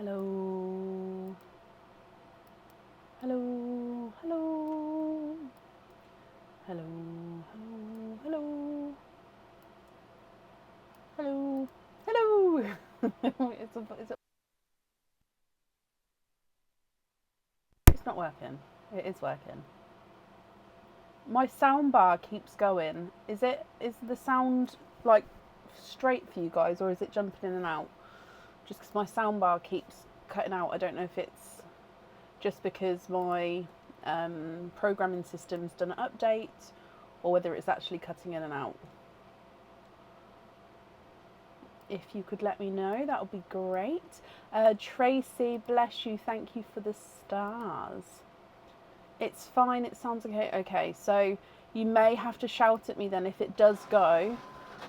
Hello. Hello. Hello. Hello. Hello. Hello. Hello. Hello. It's not working. It is working. My sound bar keeps going. Is the sound like straight for you guys, or is it jumping in and out? Just because my sound bar keeps cutting out. I don't know if it's just because my programming system's done an update, or whether it's actually cutting in and out. If you could let me know, that would be great. Tracy, bless you. Thank you for the stars. It's fine. It sounds okay. Okay, so you may have to shout at me then if it does go,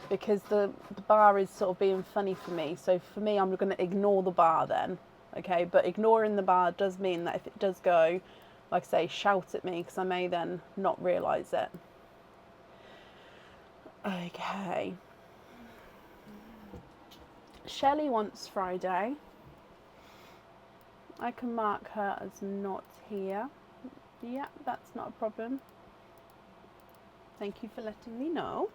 because the bar is sort of being funny for me. So for me, I'm going to ignore the bar then. Okay, but ignoring the bar does mean that if it does go, like I say, shout at me, because I may then not realise it. Okay. Shelley wants Friday. I can mark her as not here. Yeah, that's not a problem. Thank you for letting me know.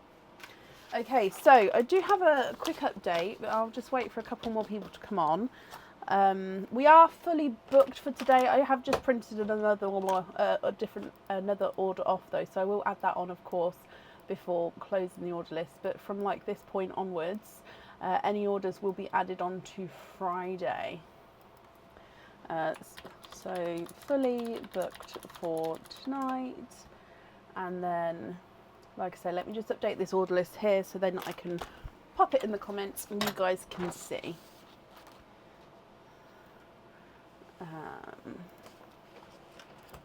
Okay, so I do have a quick update, but I'll just wait for a couple more people to come on. We are fully booked for today. I have just printed another order off though, so I will add that on, of course, before closing the order list. But from like this point onwards, any orders will be added on to Friday. So fully booked for tonight, and then, like I say, let me just update this order list here so then I can pop it in the comments and you guys can see.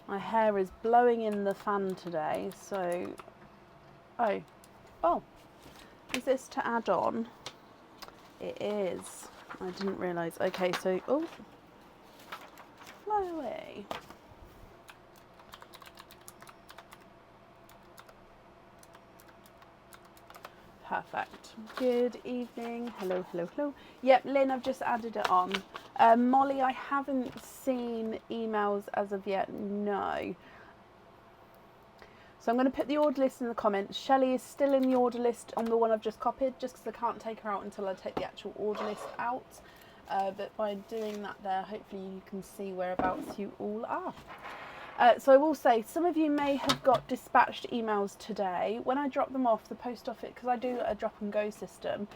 My hair is blowing in the fan today, so oh, is this to add on? It is. I didn't realise. Okay, so fly away. Perfect. Good evening. Hello, hello, hello. Yep, Lynn, I've just added it on. Molly, I haven't seen emails as of yet, no. So I'm going to put the order list in the comments. Shelley is still in the order list on the one I've just copied, just because I can't take her out until I take the actual order list out. But by doing that there, hopefully you can see whereabouts you all are. So I will say, some of you may have got dispatched emails today. When I drop them off, the post office, because I do a drop and go system,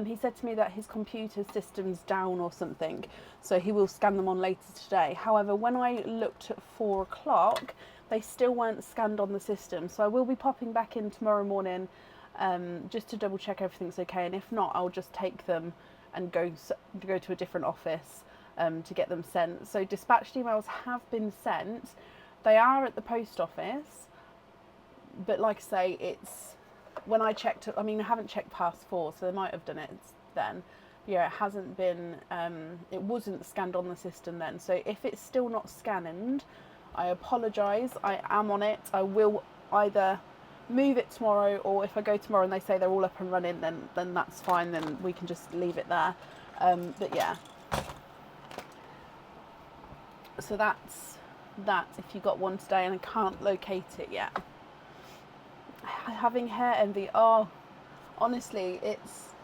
he said to me that his computer system's down or something, so he will scan them on later today. However, when I looked at 4 o'clock, they still weren't scanned on the system, so I will be popping back in tomorrow morning just to double check everything's okay, and if not, I'll just take them and go to a different office to get them sent. So dispatched emails have been sent. They are at the post office, but like I say, it's, when I checked, I mean, I haven't checked past 4, so they might have done it then. But yeah, it hasn't been, it wasn't scanned on the system then. So if it's still not scanned, I apologise. I am on it. I will either move it tomorrow, or if I go tomorrow and they say they're all up and running, then that's fine. Then we can just leave it there. But yeah. So that's that, if you got one today and I can't locate it yet. Having hair envy, oh, honestly, it's,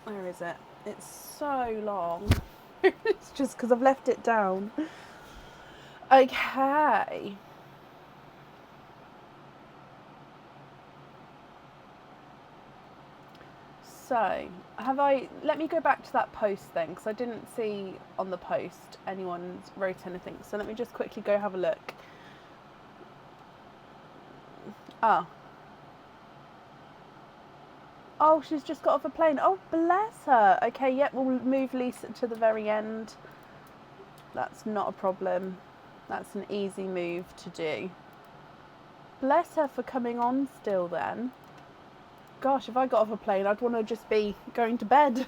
where is it? It's so long. It's just because I've left it down. Okay. So, let me go back to that post then, because I didn't see on the post anyone wrote anything. So let me just quickly go have a look. Oh, she's just got off a plane. Oh, bless her. Okay, yep, we'll move Lisa to the very end. That's not a problem. That's an easy move to do. Bless her for coming on still then. Gosh, if I got off a plane, I'd want to just be going to bed.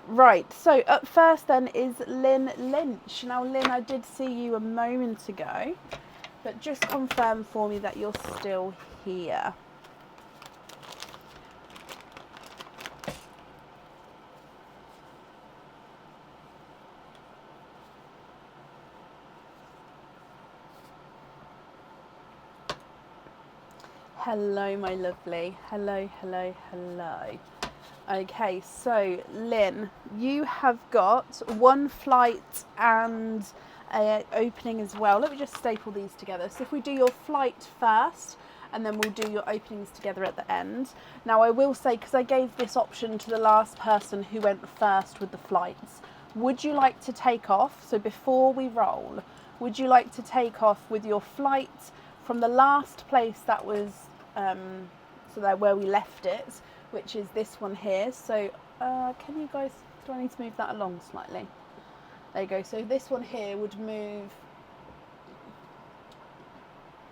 Right, so up first then is Lynn Lynch. Now, Lynn, I did see you a moment ago, but just confirm for me that you're still here. Hello, my lovely. Hello, hello, hello. Okay, so Lynn, you have got one flight and a opening as well. Let me just staple these together. So if we do your flight first, and then we'll do your openings together at the end. Now I will say, because I gave this option to the last person who went first with the flights, would you like to take off? So before we roll, would you like to take off with your flight from the last place that was, so that where we left it, which is this one here. So can you guys, do I need to move that along slightly? There you go. So this one here would move,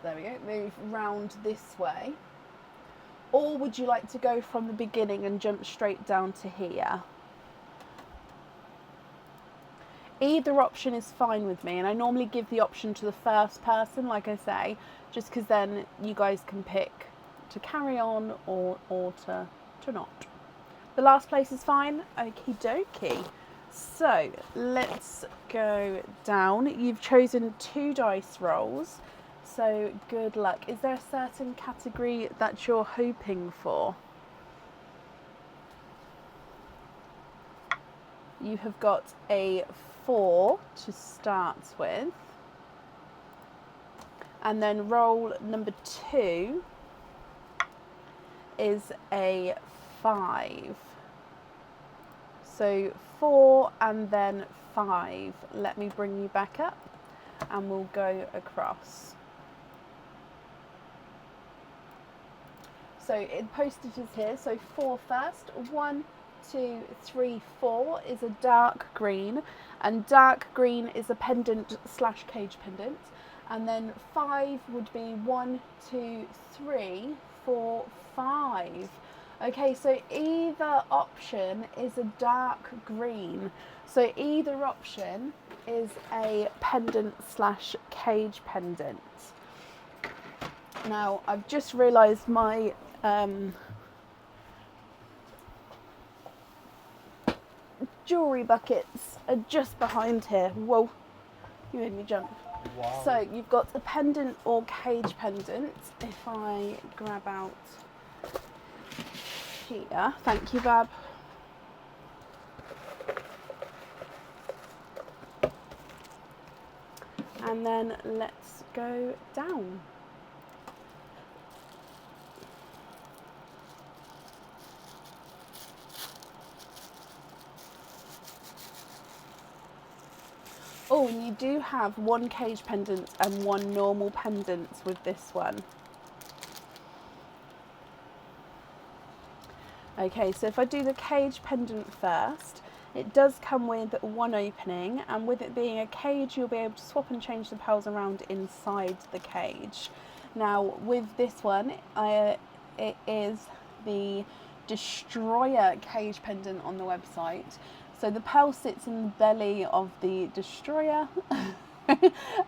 there we go, move round this way. Or would you like to go from the beginning and jump straight down to here? Either option is fine with me, and I normally give the option to the first person, like I say, just because then you guys can pick to carry on or to not. The last place is fine. Okie dokie. So let's go down. You've chosen 2 dice rolls. So good luck. Is there a certain category that you're hoping for? You have got a 4 to start with. And then roll number 2 is a 5. So 4 and then 5. Let me bring you back up and we'll go across. So it postage is here. So 4 first. 1, 2, 3, 4 is a dark green, and dark green is a pendant / cage pendant. And then 5 would be 1, 2, 3, 4, 5. Okay, so either option is a dark green. So either option is a pendant / cage pendant. Now, I've just realised my jewellery buckets are just behind here. Whoa, you made me jump. Wow. So you've got a pendant or cage pendant. If I grab out here, thank you, Bab. And then let's go down. Oh, and you do have 1 cage pendant and 1 normal pendant with this one. Okay, so if I do the cage pendant first, it does come with 1 opening, and with it being a cage, you'll be able to swap and change the pearls around inside the cage. Now, with this one, it is the Destroyer cage pendant on the website. So the pearl sits in the belly of the Destroyer,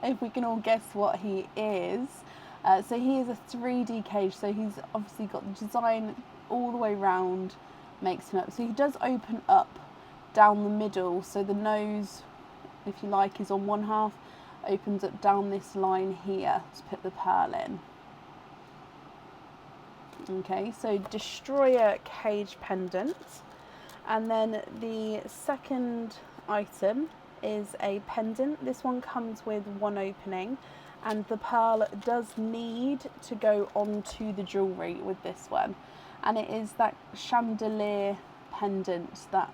if we can all guess what he is. So he is a 3D cage, so he's obviously got the design all the way round, makes him up. So he does open up down the middle, so the nose, if you like, is on one half, opens up down this line here to put the pearl in. Okay, so Destroyer cage pendant. And then the second item is a pendant. This one comes with 1 opening, and the pearl does need to go onto the jewellery with this one. And it is that chandelier pendant that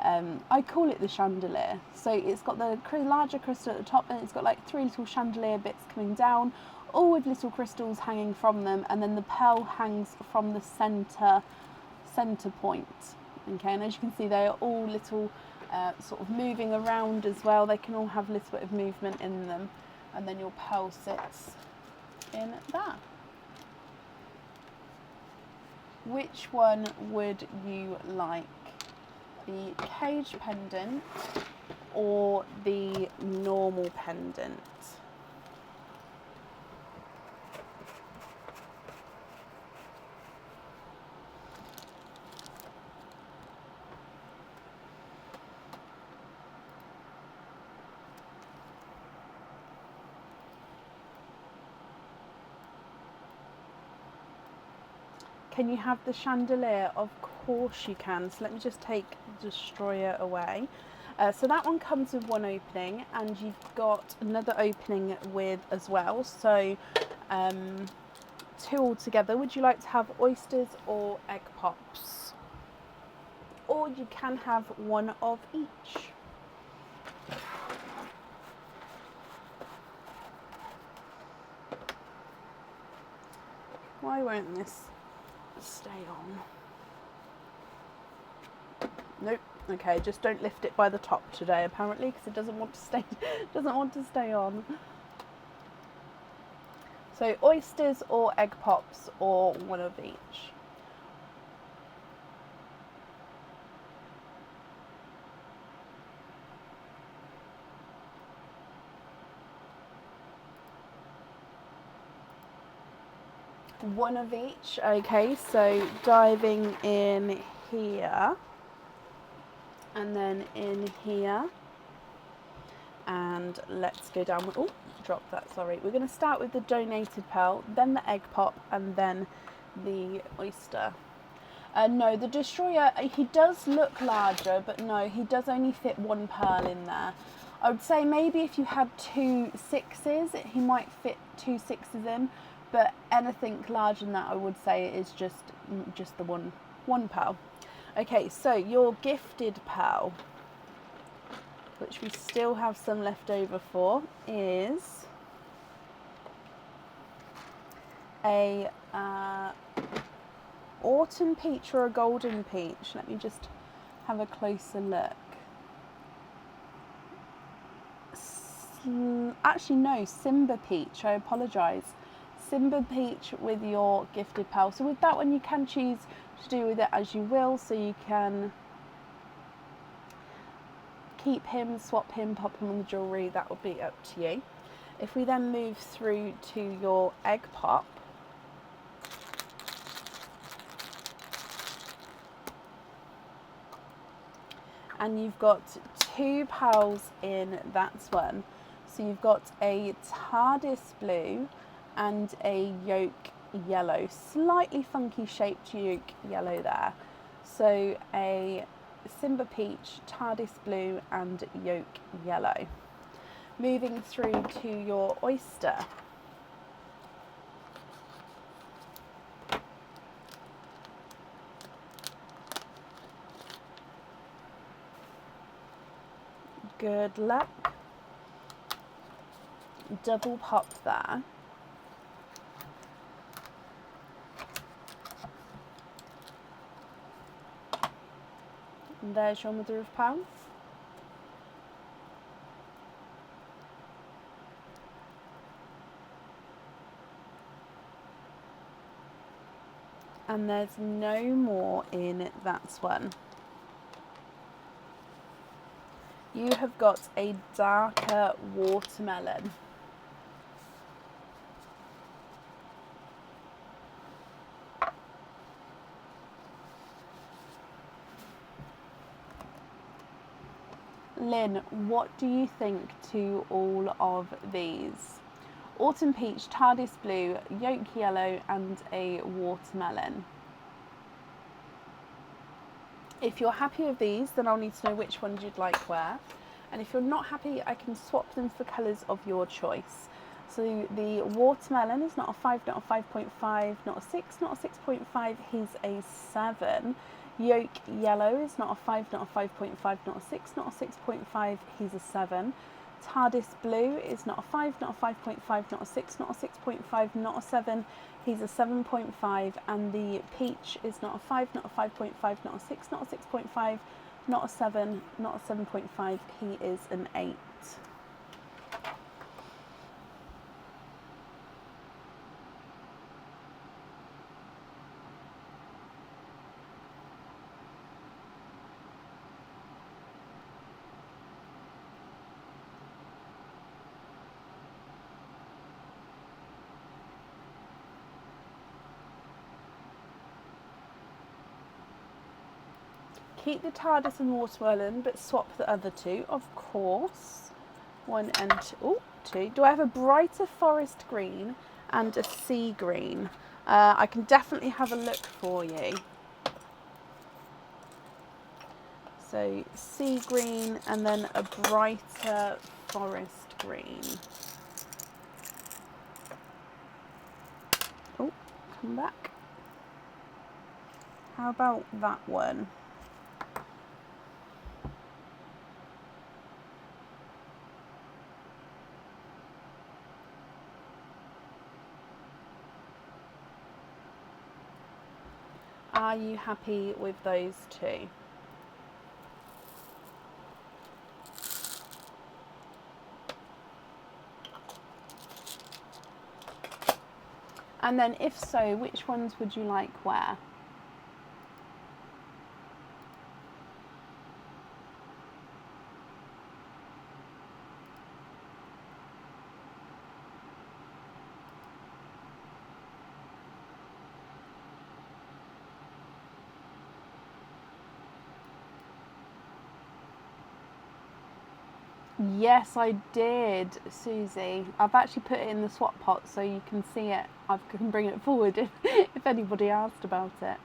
I call it the chandelier. So it's got the larger crystal at the top, and it's got like 3 little chandelier bits coming down, all with little crystals hanging from them, and then the pearl hangs from the centre point. Okay, and as you can see, they are all little sort of moving around as well. They can all have a little bit of movement in them, and then your pearl sits in there. Which one would you like? The cage pendant or the normal pendant? Can you have the chandelier? Of course you can. So let me just take Destroyer away. So that one comes with one opening, and you've got another opening with as well. So 2 altogether. Would you like to have oysters or egg pops? Or you can have one of each. Why won't this stay on? Nope. Okay, just don't lift it by the top today, apparently, because it doesn't want to stay. Doesn't want to stay on. So oysters or egg pops, or one of each. One of each. Okay, so diving in here, and then in here, and let's go down with, oh, drop that, sorry. We're going to start with the donated pearl, then the egg pop, and then the oyster. No, the Destroyer, he does look larger, but no, he does only fit 1 pearl in there. I would say maybe if you had 2 6s, he might fit 2 6s in, but anything larger than that, I would say, is just the one pearl. Okay, so your gifted pearl, which we still have some left over for, is a autumn peach or a golden peach. Let me just have a closer look. Actually, no, Simba peach. I apologise. Simba peach with your gifted pearl. So with that one, you can choose to do with it as you will. So you can keep him, swap him, pop him on the jewellery. That would be up to you. If we then move through to your egg pop, and you've got 2 pearls in that one. So you've got a TARDIS blue and a yolk yellow, slightly funky shaped yolk yellow there. So a Simba peach, TARDIS blue and yolk yellow. Moving through to your oyster. Good luck. Double pop there. And there's your mother of pearl. And there's no more in that one. You have got a darker watermelon. Lynn, what do you think to all of these? Autumn peach, TARDIS blue, yolk yellow and a watermelon. If you're happy with these, then I'll need to know which ones you'd like where. And if you're not happy, I can swap them for colours of your choice. So the watermelon is not a 5, not a 5.5, not a 6, not a 6.5, he's a 7. Yolk yellow is not a 5, not a 5.5, not a 6, not a 6.5, he's a 7. TARDIS blue is not a 5, not a 5.5, not a 6, not a 6.5, not a 7, he's a 7.5. And the peach is not a 5, not a 5.5, not a 6, not a 6.5, not a 7, not a 7.5, he is an 8. Keep the TARDIS and watermelon, but swap the other 2, of course. 1 and 2. Do I have a brighter forest green and a sea green? I can definitely have a look for you. So sea green and then a brighter forest green. Oh, come back. How about that one? Are you happy with those two? And then if so, which ones would you like where? Yes, I did, Susie. I've actually put it in the swap pot so you can see it. I can bring it forward if anybody asked about it.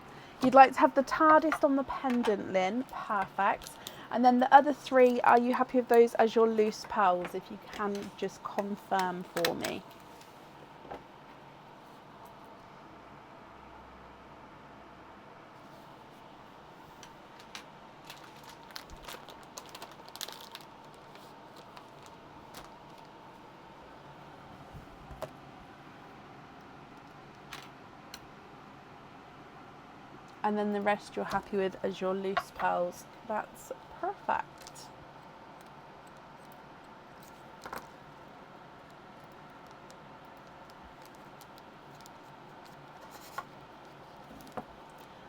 You'd like to have the TARDIS on the pendant, Lynn. Perfect. And then the other three, are you happy with those as your loose pearls? If you can just confirm for me. And then the rest you're happy with as your loose pearls. That's perfect.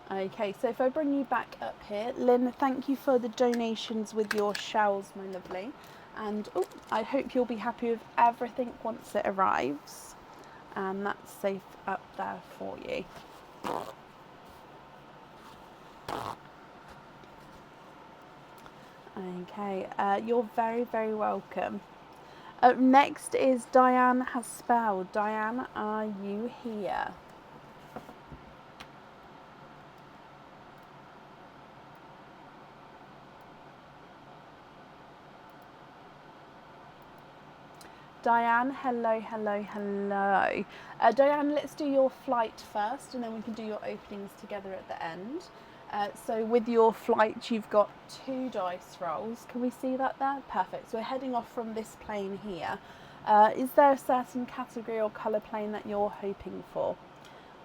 Okay, so if I bring you back up here, Lynn, thank you for the donations with your shells, my lovely. And I hope you'll be happy with everything once it arrives. And that's safe up there for you. Okay, you're very, very welcome. Up next is Diane has spelled. Diane, are you here? Diane, hello, hello, hello. Diane, let's do your flight first and then we can do your openings together at the end. So with your flight, you've got 2 dice rolls. Can we see that there? Perfect. So we're heading off from this plane here. Is there a certain category or colour plane that you're hoping for?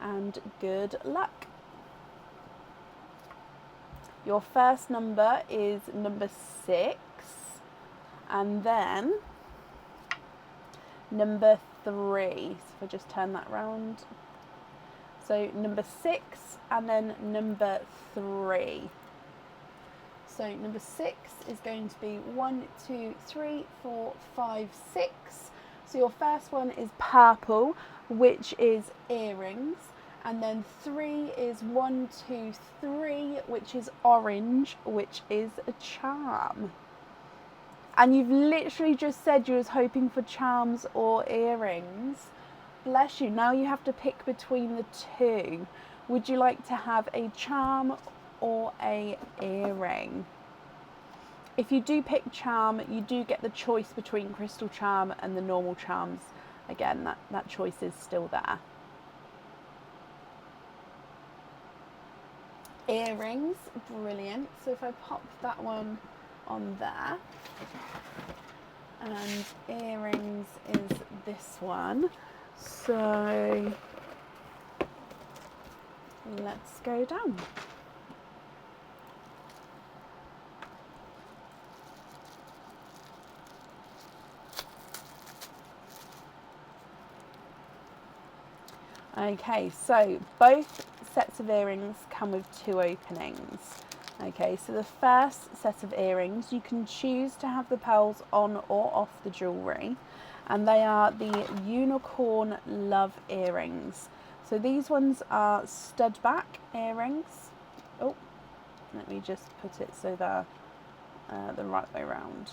And good luck. Your first number is number 6. And then number 3. So if I just turn that round. So number 6 and then number 3. So number 6 is going to be 1, 2, 3, 4, 5, 6. So your first one is purple, which is earrings. And then 3 is 1, 2, 3, which is orange, which is a charm. And you've literally just said you was hoping for charms or earrings. Bless you. Now you have to pick between the 2. Would you like to have a charm or a earring? If you do pick charm, you do get the choice between crystal charm and the normal charms. Again, that choice is still there. Earrings, brilliant. So if I pop that one on there, and earrings is this one. So let's go down. Okay, so both sets of earrings come with 2 openings. Okay, so the first set of earrings, you can choose to have the pearls on or off the jewellery, and they are the Unicorn Love earrings. So these ones are stud back earrings. Oh, let me just put it so they're the right way round.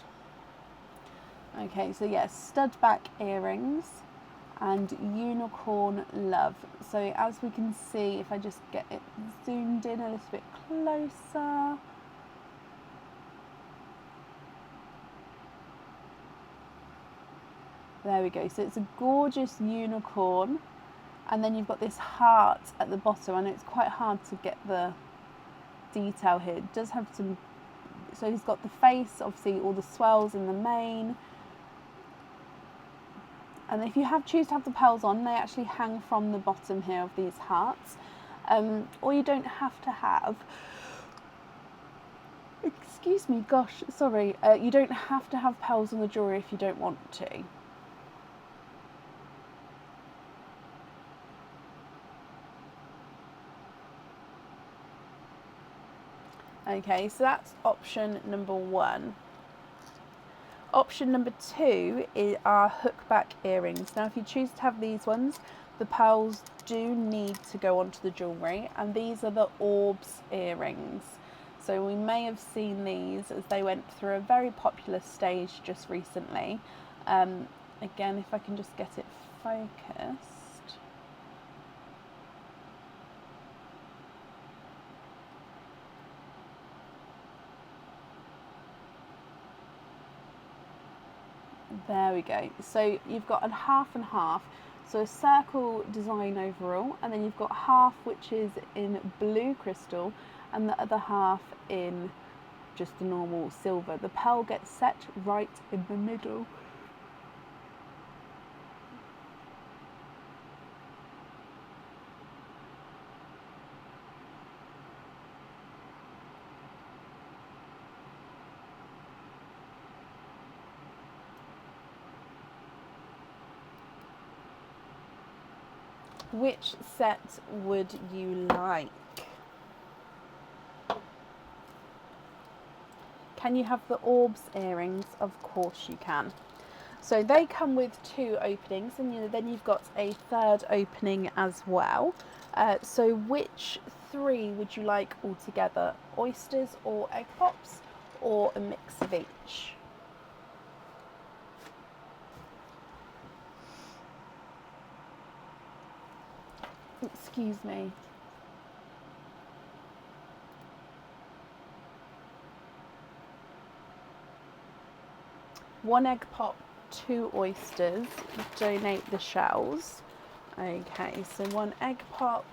Okay, so yes, stud back earrings, and Unicorn Love. So as we can see, if I just get it zoomed in a little bit closer, there we go. So it's a gorgeous unicorn, and then you've got this heart at the bottom. I know it's quite hard to get the detail here. It does have some, so he's got the face, obviously all the swells in the mane. And if you choose to have the pearls on, they actually hang from the bottom here of these hearts. Or you don't have to have, excuse me, gosh, sorry, you don't have to have pearls on the jewellery if you don't want to. Okay, so that's option number 1. Option number 2 are hookback earrings. Now if you choose to have these ones, the pearls do need to go onto the jewellery, and these are the orbs earrings. So we may have seen these as they went through a very popular stage just recently. Again, if I can just get it focused. There we go. So you've got a half and half, so a circle design overall, and then you've got half which is in blue crystal and the other half in just the normal silver. The pearl gets set right in the middle. Which set would you like? Can you have the orbs earrings? Of course you can. So they come with 2 openings, and then you've got a 3rd opening as well. So which 3 would you like altogether? Oysters or egg pops, or a mix of each? Excuse me. One egg pop, 2 oysters, donate the shells. Okay, so 1 egg pop,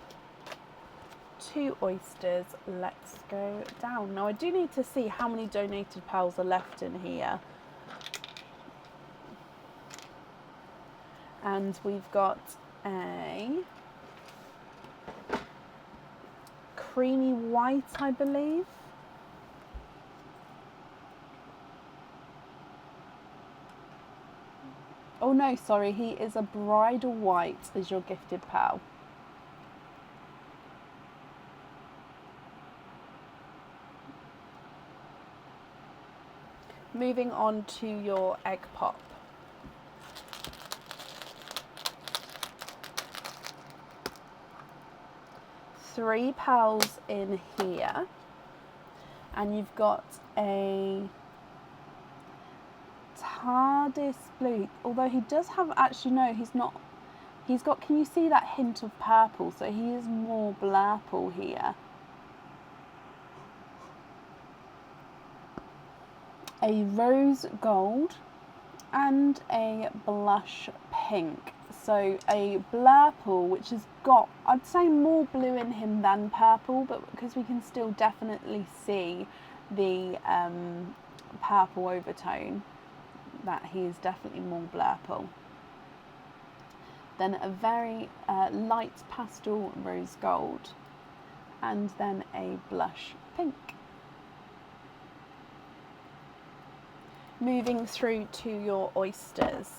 2 oysters, let's go down. Now I do need to see how many donated pearls are left in here. And we've got a creamy white, I believe. Oh no, sorry, he is a bridal white as your gifted pearl. Moving on to your egg pop. Three pearls in here, and you've got a TARDIS blue, although he does have, actually no, he's not, he's got, can you see that hint of purple? So he is more blurple here. A rose gold and a blush pink. So a blurple, which has got, I'd say, more blue in him than purple, but because we can still definitely see the purple overtone, that he is definitely more blurple. Then a very light pastel rose gold, and then a blush pink. Moving through to your oysters.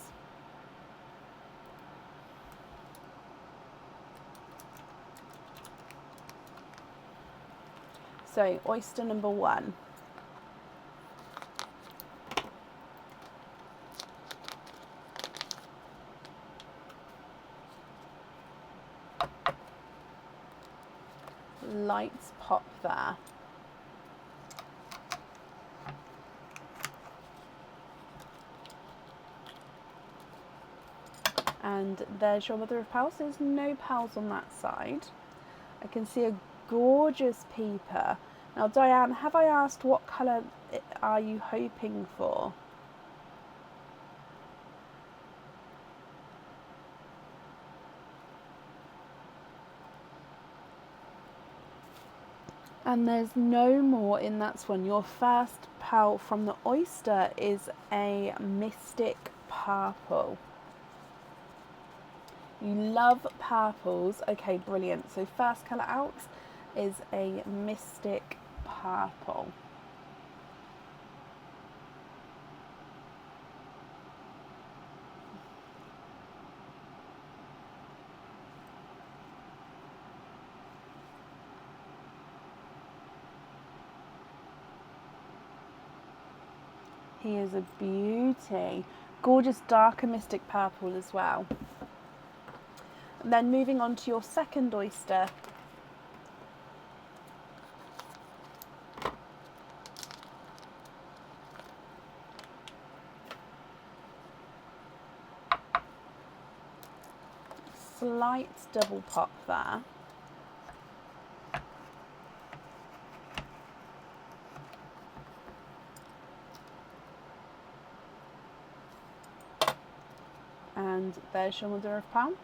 So oyster number 1. Lights pop there. And there's your mother of pearls. There's no pearls on that side. I can see a gorgeous peeper. Now, Diane, have I asked what colour are you hoping for? And there's no more in that one. Your first pearl from the oyster is a mystic purple. You love purples. Okay, brilliant. So first colour out is a mystic purple. He is a beauty. Gorgeous darker mystic purple as well. And then moving on to your second oyster. Slight double pop there. And there's your mother of pearl.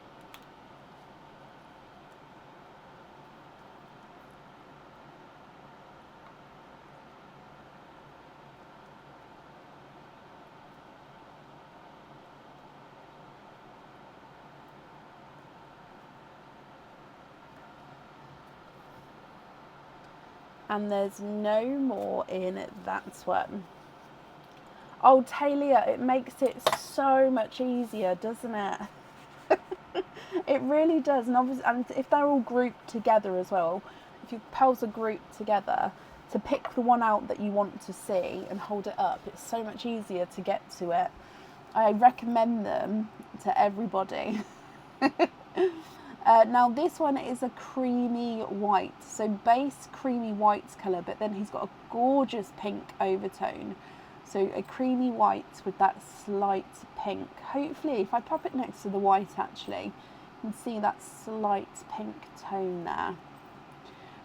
And there's no more in that one. Oh, Talia, it makes it so much easier, doesn't it? It really does. And obviously, and if they're all grouped together as well, if your pearls are grouped together, to pick the one out that you want to see and hold it up, it's so much easier to get to it. I recommend them to everybody. Now this one is a creamy white, so base creamy white colour, but then he's got a gorgeous pink overtone. So a creamy white with that slight pink. Hopefully, if I pop it next to the white actually, you can see that slight pink tone there.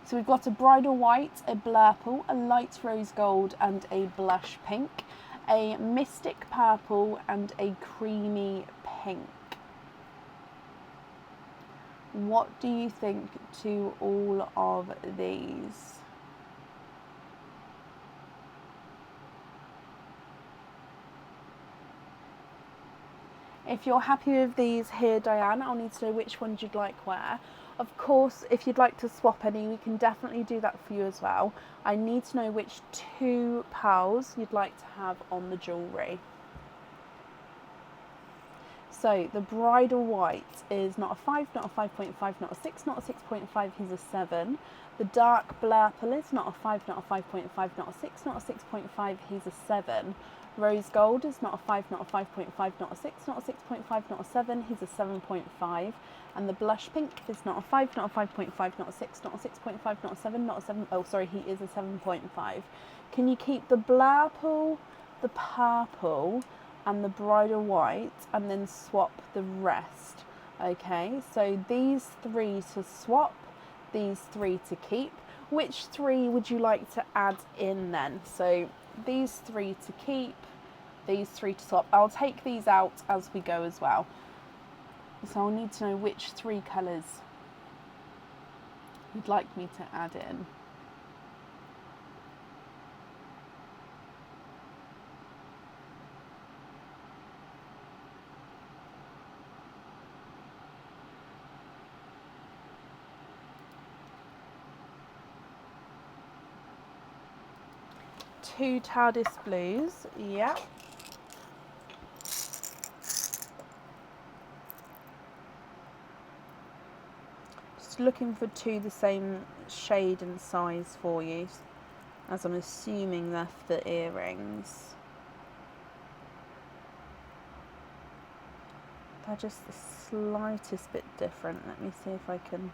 So we've got a bridal white, a blurple, a light rose gold and a blush pink, a mystic purple and a creamy pink. What do you think to all of these? If you're happy with these here, Diane, I'll need to know which ones you'd like where. Of course, if you'd like to swap any, we can definitely do that for you as well. I need to know which two pearls you'd like to have on the jewellery. So the bridal white is not a 5, not a 5.5, not a 6, not a 6.5, he's a 7. The dark blurple is not a 5, not a 5.5, not a 6, not a 6.5, he's a 7. Rose gold is not a 5, not a 5.5, not a 6, not a 6.5, not a 7, he's a 7.5. And the blush pink is not a 5, not a 5.5, not a 6, not a 6.5, not a 7, not a 7, oh sorry, he is a 7.5. Can you keep the blurple, the purple, and the bridal white, and then swap the rest? Okay, so these three to swap, these three to keep. Which three would you like to add in then? So these three to keep, these three to swap. I'll take these out as we go as well. So I'll need to know which three colours you'd like me to add in. Two TARDIS blues, yeah. Just looking for two the same shade and size for you, as I'm assuming they're for the earrings. They're just the slightest bit different. Let me see if I can...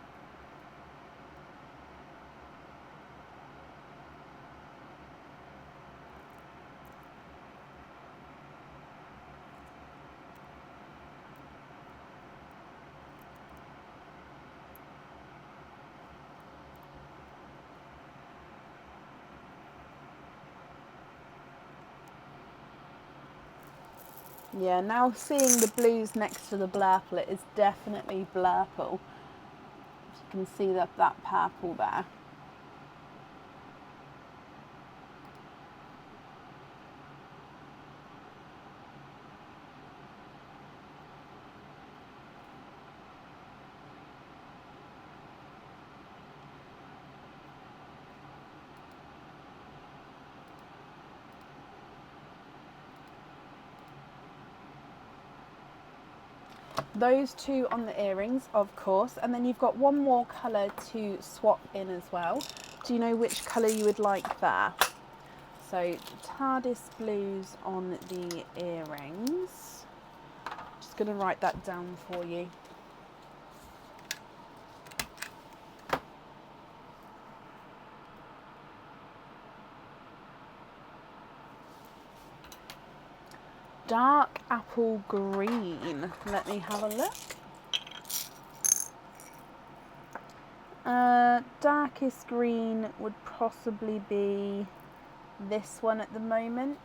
Yeah, now seeing the blues next to the blurple, it is definitely blurple. You can see that purple there. Those two on the earrings, of course, and then you've got one more colour to swap in as well. Do you know which colour you would like there? So TARDIS blues on the earrings. Just going to write that down for you. Dark apple green. Let me have a look. Darkest green would possibly be this one at the moment.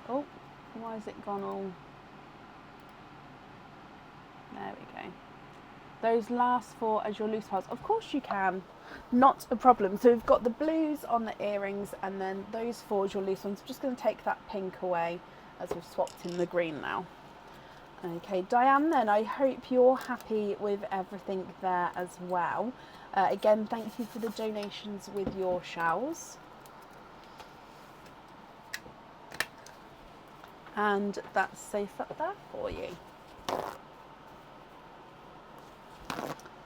Oh, why has it gone all... There we go. Those last four as your loose pearls. Of course you can. Not a problem. So we've got the blues on the earrings and then those four as your loose ones. I'm just going to take that pink away as we've swapped in the green now. Okay, Diane, then I hope you're happy with everything there as well. Again, thank you for the donations with your shells. And that's safe up there for you.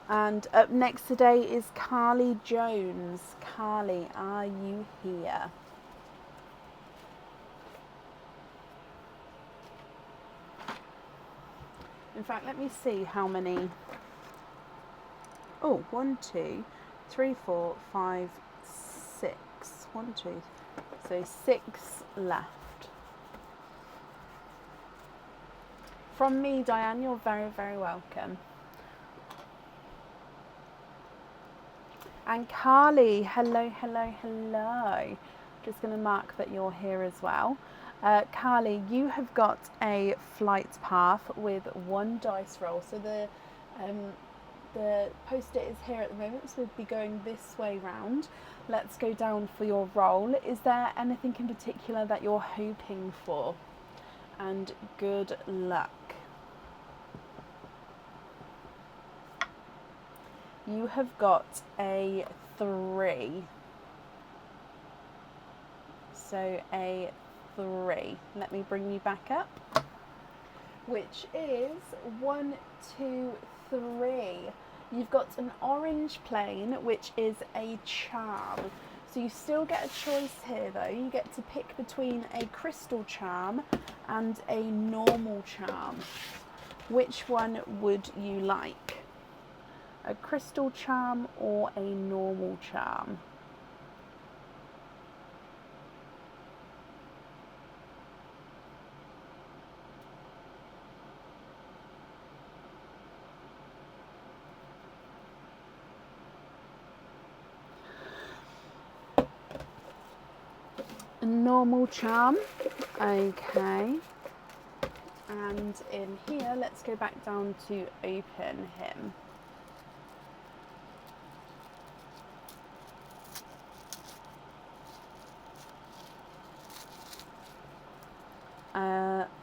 And up next today is Carly Jones. Carly, are you here? In fact, let me see how many. Oh, 1, 2, 3, 4, 5, 6. 1, 2. So 6 left. From me, Diane, you're very, very welcome. And Carly, hello, hello, hello. Just going to mark that you're here as well. Carly, you have got a flight path with 1 dice roll. So the post-it is here at the moment, so we'll be going this way round. Let's go down for your roll. Is there anything in particular that you're hoping for? And good luck. You have got a 3. So a 3. Let me bring you back up. Which is 1, 2, 3. You've got an orange plane, which is a charm. So you still get a choice here though. You get to pick between a crystal charm and a normal charm. Which one would you like? A crystal charm or a normal charm? A normal charm, okay. And in here, let's go back down to open him.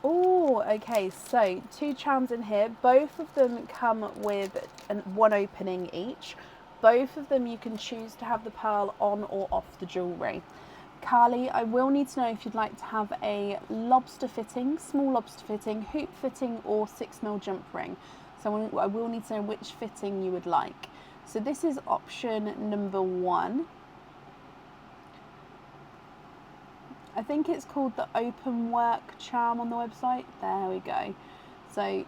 Oh, okay, so 2 charms in here. Both of them come with 1 opening each. Both of them you can choose to have the pearl on or off the jewellery. Carly, I will need to know if you'd like to have a lobster fitting, small lobster fitting, hoop fitting or 6mm jump ring. So I will need to know which fitting you would like. So this is option number 1. I think it's called the open work charm on the website. There we go. So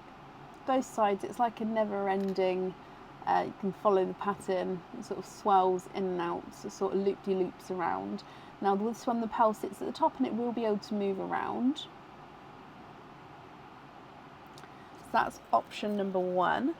both sides. It's like a never-ending, you can follow the pattern, it sort of swells in and out, so sort of loop-de-loops around. Now this one, the pearl sits at the top and it will be able to move around. So that's option number 1.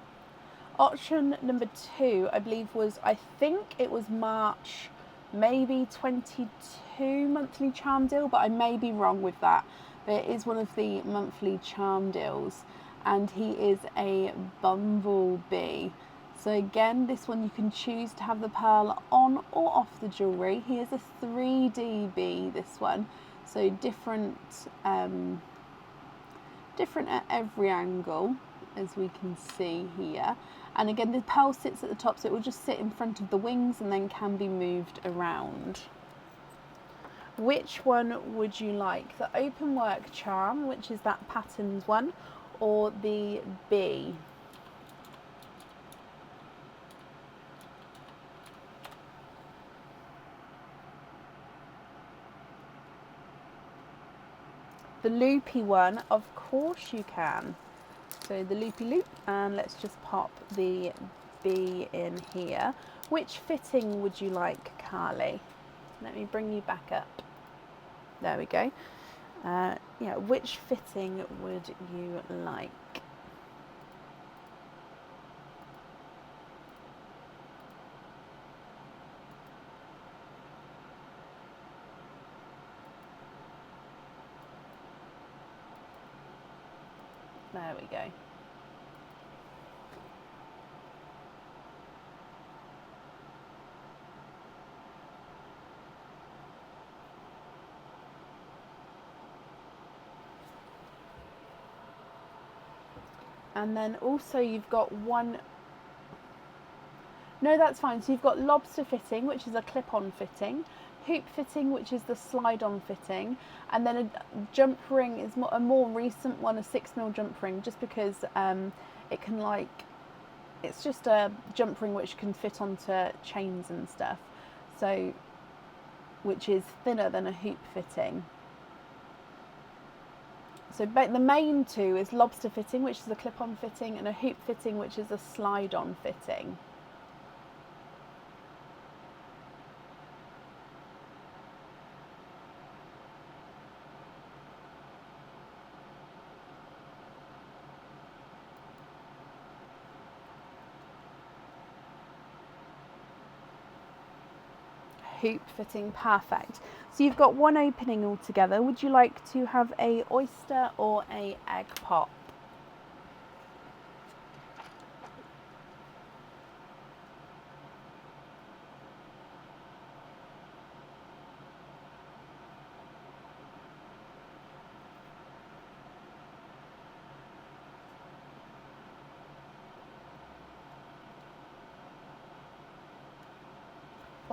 Option number 2, I believe was, I think it was March, maybe 22 monthly charm deal, but I may be wrong with that. But it is one of the monthly charm deals, and he is a bumblebee. So again, this one you can choose to have the pearl on or off the jewellery. He is a 3D bee, this one, so different at every angle, as we can see here. And again, the pearl sits at the top, so it will just sit in front of the wings and then can be moved around. Which one would you like? The open work charm, which is that patterned one, or the bee? The loopy one, of course you can. So the loopy loop, and let's just pop the bee in here. Which fitting would you like, Carly? Let me bring you back up. There we go. Yeah, which fitting would you like? There we go. And then also you've got one, no, that's fine. So you've got lobster fitting, which is a clip-on fitting, hoop fitting, which is the slide-on fitting, and then a jump ring is a more recent one, a 6mm jump ring, just because it can, like, it's just a jump ring which can fit onto chains and stuff, so which is thinner than a hoop fitting. So the main two is lobster fitting, which is a clip-on fitting, and a hoop fitting, which is a slide-on fitting. Hoop fitting, perfect. So you've got one opening altogether. Would you like to have a oyster or a egg pop?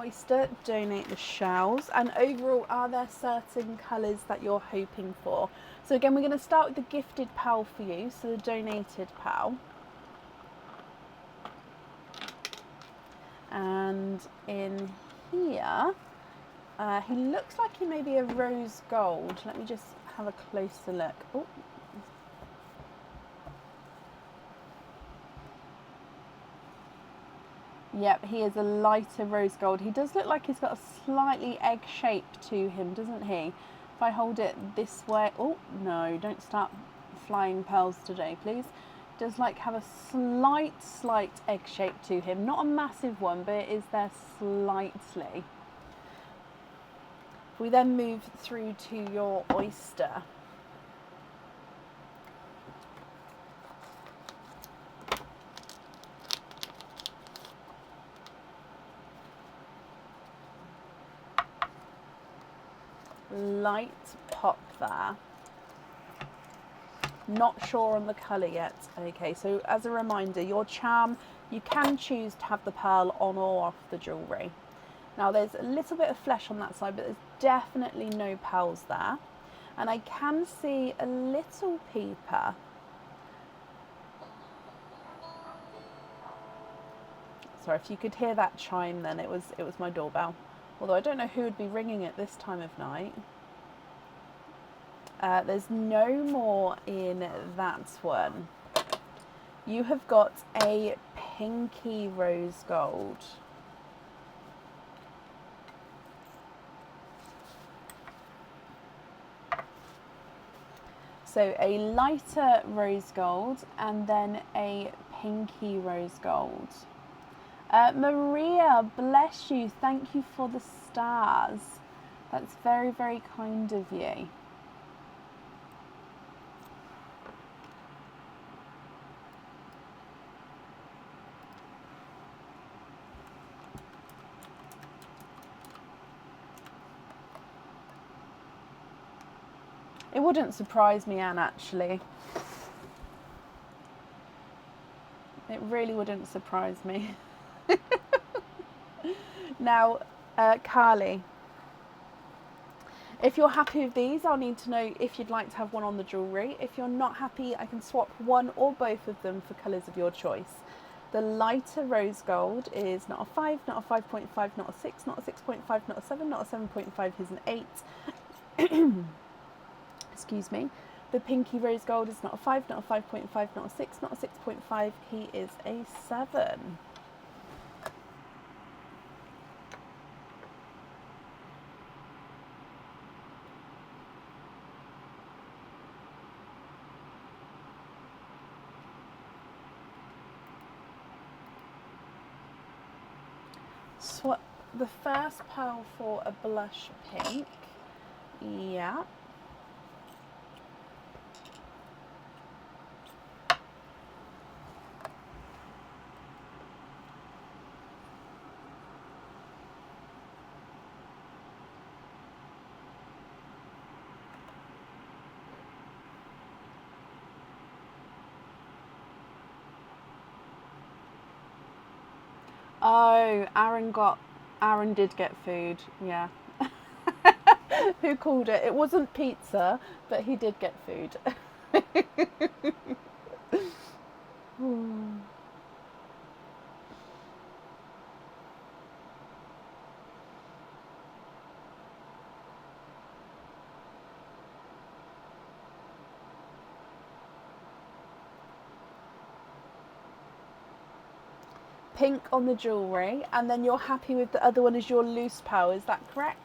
Oyster, donate the shells. And overall, are there certain colours that you're hoping for? So again, we're going to start with the gifted pal for you, so the donated pal. And in here, he looks like he may be a rose gold. Let me just have a closer look. Oh. Yep, he is a lighter rose gold. He does look like he's got a slightly egg shape to him, doesn't he? If I hold it this way, oh no, don't start flying pearls today, please. Does like have a slight egg shape to him. Not a massive one, but it is there slightly. We then move through to your oyster. Light pop there. Not sure on the colour yet. Okay, so as a reminder, your charm, you can choose to have the pearl on or off the jewellery. Now there's a little bit of flesh on that side, but there's definitely no pearls there. And I can see a little peeper. Sorry, if you could hear that chime then, it was my doorbell. Although I don't know who would be ringing it this time of night. There's no more in that one. You have got a pinky rose gold. So a lighter rose gold and then a pinky rose gold. Maria, bless you. Thank you for the stars. That's very, very kind of you. It wouldn't surprise me, Anne, actually. It really wouldn't surprise me. Now, Carly, if you're happy with these, I'll need to know if you'd like to have one on the jewellery. If you're not happy, I can swap one or both of them for colours of your choice. The lighter rose gold is not a 5, not a 5.5, not a 6, not a 6.5, not a 7, not a 7.5, here's an 8. Excuse me. The pinky rose gold is not a 5, not a 5.5, not a 6, not a 6.5, he is a 7. Swap the first pearl for a blush pink. Yeah. Oh, Aaron did get food, yeah. Who called it? It wasn't pizza, but he did get food. Pink on the jewellery, and then you're happy with the other one as your loose pearl, is that correct?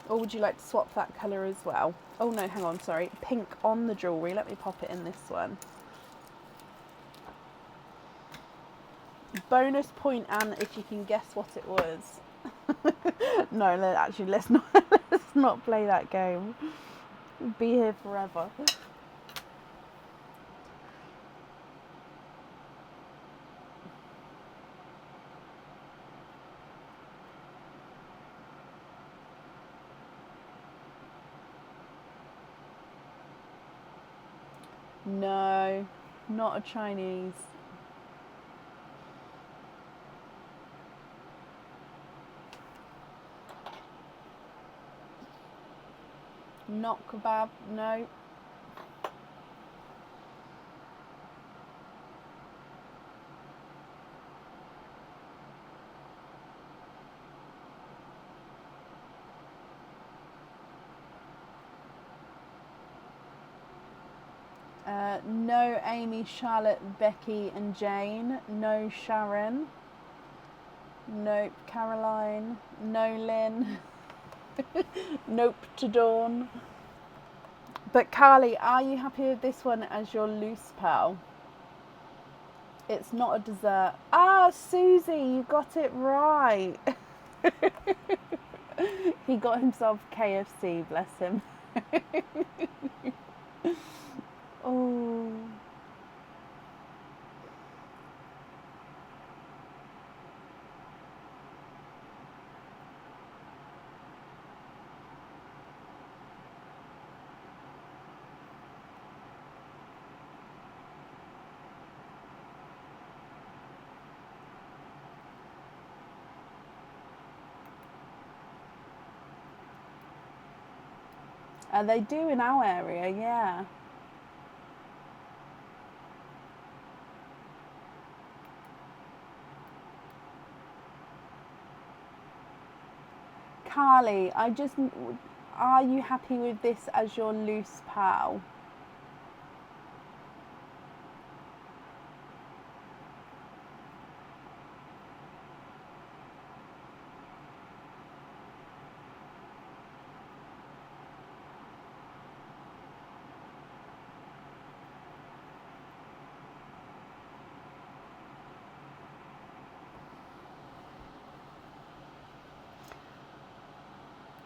Or would you like to swap that colour as well? Oh no, hang on, sorry. Pink on the jewellery, let me pop it in this one. Bonus point, Anne, if you can guess what it was. No, actually, let's not play that game. We'll be here forever. No, not a Chinese. Not kebab, no. No Amy, Charlotte, Becky and Jane. No Sharon. Nope Caroline. No Lynn. Nope to Dawn. But Carly, are you happy with this one as your loose pearl? It's not a dessert. Ah, Susie, you got it right. He got himself KFC, bless him. Oh. They do in our area, yeah. Carly, are you happy with this as your loose pearl?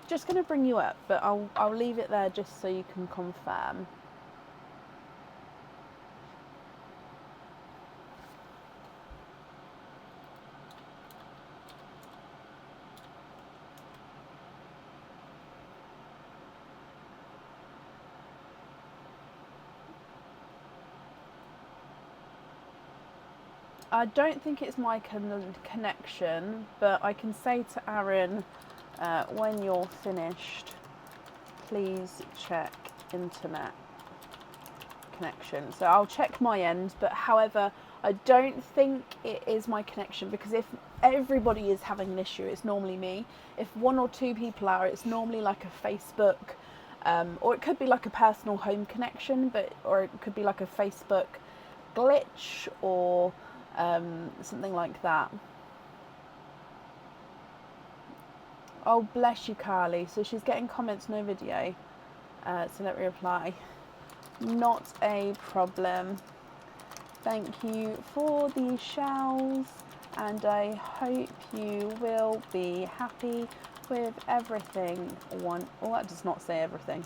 Just going to bring you up, but I'll leave it there just so you can confirm. I don't think it's my connection, but I can say to Aaron, when you're finished, please check internet connection. So I'll check my end, but however, I don't think it is my connection, because if everybody is having an issue, it's normally me. If one or two people are, it's normally like a Facebook, or it could be like a personal home connection, or it could be like a Facebook glitch, or something like that. Oh, bless you, Carly. So she's getting comments, no video. So let me reply. Not a problem. Thank you for the shells, and I hope you will be happy with everything. Oh, that does not say everything.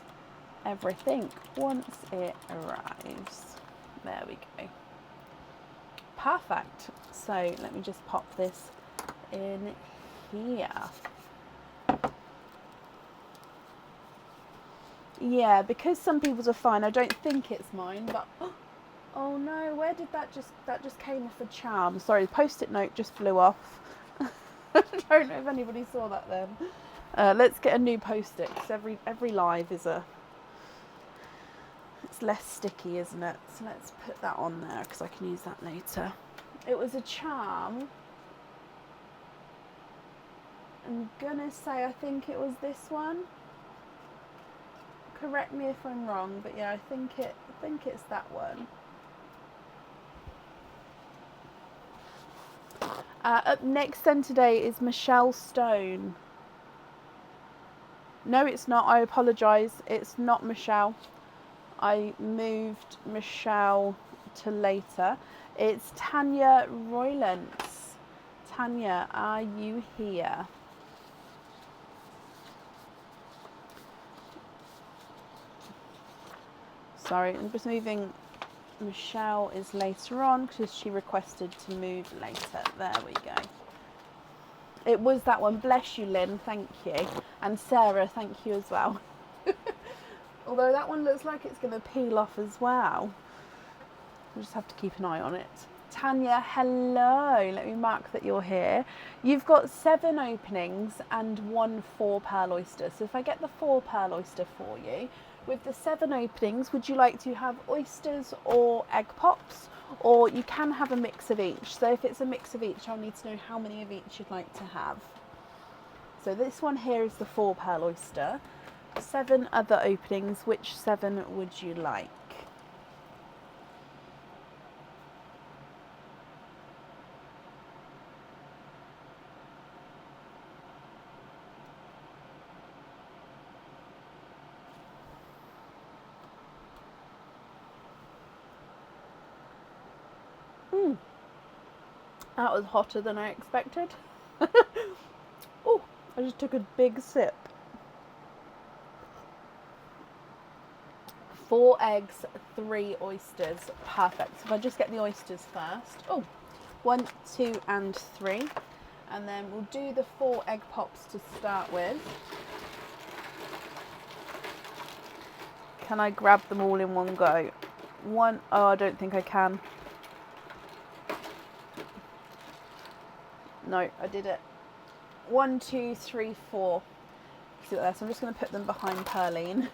Everything once it arrives. There we go. Perfect. So let me just pop this in here. Yeah, because some people's are fine. I don't think it's mine, but oh no, where did that just came off a charm? Sorry, the post-it note just flew off. I don't know if anybody saw that then. Let's get a new post-it, because every live is it's less sticky, isn't it? So let's put that on there, because I can use that later. It was a charm. I'm gonna say I think it was this one. Correct me if I'm wrong, but yeah, I think it's that one. Up next then today is Michelle Stone. No, it's not. I apologise. It's not Michelle. I moved Michelle to later. It's Tanya Roylance. Tanya, are you here? Sorry, I'm just moving. Michelle is later on because she requested to move later. There we go. It was that one. Bless you, Lynn. Thank you. And Sarah, thank you as well. Although that one looks like it's going to peel off as well. We'll just have to keep an eye on it. Tanya, hello. Let me mark that you're here. You've got 7 openings and 1 4-pearl oyster. So if I get the 4-pearl oyster for you, with the 7 openings, would you like to have oysters or egg pops? Or you can have a mix of each. So if it's a mix of each, I'll need to know how many of each you'd like to have. So this one here is the 4-pearl oyster. 7 other openings. Which 7 would you like? That was hotter than I expected. Oh, I just took a big sip. 4 eggs, 3 oysters. Perfect. So if I just get the oysters first. Oh, 1, 2, and 3. And then we'll do the 4 egg pops to start with. Can I grab them all in one go? Oh, I don't think I can. No, I did it. 1, 2, 3, 4. See what there? So I'm just going to put them behind Pearline.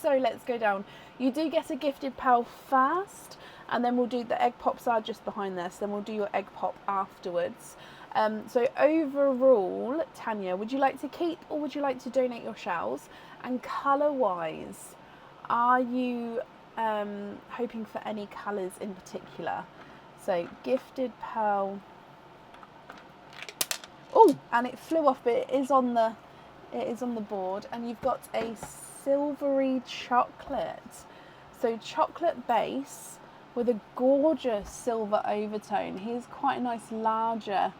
So let's go down. You do get a gifted pal first, and then we'll do the egg pops are just behind there. So then we'll do your egg pop afterwards. So overall, Tanya, would you like to keep or would you like to donate your shells? And colour-wise, are you hoping for any colours in particular? So gifted pearl. Oh, and it flew off, but it is on the board, and you've got a silvery chocolate. So chocolate base with a gorgeous silver overtone. Here's quite a nice larger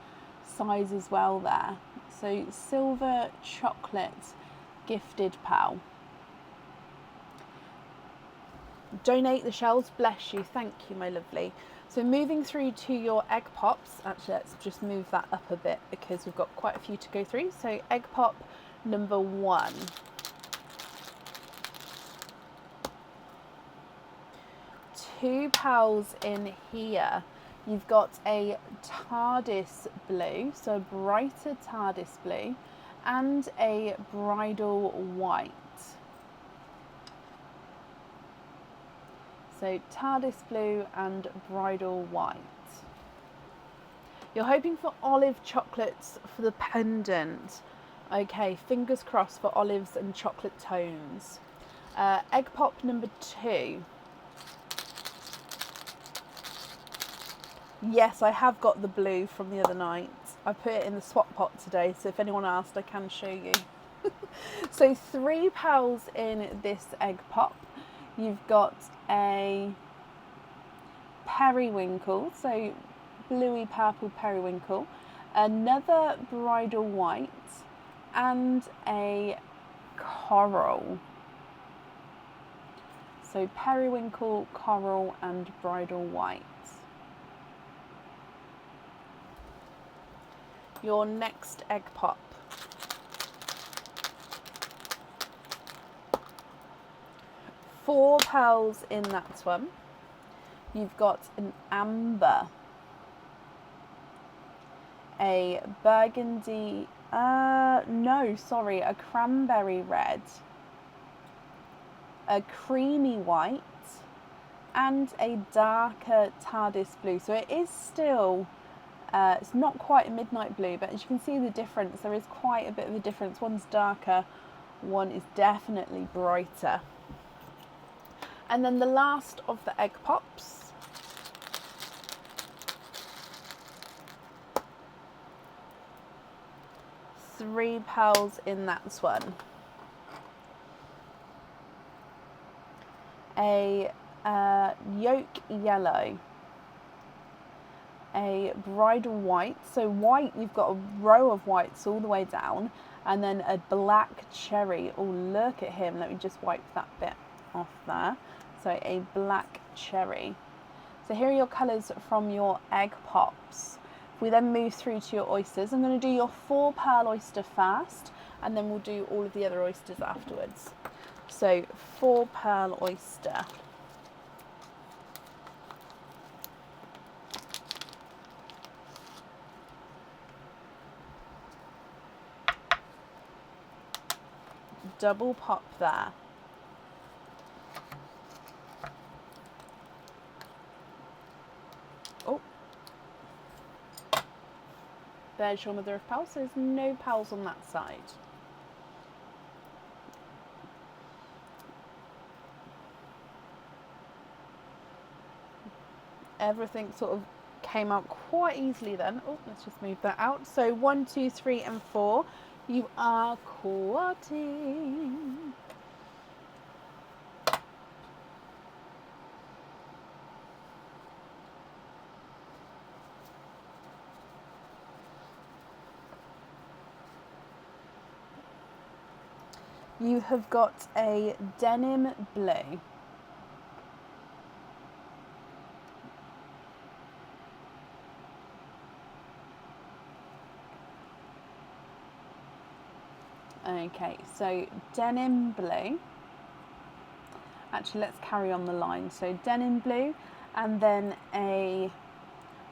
size as well there. So silver chocolate Gifted pal. Donate the shells, bless you, thank you my lovely. So moving through to your egg pops, actually let's just move that up a bit because we've got quite a few to go through. So egg pop number 1. Two pals in here. You've got a TARDIS blue, so a brighter TARDIS blue, and a bridal white. So TARDIS blue and bridal white. You're hoping for olive chocolates for the pendant. Okay, fingers crossed for olives and chocolate tones. Egg pop number 2. Yes, I have got the blue from the other night. I put it in the swap pot today, so if anyone asked, I can show you. So 3 pals in this egg pop. You've got a periwinkle, so bluey purple periwinkle, another bridal white, and a coral. So periwinkle, coral, and bridal white. Your next egg pop. Four pearls in that one. You've got an amber, a burgundy, a cranberry red, a creamy white, and a darker TARDIS blue. So it is still, it's not quite a midnight blue, but as you can see the difference, there is quite a bit of a difference. One's darker, one is definitely brighter. And then the last of the egg pops. Three pearls in that one. A yolk yellow. A bridal white. So white, you've got a row of whites all the way down. And then a black cherry. Oh, look at him. Let me just wipe that bit off there. So a black cherry. So here are your colours from your egg pops. If we then move through to your oysters, I'm going to do your 4 pearl oyster first, and then we'll do all of the other oysters afterwards. So 4 pearl oyster. Double pop there. Oh, there's your mother of pearls. So there's no pearls on that side. Everything sort of came out quite easily then. Oh, let's just move that out. So 1, 2, 3, and 4. You are quatting. You have got a denim blue. Okay, so denim blue. Actually, let's carry on the line. So denim blue, and then a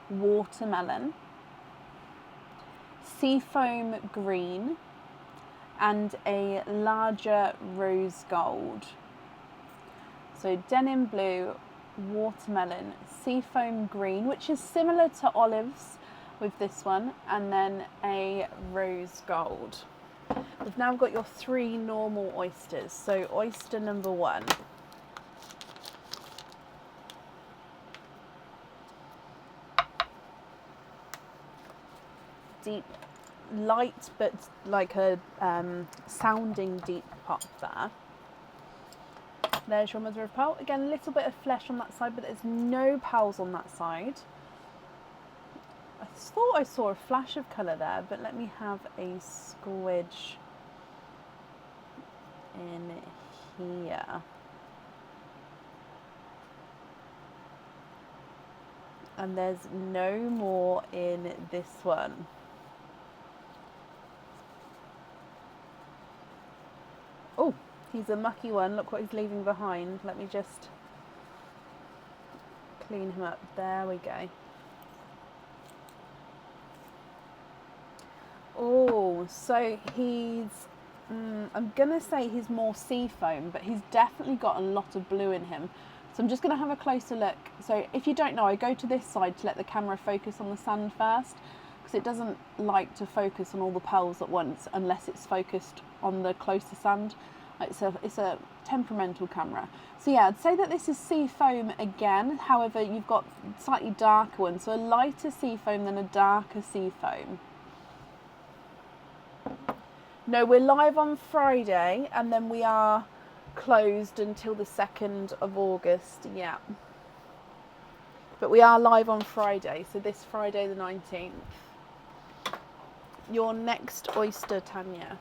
watermelon, seafoam green, and a larger rose gold. So denim blue, watermelon, seafoam green, which is similar to olives with this one, and then a rose gold. We've now got your 3 normal oysters. So oyster number 1. Deep, light, but like a sounding deep pop there. There's your mother of pearl. Again, a little bit of flesh on that side, but there's no pearls on that side. I thought I saw a flash of colour there, but let me have a squidge. in here. And there's no more in this one. Oh, he's a mucky one. Look what he's leaving behind. Let me just clean him up. There we go. Oh, so he's, I'm going to say he's more sea foam, but he's definitely got a lot of blue in him. So I'm just going to have a closer look. So if you don't know, I go to this side to let the camera focus on the sand first, because it doesn't like to focus on all the pearls at once unless it's focused on the closer sand. It's a temperamental camera. So yeah, I'd say that this is sea foam again. However, you've got slightly darker ones. So a lighter sea foam than a darker sea foam. No, we're live on Friday and then we are closed until the 2nd of August, yeah. But we are live on Friday, so this Friday the 19th. Your next oyster, Tanya.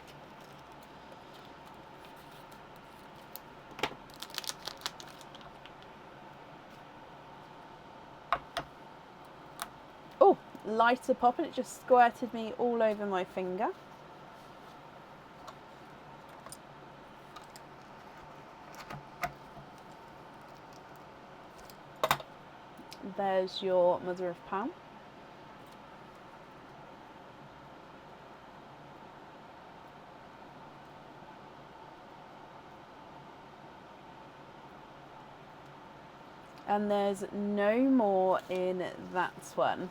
Oh, lighter pop, and it just squirted me all over my finger. There's your mother of pearl. And there's no more in that one.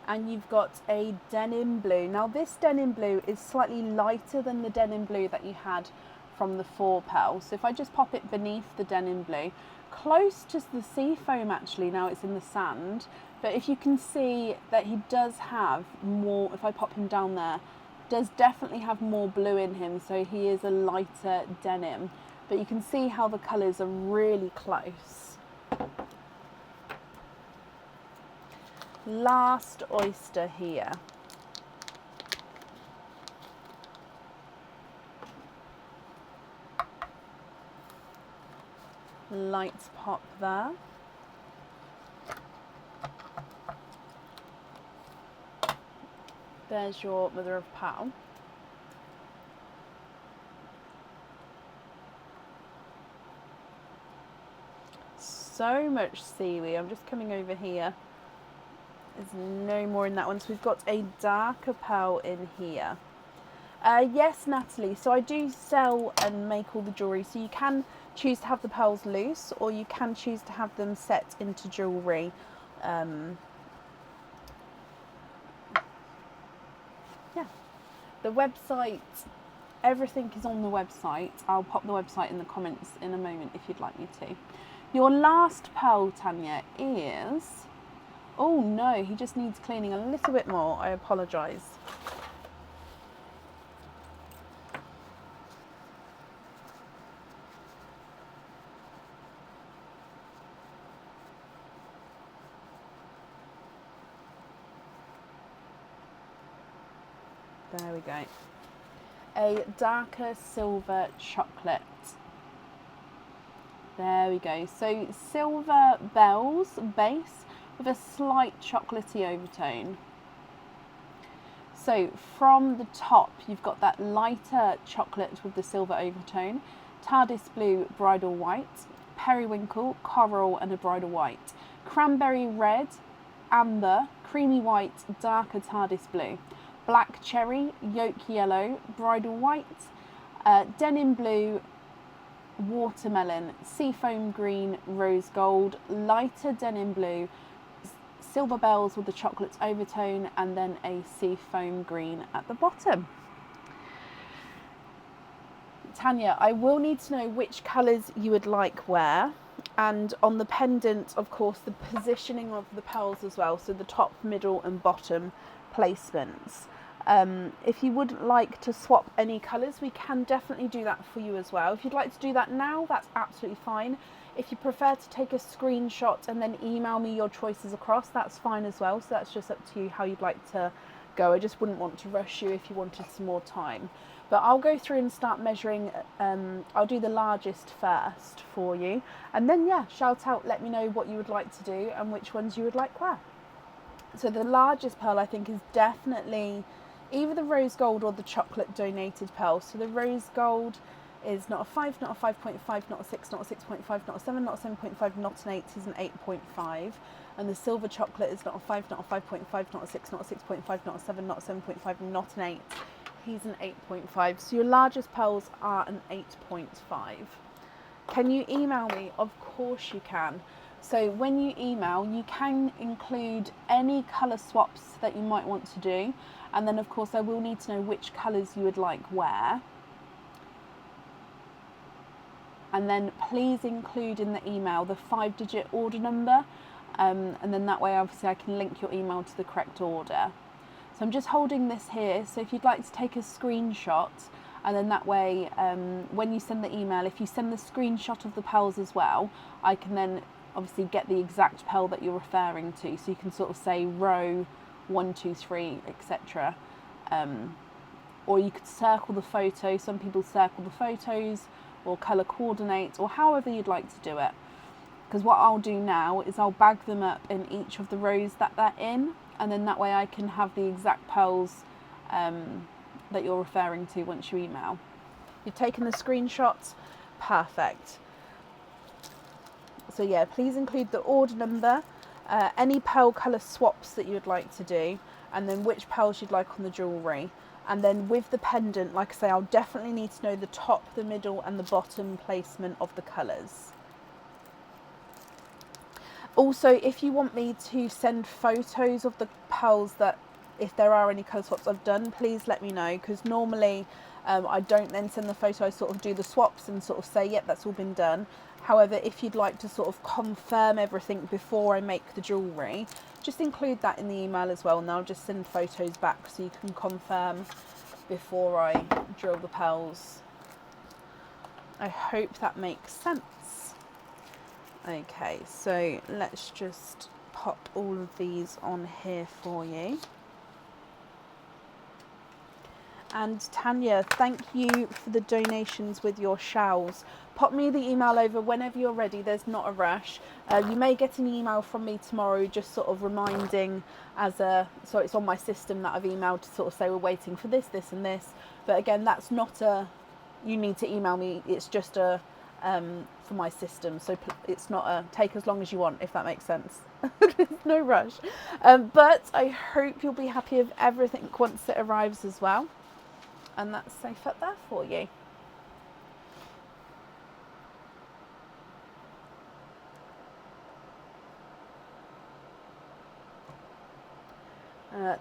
And you've got a denim blue. Now this denim blue is slightly lighter than the denim blue that you had from the 4 pearl. So if I just pop it beneath the denim blue, close to the sea foam actually, now it's in the sand, but if you can see that he does have more, if I pop him down there, does definitely have more blue in him, so he is a lighter denim. But you can see how the colours are really close. Last oyster here. Light pop there. There's your mother of pearl. So much seaweed. I'm just coming over here. There's no more in that one. So we've got a darker pearl in here. Yes, Natalie. So I do sell and make all the jewellery. So you can choose to have the pearls loose, or you can choose to have them set into jewellery. Yeah. The website, everything is on the website. I'll pop the website in the comments in a moment if you'd like me to. Your last pearl, Tanya, is... Oh no, he just needs cleaning a little bit more. I apologise. There we go. A darker silver chocolate. There we go. So silver bells base with a slight chocolatey overtone. So from the top, you've got that lighter chocolate with the silver overtone, TARDIS blue bridal white, periwinkle, coral and a bridal white, cranberry red, amber, creamy white, darker TARDIS blue, black cherry, yolk yellow, bridal white, denim blue, watermelon, seafoam green, rose gold, lighter denim blue, silver bells with the chocolate overtone, and then a seafoam green at the bottom. Tanya, I will need to know which colours you would like where, and on the pendant, of course, the positioning of the pearls as well, so the top, middle and bottom placements. If you would like to swap any colours, we can definitely do that for you as well. If you'd like to do that now, that's absolutely fine. If you prefer to take a screenshot and then email me your choices across, that's fine as well. So that's just up to you how you'd like to go. I just wouldn't want to rush you if you wanted some more time. But I'll go through and start measuring. I'll do the largest first for you. And then, yeah, shout out, let me know what you would like to do and which ones you would like where. So the largest pearl, I think, is definitely either the rose gold or the chocolate donated pearl. So the rose gold is not a 5, not a 5.5, not a 6, not a 6.5, not a 7, not a 7.5, not an 8, is an 8.5. And the silver chocolate is not a 5, not a 5.5, not a 6, not a 6.5, not a 7, not a 7.5, not an 8. He's an 8.5. So your largest pearls are an 8.5. Can you email me? Of course you can. So when you email, you can include any colour swaps that you might want to do. And then of course I will need to know which colours you would like where. And then please include in the email the 5-digit order number. And then that way obviously I can link your email to the correct order. So I'm just holding this here. So if you'd like to take a screenshot, and then that way when you send the email, if you send the screenshot of the pearls as well, I can then obviously get the exact pearl that you're referring to. So you can sort of say row 1, 2, 3, etc. Or you could circle the photo. Some people circle the photos or colour coordinate, or however you'd like to do it. Because what I'll do now is I'll bag them up in each of the rows that they're in, and then that way I can have the exact pearls that you're referring to once you email. You've taken the screenshots, perfect. So yeah, please include the order number, any pearl colour swaps that you would like to do, and then which pearls you'd like on the jewellery. And then with the pendant, like I say, I'll definitely need to know the top, the middle and the bottom placement of the colours. Also, if you want me to send photos of the pearls that, if there are any colour swaps I've done, please let me know, because normally I don't then send the photo, I sort of do the swaps and sort of say, yep, that's all been done. However, if you'd like to sort of confirm everything before I make the jewellery, just include that in the email as well, and I'll just send photos back so you can confirm before I drill the pearls. I hope that makes sense. Okay, so let's just pop all of these on here for you. And Tanya, thank you for the donations with your shells. Pop me the email over whenever you're ready. There's not a rush. You may get an email from me tomorrow just sort of reminding so it's on my system that I've emailed to sort of say we're waiting for this, this and this. But again, that's not you need to email me. It's just for my system. So it's not take as long as you want, if that makes sense. There's no rush. But I hope you'll be happy with everything once it arrives as well. And that's safe up there for you.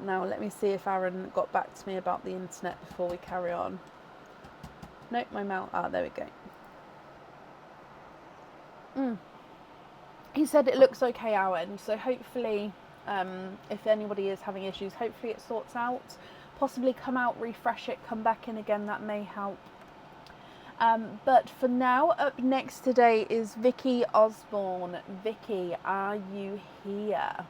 Now let me see if Aaron got back to me about the internet before we carry on. Nope, my mouth. There we go. He said it looks okay our end, so hopefully if anybody is having issues, hopefully it sorts out. Possibly come out, refresh it, come back in again, that may help. But for now, up next today is Vicky Osborne. Vicky, are you here?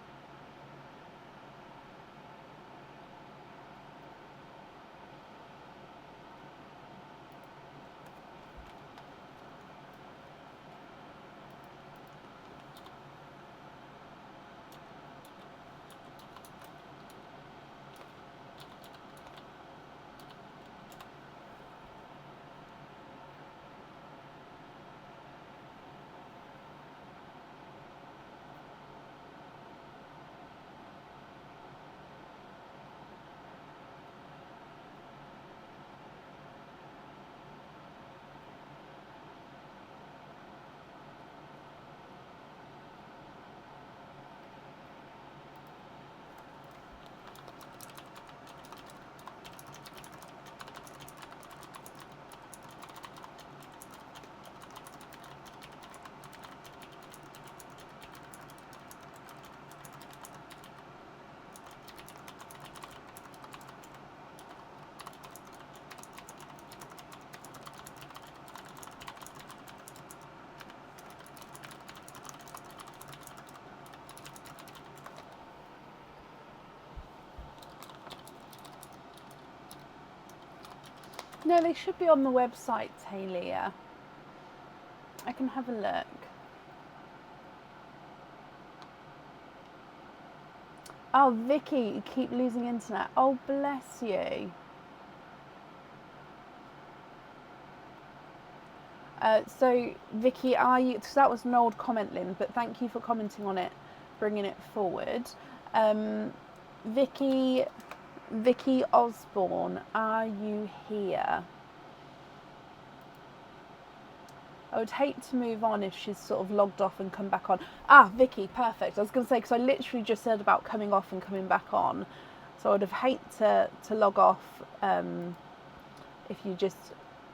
No, they should be on the website, Talia. I can have a look. Oh, Vicky, you keep losing internet. Oh, bless you. So, Vicky, so that was an old comment, Lynn, but thank you for commenting on it, bringing it forward. Vicky Osborne, are you here? I would hate to move on if she's sort of logged off and come back on. Ah, Vicky, perfect. I was going to say, because I literally just said about coming off and coming back on. So I would have hated to log off if you just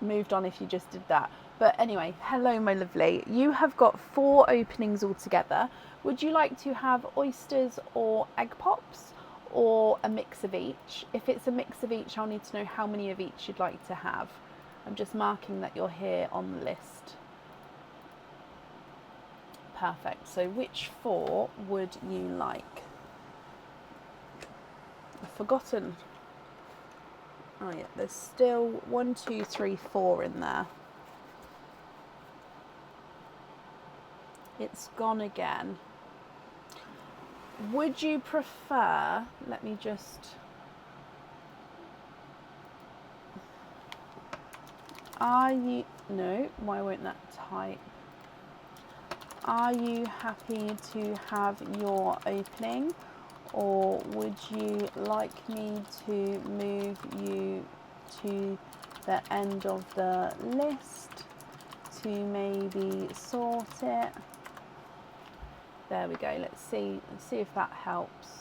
moved on, if you just did that. But anyway, hello, my lovely. You have got 4 openings altogether. Would you like to have oysters or egg pops, or a mix of each? If it's a mix of each, I'll need to know how many of each you'd like to have. I'm just marking that you're here on the list. Perfect. So which 4 would you like? I've forgotten. Oh yeah, there's still 1, 2, 3, 4 in there. It's gone again. Would you prefer, let me just, no, why won't that type? Are you happy to have your opening, or would you like me to move you to the end of the list to maybe sort it? There we go. Let's see if that helps.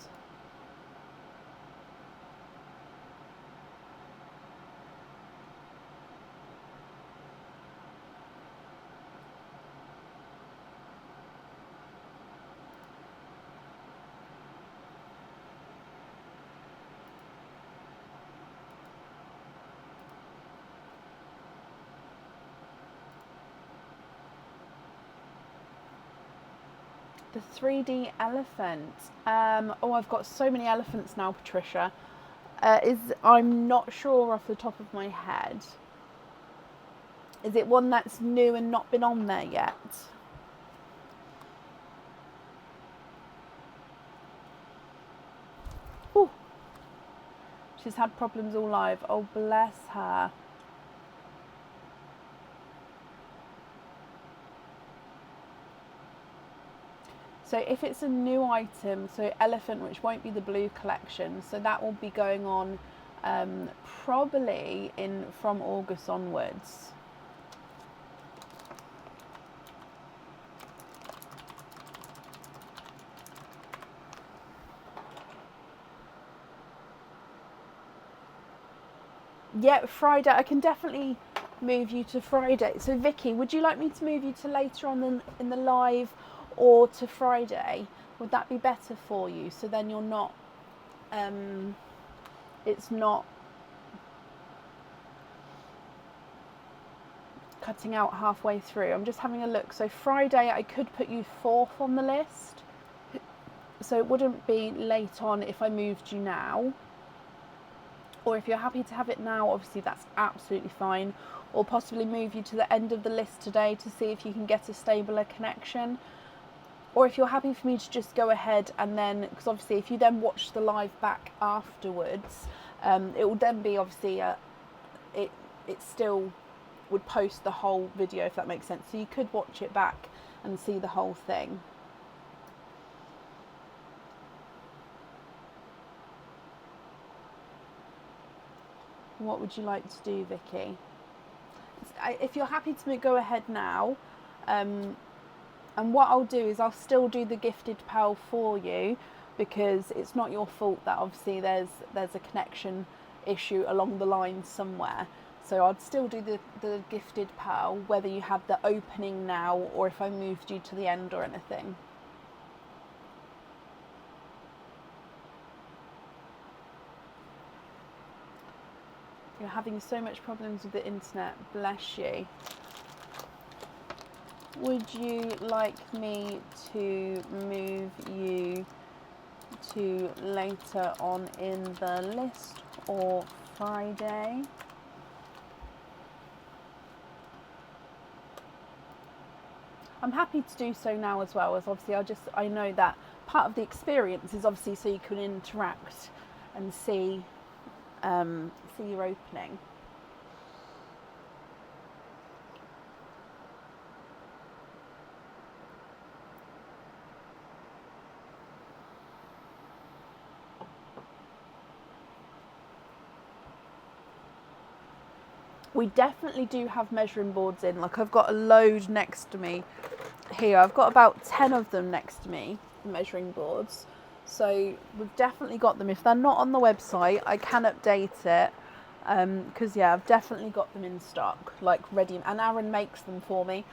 The 3D elephant. Oh, I've got so many elephants now, Patricia. I'm not sure off the top of my head. Is it one that's new and not been on there yet? Ooh. She's had problems all live. Oh, bless her. So if it's a new item, so elephant, which won't be the blue collection, so that will be going on probably from August onwards. Yeah, Friday. I can definitely move you to Friday. So Vicky, would you like me to move you to later on in the live, or to Friday? Would that be better for you? So then you're not, it's not cutting out halfway through. I'm just having a look. So Friday, I could put you 4th on the list. So it wouldn't be late on if I moved you now. Or if you're happy to have it now, obviously that's absolutely fine. Or possibly move you to the end of the list today to see if you can get a stabler connection. Or if you're happy for me to just go ahead and then, because obviously if you then watch the live back afterwards, it will then be obviously, it still would post the whole video, if that makes sense. So you could watch it back and see the whole thing. What would you like to do, Vicky? If you're happy to go ahead now, and what I'll do is I'll still do the gifted pal for you, because it's not your fault that obviously there's a connection issue along the line somewhere. So I'd still do the gifted pal, whether you had the opening now or if I moved you to the end or anything. You're having so much problems with the internet, bless you. Would you like me to move you to later on in the list or Friday? I'm happy to do so now as well, as obviously I know that part of the experience is obviously so you can interact and see your opening. We definitely do have measuring boards in. Like, I've got a load next to me here. I've got about 10 of them next to me, measuring boards. So we've definitely got them. If they're not on the website, I can update it. Because yeah, I've definitely got them in stock, like ready. And Aaron makes them for me.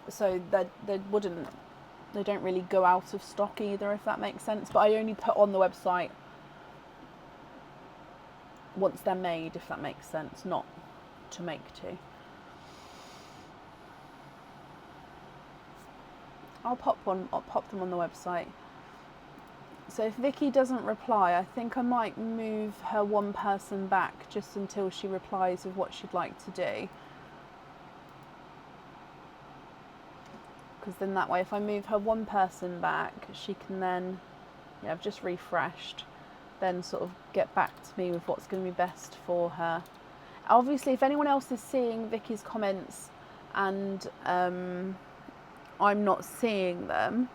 So they don't really go out of stock either, if that makes sense. But I only put on the website once they're made, if that makes sense, not to make to. I'll pop them on the website. So if Vicky doesn't reply, I think I might move her one person back just until she replies with what she'd like to do. Because then that way, if I move her one person back, she can then, yeah, I've just refreshed, then sort of get back to me with what's going to be best for her. Obviously, if anyone else is seeing Vicky's comments and I'm not seeing them,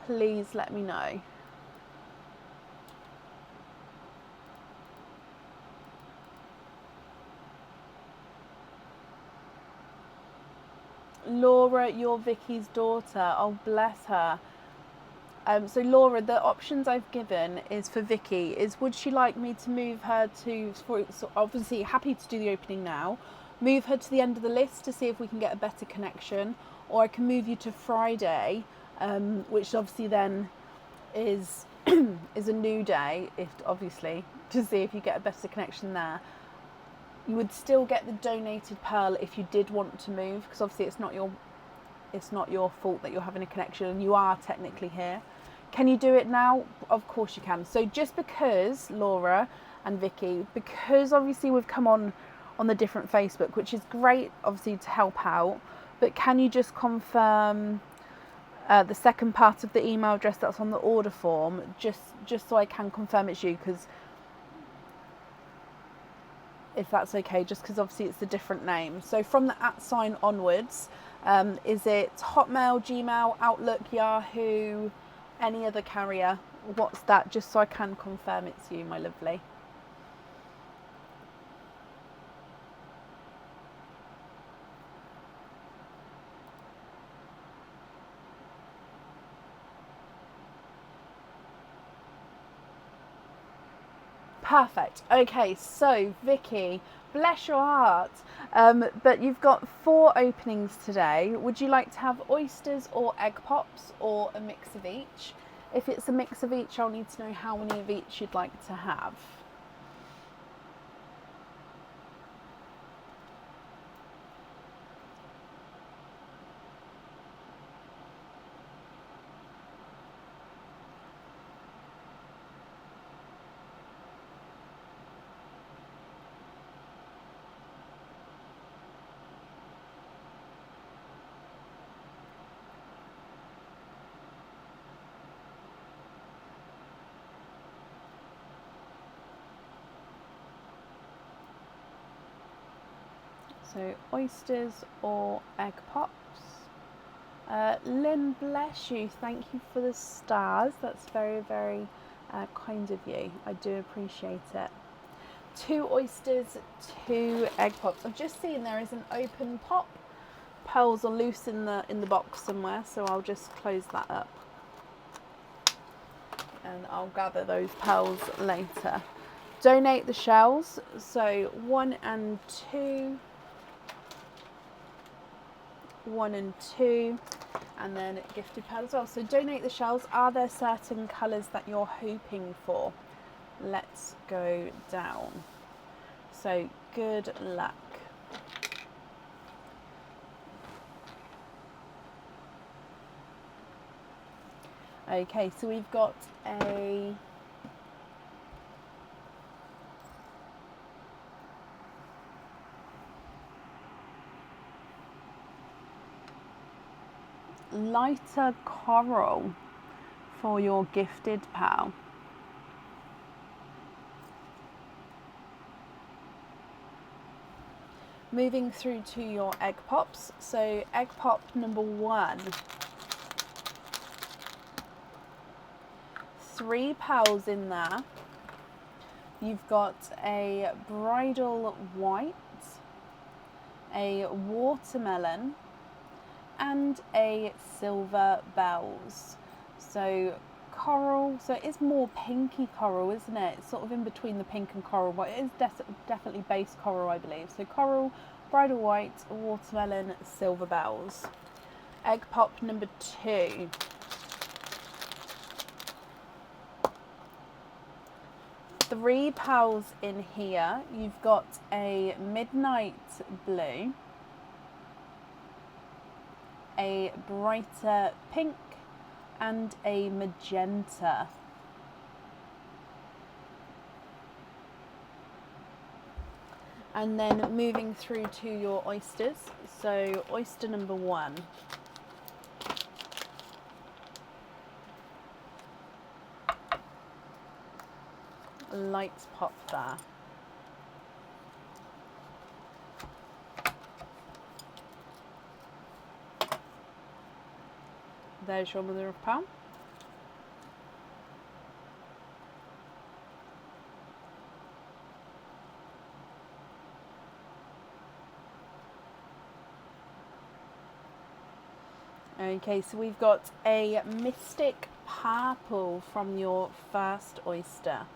please let me know. Laura, you're Vicky's daughter. Oh, bless her. So Laura, the options I've given is for Vicky. Is would she like me to move her to, so obviously happy to do the opening now, move her to the end of the list to see if we can get a better connection, or I can move you to Friday, which obviously then is is a new day, if obviously, to see if you get a better connection there. You would still get the donated pearl if you did want to move, because obviously it's not your fault that you're having a connection and you are technically here. Can you do it now? Of course you can. So just because, Laura and Vicky, because obviously we've come on the different Facebook, which is great obviously to help out, but can you just confirm the second part of the email address that's on the order form, just so I can confirm it's you, because if that's okay, just because obviously it's a different name. So from the @ onwards, is it Hotmail, Gmail, Outlook, Yahoo, any other carrier? What's that? Just so I can confirm it's you, my lovely. Perfect. Okay, so Vicky, bless your heart. But you've got 4 openings today. Would you like to have oysters or egg pops, or a mix of each? If it's a mix of each, I'll need to know how many of each you'd like to have. So oysters or egg pops. Lynn, bless you. Thank you for the stars. That's very, very kind of you. I do appreciate it. 2 oysters, 2 egg pops. I've just seen there is an open pop. Pearls are loose in the box somewhere, so I'll just close that up. And I'll gather those pearls later. Donate the shells. So 1 and 2. 1 and 2, and then gifted pearl as well. So donate the shells. Are there certain colours that you're hoping for? Let's go down. So good luck. Okay, so we've got a lighter coral for your gifted pal. Moving through to your egg pops. So egg pop number 1. 3 pals in there. You've got a bridal white, a watermelon, and a silver bells. So coral, so it is more pinky coral, isn't it? It's sort of in between the pink and coral, but it is definitely base coral, I believe. So coral, bridal white, watermelon, silver bells. Egg pop number 2. 3 pals in here. You've got a midnight blue, a brighter pink, and a magenta. And then moving through to your oysters. So oyster number 1. Lights pop there. There's your mother of pearl. Okay, so we've got a mystic purple from your first oyster.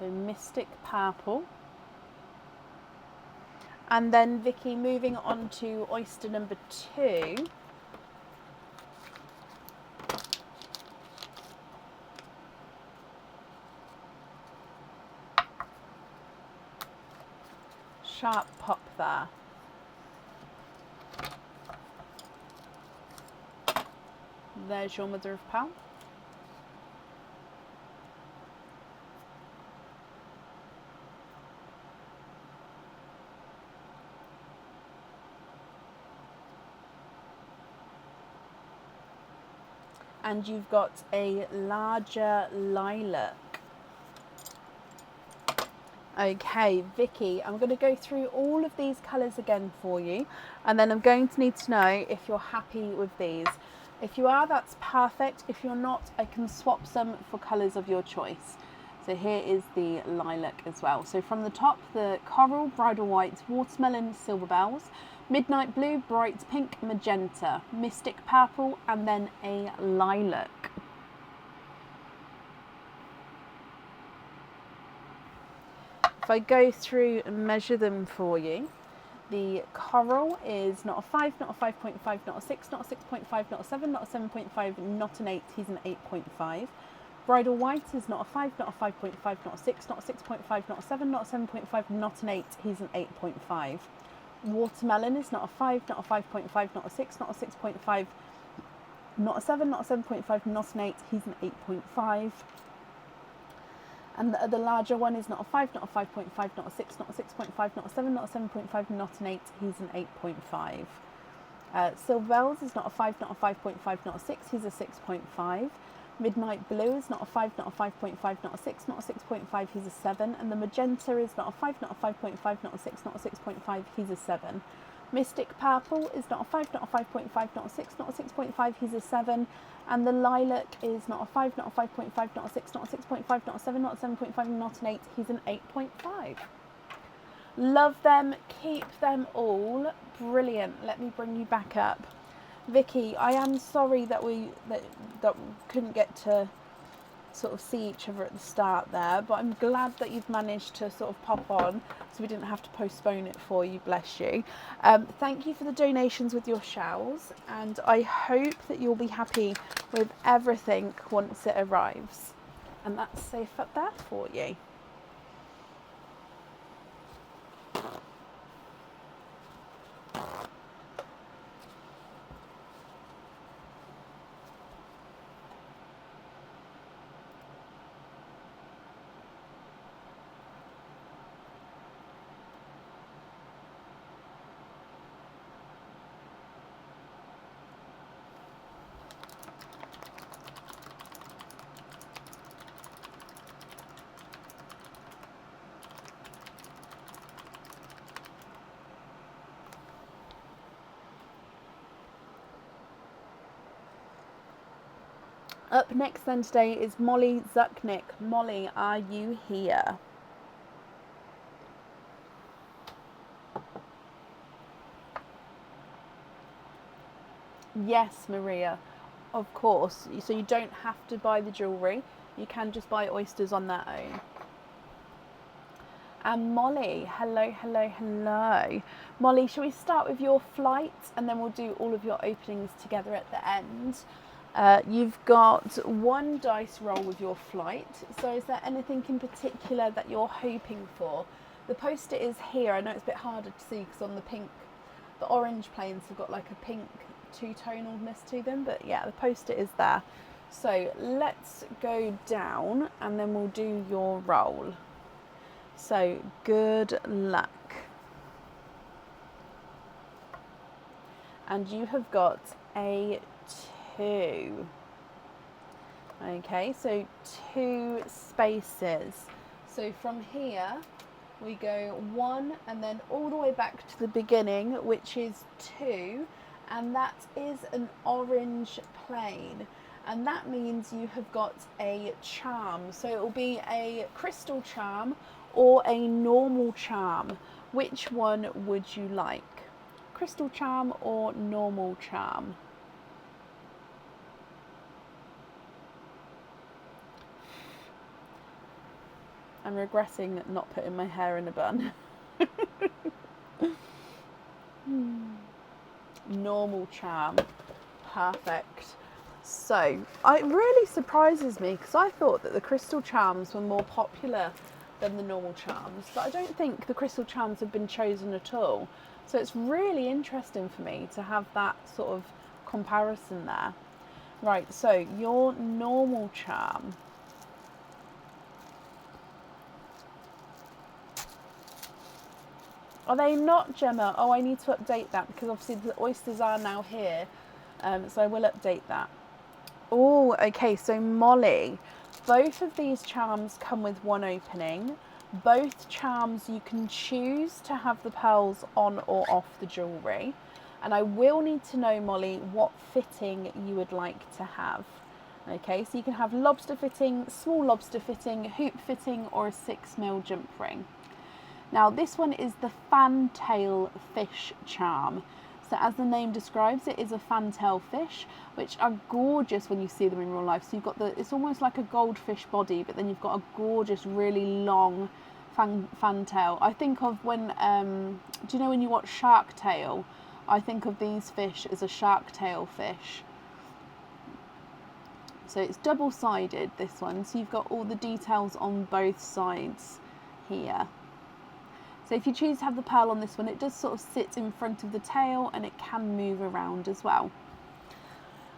So mystic purple. And then Vicky, moving on to oyster number 2. Sharp pop there. There's your mother of pearl. And you've got a larger lilac. Okay, Vicky, I'm going to go through all of these colours again for you, and then I'm going to need to know if you're happy with these. If you are, that's perfect. If you're not, I can swap some for colours of your choice. So here is the lilac as well. So from the top, the coral, bridal white, watermelon, silver bells, midnight blue, bright pink, magenta, mystic purple, and then a lilac. If I go through and measure them for you, the coral is not a 5, not a 5.5, not a 6, not a 6.5, not a 7, not a 7.5, not an 8, he's an 8.5. Bridal white is not a 5, not a 5.5, not a 6, not a 6.5, not a 7, not a 7.5, not an 8, he's an 8.5. Watermelon is not a 5, not a 5.5, not a 6, not a 6.5, not a 7, not a 7.5, not an 8, he's an 8.5. And the other larger one is not a 5, not a 5.5, not a 6, not a 6.5, not a 7, not a 7.5, not an 8, he's an 8.5. Silver bells is not a 5, not a 5.5, not a 6, he's a 6.5. Midnight blue is not a 5, not a 5.5, not a 6, not a 6.5, he's a 7. And the magenta is not a 5, not a 5.5, not a 6, not a 6.5, he's a 7. Mystic purple is not a 5, not a 5.5, not a 6, not a 6.5, he's a 7. And the lilac is not a 5, not a 5.5, not a 6, not a 6.5, not a 7, not a 7.5, not an 8, he's an 8.5. Love them, keep them all. Brilliant. Let me bring you back up. Vicky, I am sorry that we couldn't get to sort of see each other at the start there, but I'm glad that you've managed to sort of pop on so we didn't have to postpone it for you, bless you. Thank you for the donations with your shells, and I hope that you'll be happy with everything once it arrives. And that's safe up there for you. Up next then today is Molly Zucknick. Molly, are you here? Yes, Maria, of course. So you don't have to buy the jewellery. You can just buy oysters on their own. And Molly, hello, hello, hello. Molly, shall we start with your flight and then we'll do all of your openings together at the end? You've got one dice roll with your flight. So is there anything in particular that you're hoping for? The post-it is here. I know it's a bit harder to see because on the orange planes have got like a pink two-tonalness to them. But yeah, the post-it is there. So let's go down and then we'll do your roll. So good luck. And you have got a 2. Okay, so 2 spaces. So from here we go 1 and then all the way back to the beginning, which is 2, and that is an orange plane. And that means you have got a charm. So it will be a crystal charm or a normal charm. Which one would you like? Crystal charm or normal charm? I'm regretting not putting my hair in a bun. Normal charm. Perfect. So it really surprises me because I thought that the crystal charms were more popular than the normal charms, but I don't think the crystal charms have been chosen at all. So it's really interesting for me to have that sort of comparison there. Right, so your normal charm. Are they not, Gemma? Oh, I need to update that because obviously the oysters are now here. So I will update that. Oh, okay, so Molly, both of these charms come with one opening. Both charms you can choose to have the pearls on or off the jewellery. And I will need to know, Molly, what fitting you would like to have. Okay, so you can have lobster fitting, small lobster fitting, hoop fitting, or a 6mm jump ring. Now this one is the fantail fish charm. So as the name describes, it is a fantail fish, which are gorgeous when you see them in real life. So you've got it's almost like a goldfish body, but then you've got a gorgeous, really long fantail. I think of when, do you know when you watch Shark Tale? I think of these fish as a shark tail fish. So it's double-sided, this one. So you've got all the details on both sides here. So if you choose to have the pearl on this one, it does sort of sit in front of the tail and it can move around as well.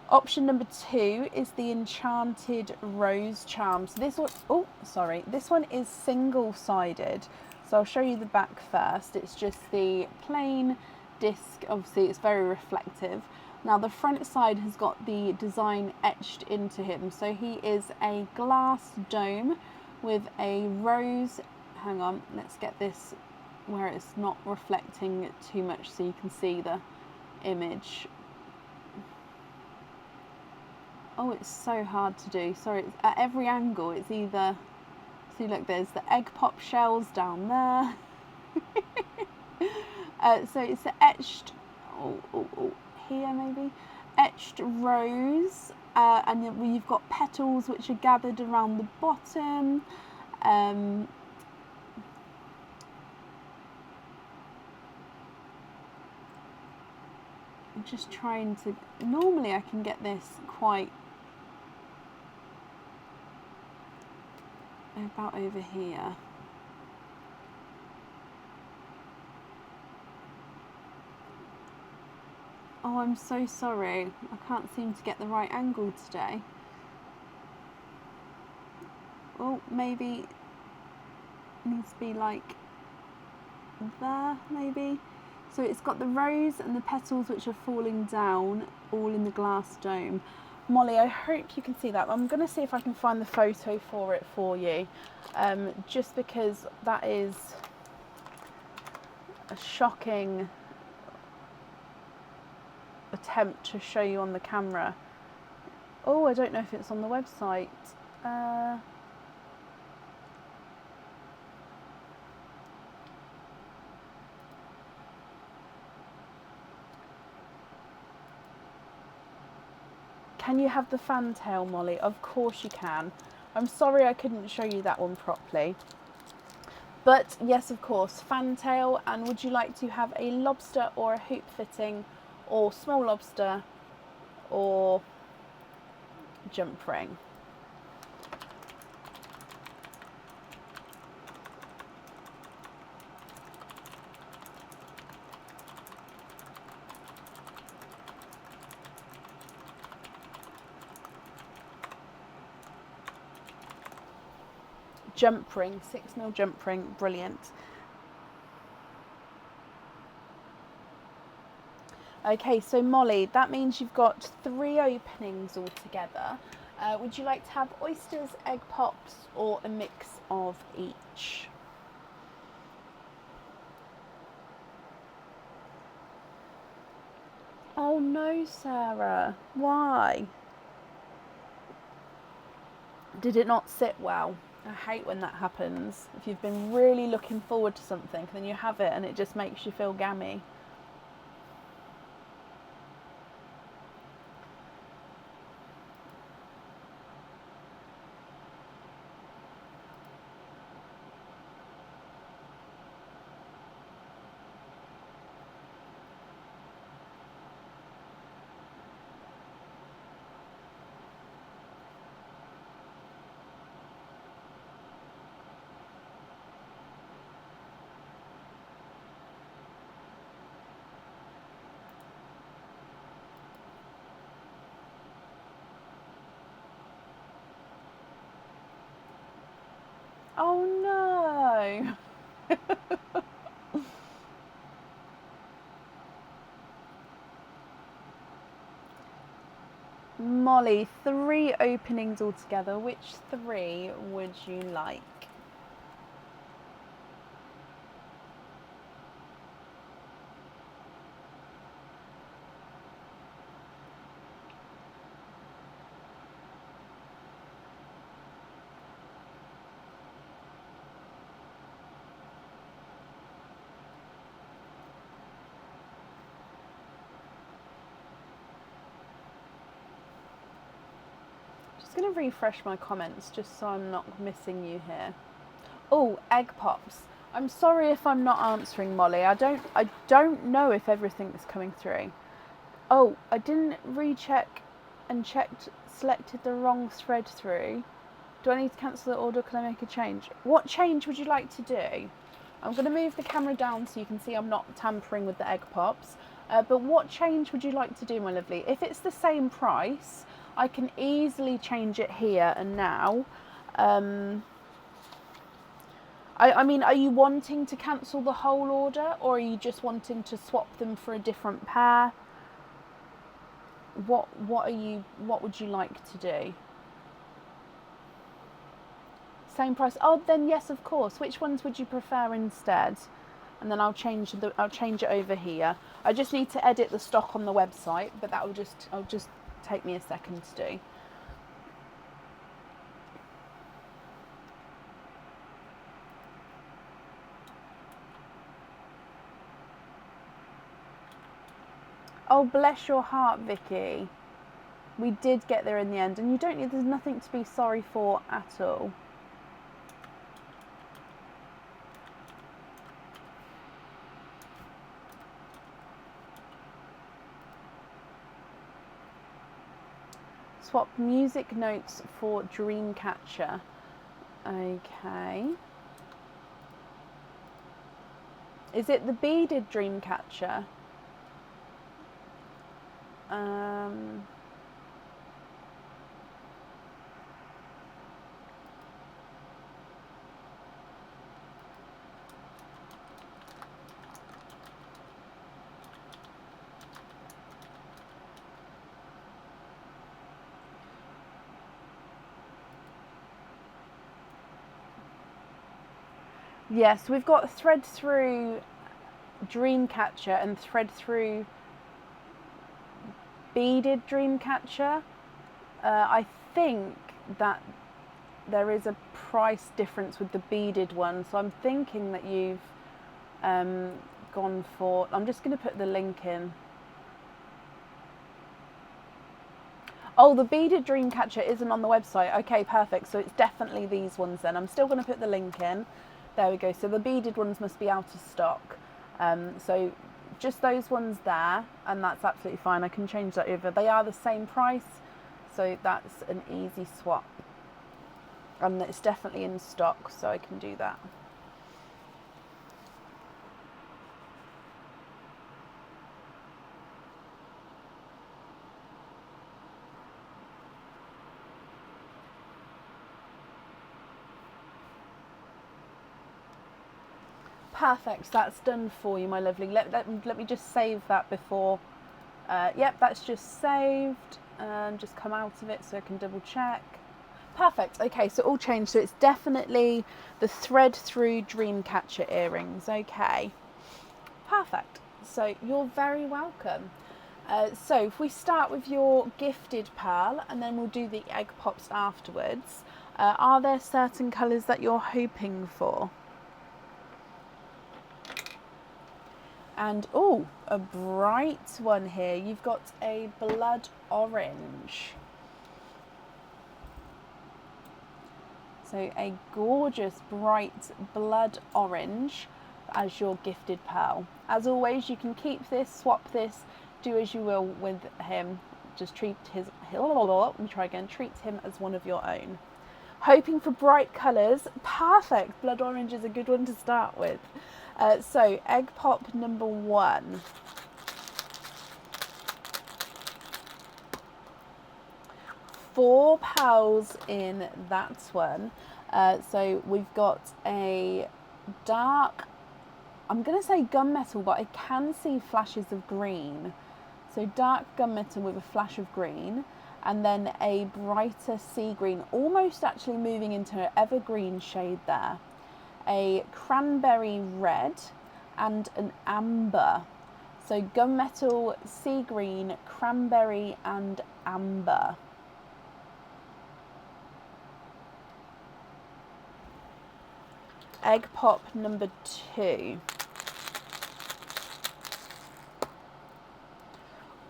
Option number 2 is the enchanted rose charm. So this one, this one is single-sided. So I'll show you the back first. It's just the plain disc. Obviously it's very reflective. Now the front side has got the design etched into him. So he is a glass dome with a rose. Hang on, let's get this where it's not reflecting too much so you can see the image. Oh, it's so hard to do. Sorry, it's at every angle it's either, see look, there's the egg pop shells down there. So it's the etched, here maybe, etched rose, and then you've got petals which are gathered around the bottom. I'm just trying to, normally I can get this quite about over here. Oh, I'm so sorry. I can't seem to get the right angle today. Oh, maybe it needs to be like there, maybe. So it's got the rose and the petals which are falling down, all in the glass dome. Molly, I hope you can see that. I'm going to see if I can find the photo for it for you, just because that is a shocking attempt to show you on the camera. Oh, I don't know if it's on the website. Can you have the fantail, Molly? Of course you can. I'm sorry I couldn't show you that one properly. But yes, of course, fantail. And would you like to have a lobster or a hoop fitting, or small lobster, or jump ring? Jump ring, 6mm jump ring, brilliant. Okay, so Molly, that means you've got 3 openings altogether. Would you like to have oysters, egg pops, or a mix of each? Oh no, Sarah. Why? Did it not sit well? I hate when that happens. If you've been really looking forward to something, then you have it and it just makes you feel gammy. Oh no! Molly, 3 openings altogether. Which 3 would you like? Just going to refresh my comments just so I'm not missing you here. Oh, egg pops. I'm sorry if I'm not answering, Molly. I don't know if everything's coming through. Oh, I didn't recheck and selected the wrong thread through. Do I need to cancel the order? Can I make a change? What change would you like to do? I'm going to move the camera down so you can see I'm not tampering with the egg pops. But what change would you like to do, my lovely? If it's the same price, I can easily change it here and now. I mean, are you wanting to cancel the whole order, or are you just wanting to swap them for a different pair? What would you like to do? Same price. Oh, then yes, of course. Which ones would you prefer instead? And then I'll change it over here. I just need to edit the stock on the website, but that'll just take me a second to do. Oh, bless your heart, Vicky. We did get there in the end, and there's nothing to be sorry for at all. Swap music notes for Dreamcatcher. Okay. Is it the beaded Dreamcatcher? Yes, we've got thread through Dreamcatcher and thread through beaded Dreamcatcher. I think that there is a price difference with the beaded one, so I'm thinking that you've gone for, I'm just going to put the link in. Oh, the beaded Dreamcatcher isn't on the website. Okay, perfect. So it's definitely these ones then. I'm still going to put the link in. There we go. So the beaded ones must be out of stock. So just those ones there, and that's absolutely fine. I can change that over. They are the same price, so that's an easy swap. And it's definitely in stock, so I can do that. Perfect, that's done for you, my lovely. Let me just save that before. Yep, that's just saved, and just come out of it so I can double check. Perfect, okay, so all changed. So it's definitely the thread through Dreamcatcher earrings, okay. Perfect, so you're very welcome. So if we start with your gifted pearl, and then we'll do the egg pops afterwards. Are there certain colours that you're hoping for? And oh, a bright one here. You've got a blood orange. So a gorgeous bright blood orange as your gifted pearl. As always, you can keep this, swap this, do as you will with him. Just treat treat him as one of your own. Hoping for bright colours, perfect. Blood orange is a good one to start with. So egg pop number 1. Four pearls in that one. So we've got a dark, I'm going to say gunmetal, but I can see flashes of green. So dark gunmetal with a flash of green, and then a brighter sea green, almost actually moving into an evergreen shade there. A cranberry red and an amber. So gunmetal, sea green, cranberry and amber. Egg pop number 2.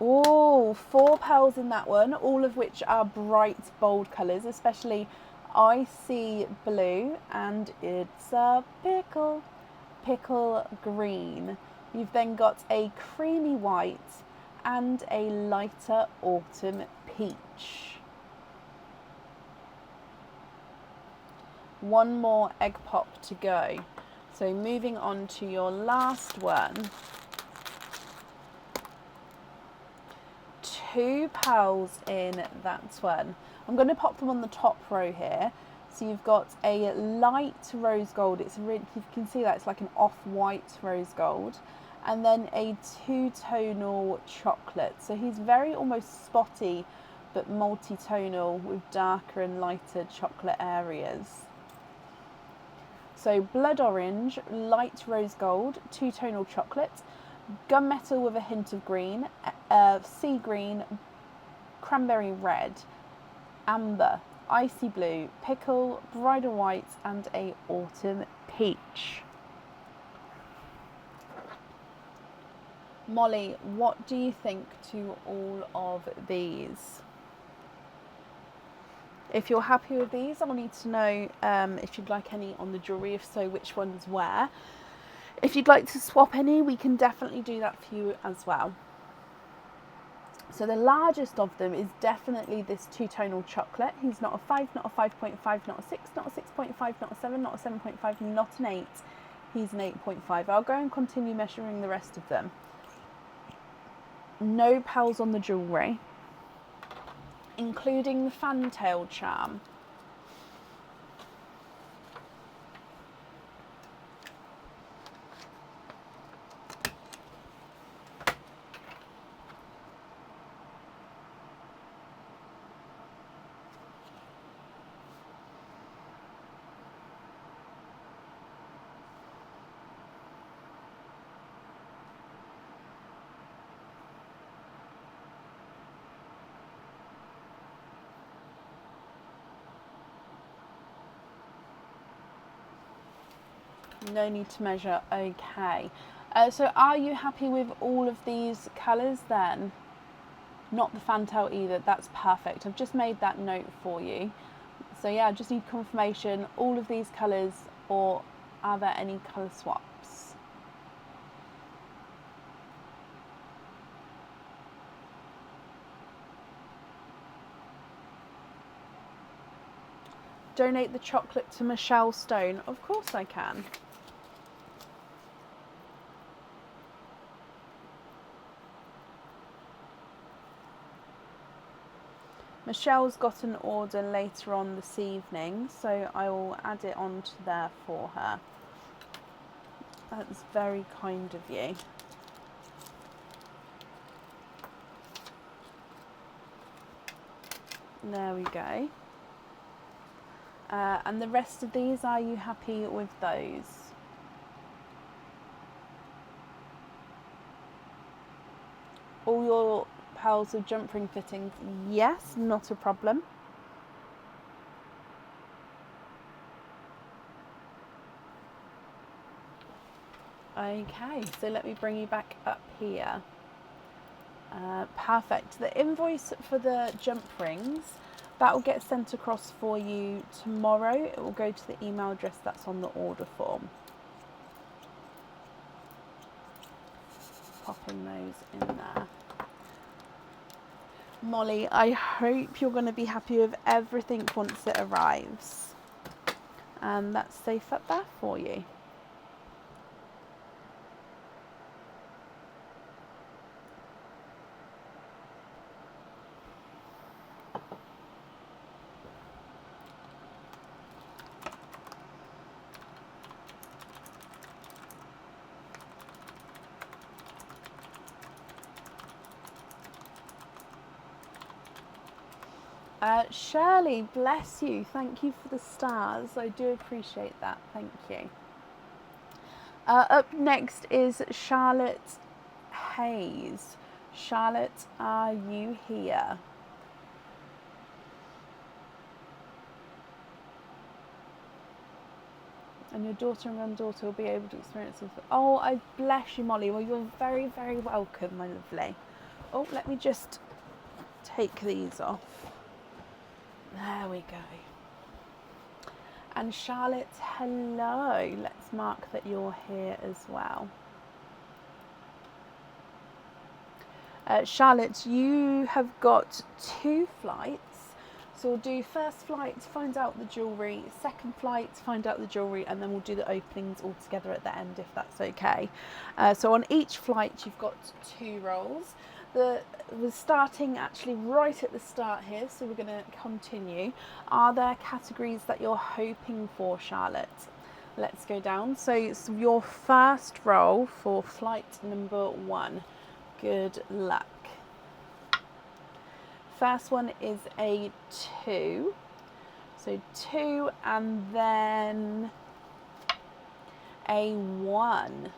Oh, 4 pearls in that one, all of which are bright, bold colours, especially icy blue, and it's a pickle green. You've then got a creamy white and a lighter autumn peach. One more egg pop to go. So moving on to your last one. 2 pearls in that one. I'm going to pop them on the top row here. So you've got a light rose gold. It's really, you can see that it's like an off-white rose gold, and then a 2-tonal chocolate. So he's very almost spotty, but multi-tonal with darker and lighter chocolate areas. So blood orange, light rose gold, 2-tonal chocolate, gunmetal with a hint of green, sea green, cranberry red, amber, icy blue, pickle, bridal white and a autumn peach. Molly, what do you think to all of these? If you're happy with these, I'll need to know if you'd like any on the jewellery, if so, which ones where. If you'd like to swap any, we can definitely do that for you as well. So the largest of them is definitely this 2-tonal chocolate. He's not a 5, not a 5.5, not a 6, not a 6.5, not a 7, not a 7.5, not an 8. He's an 8.5. I'll go and continue measuring the rest of them. No pearls on the jewellery, including the fantail charm. No need to measure. Okay. So are you happy with all of these colours then? Not the Fantail either. That's perfect. I've just made that note for you. So yeah, I just need confirmation. All of these colours, or are there any colour swaps? Donate the chocolate to Michelle Stone. Of course I can. Michelle's got an order later on this evening, so I will add it onto there for her. That's very kind of you. There we go. And the rest of these, are you happy with those? All your pearls of jump ring fittings? Yes, not a problem. Okay, so let me bring you back up here. Perfect. The invoice for the jump rings, that will get sent across for you tomorrow. It will go to the email address that's on the order form. Popping those in there. Molly, I hope you're going to be happy with everything once it arrives. And that's safe up there for you. Shirley, bless you. Thank you for the stars. I do appreciate that. Thank you. Up next is Charlotte Hayes. Charlotte, are you here? And your daughter and granddaughter will be able to experience this. Oh, I bless you, Molly. Well, you're very, very welcome, my lovely. Oh, let me just take these off. There we go. And Charlotte, hello. Let's mark that you're here as well. Charlotte, you have got 2 flights. So we'll do first flight, find out the jewellery, second flight, find out the jewellery, and then we'll do the openings all together at the end if that's okay. So on each flight you've got 2 rolls. We're starting actually right at the start here, so we're going to continue. Are there categories that you're hoping for, Charlotte? Let's go down. So it's your first roll for flight number 1. Good luck. First one is a 2. So 2 and then a 1.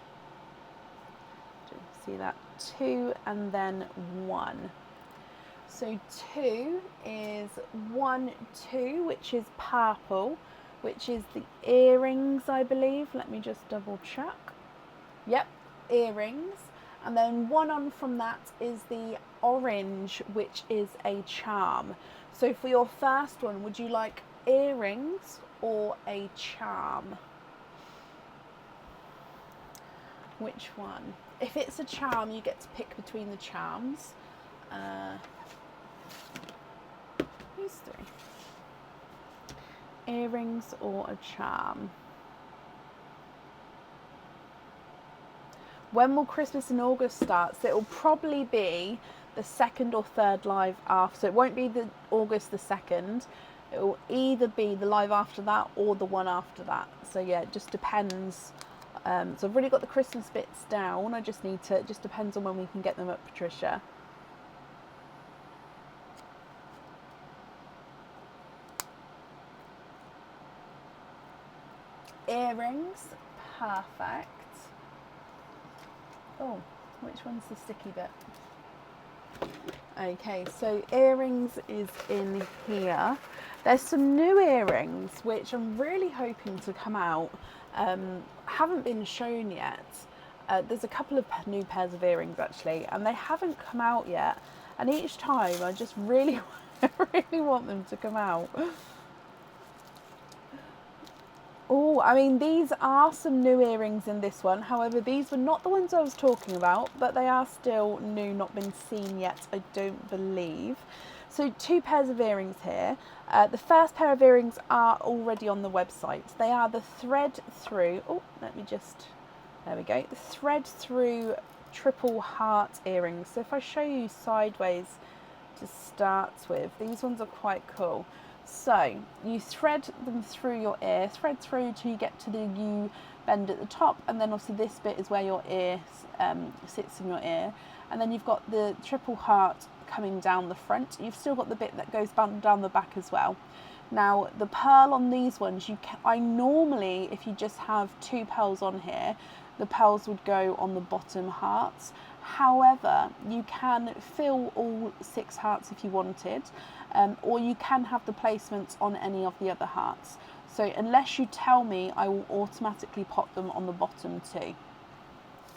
See that? 2 and then 1. So 2 is 1, 2, which is purple, which is the earrings, I believe. Let me just double check. Yep, earrings. And then 1 on from that is the orange, which is a charm. So for your first one, would you like earrings or a charm? Which one? If it's a charm, you get to pick between the charms. These 3. Earrings or a charm. When will Christmas in August start? So it will probably be the 2nd or 3rd live after. So it won't be the August the 2nd. It will either be the live after that or the one after that. So yeah, it just depends. So I've really got the Christmas bits down. I just need to, it just depends on when we can get them up, Patricia. Earrings, perfect. Oh, which one's the sticky bit? Okay, so earrings is in here. There's some new earrings which I'm really hoping to come out. Haven't been shown yet. There's a couple of new pairs of earrings actually, and they haven't come out yet. And each time I just really, really want them to come out. Oh, I mean, these are some new earrings in this one. However, these were not the ones I was talking about, but they are still new, not been seen yet, I don't believe. So 2 pairs of earrings here. The first pair of earrings are already on the website. They are the thread through, oh, let me just, there we go. The thread through triple heart earrings. So if I show you sideways to start with, these ones are quite cool. So you thread them through your ear, thread through till you get to the U bend at the top, and then obviously this bit is where your ear sits in your ear, and then you've got the triple heart coming down the front. You've still got the bit that goes down the back as well. Now the pearl on these ones, I normally, if you just have 2 pearls on here, the pearls would go on the bottom hearts. However, you can fill all 6 hearts if you wanted, or you can have the placements on any of the other hearts. So unless you tell me, I will automatically pop them on the bottom too.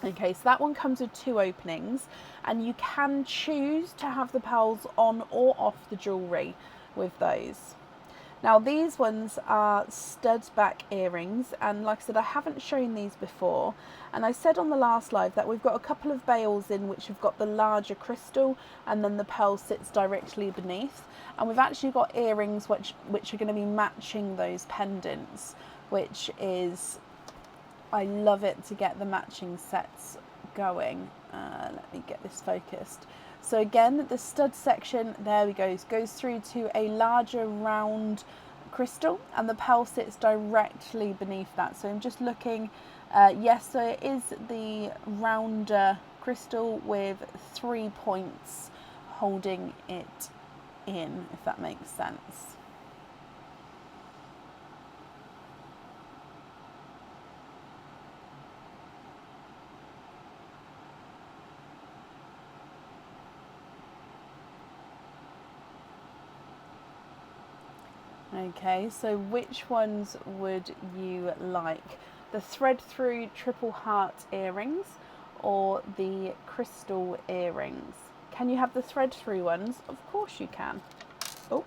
Okay, so that one comes with 2 openings, and you can choose to have the pearls on or off the jewellery with those. Now these ones are stud back earrings, and like I said, I haven't shown these before, and I said on the last live that we've got a couple of bales in which have got the larger crystal and then the pearl sits directly beneath, and we've actually got earrings which are going to be matching those pendants, which is, I love it to get the matching sets going. Let me get this focused. So again, the stud section, there we go, goes through to a larger round crystal, and the pearl sits directly beneath that. So I'm just looking, yes, so it is the rounder crystal with 3 points holding it in, if that makes sense. Okay, so which ones would you like? The thread through triple heart earrings or the crystal earrings? Can you have the thread through ones? Of course you can. Oh,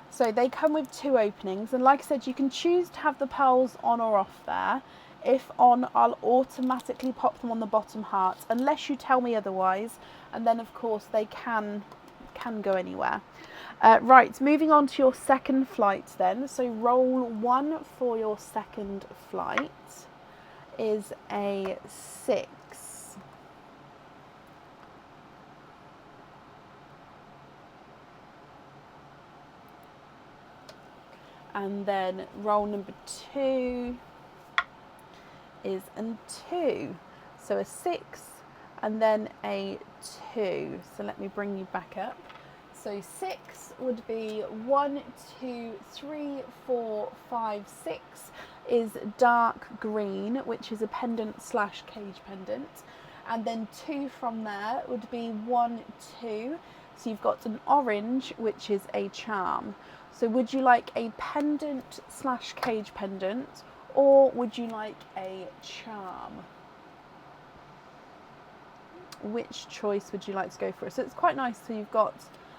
so they come with 2 openings, and like I said, you can choose to have the pearls on or off there. If on, I'll automatically pop them on the bottom heart unless you tell me otherwise, and then of course they can go anywhere. Right, moving on to your second flight then. So roll 1 for your second flight is a 6. And then roll number 2 is a 2. So a 6 and then a 2. So let me bring you back up. So 6 would be 1, 2, 3, 4, 5, 6 is dark green, which is a pendant slash cage pendant. And then 2 from there would be 1, 2. So you've got an orange, which is a charm. So would you like a pendant slash cage pendant, or would you like a charm? Which choice would you like to go for? So it's quite nice. So you've got,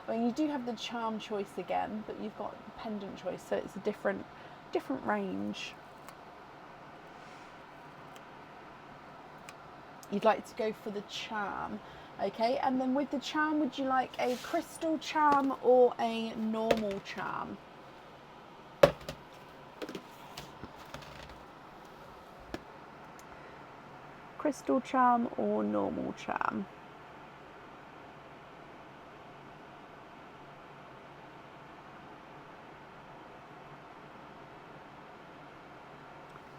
I mean, you do have the charm choice again, but you've got the pendant choice, so it's a different range. You'd like to go for the charm, okay? And then with the charm, would you like a crystal charm or a normal charm? Crystal charm or normal charm?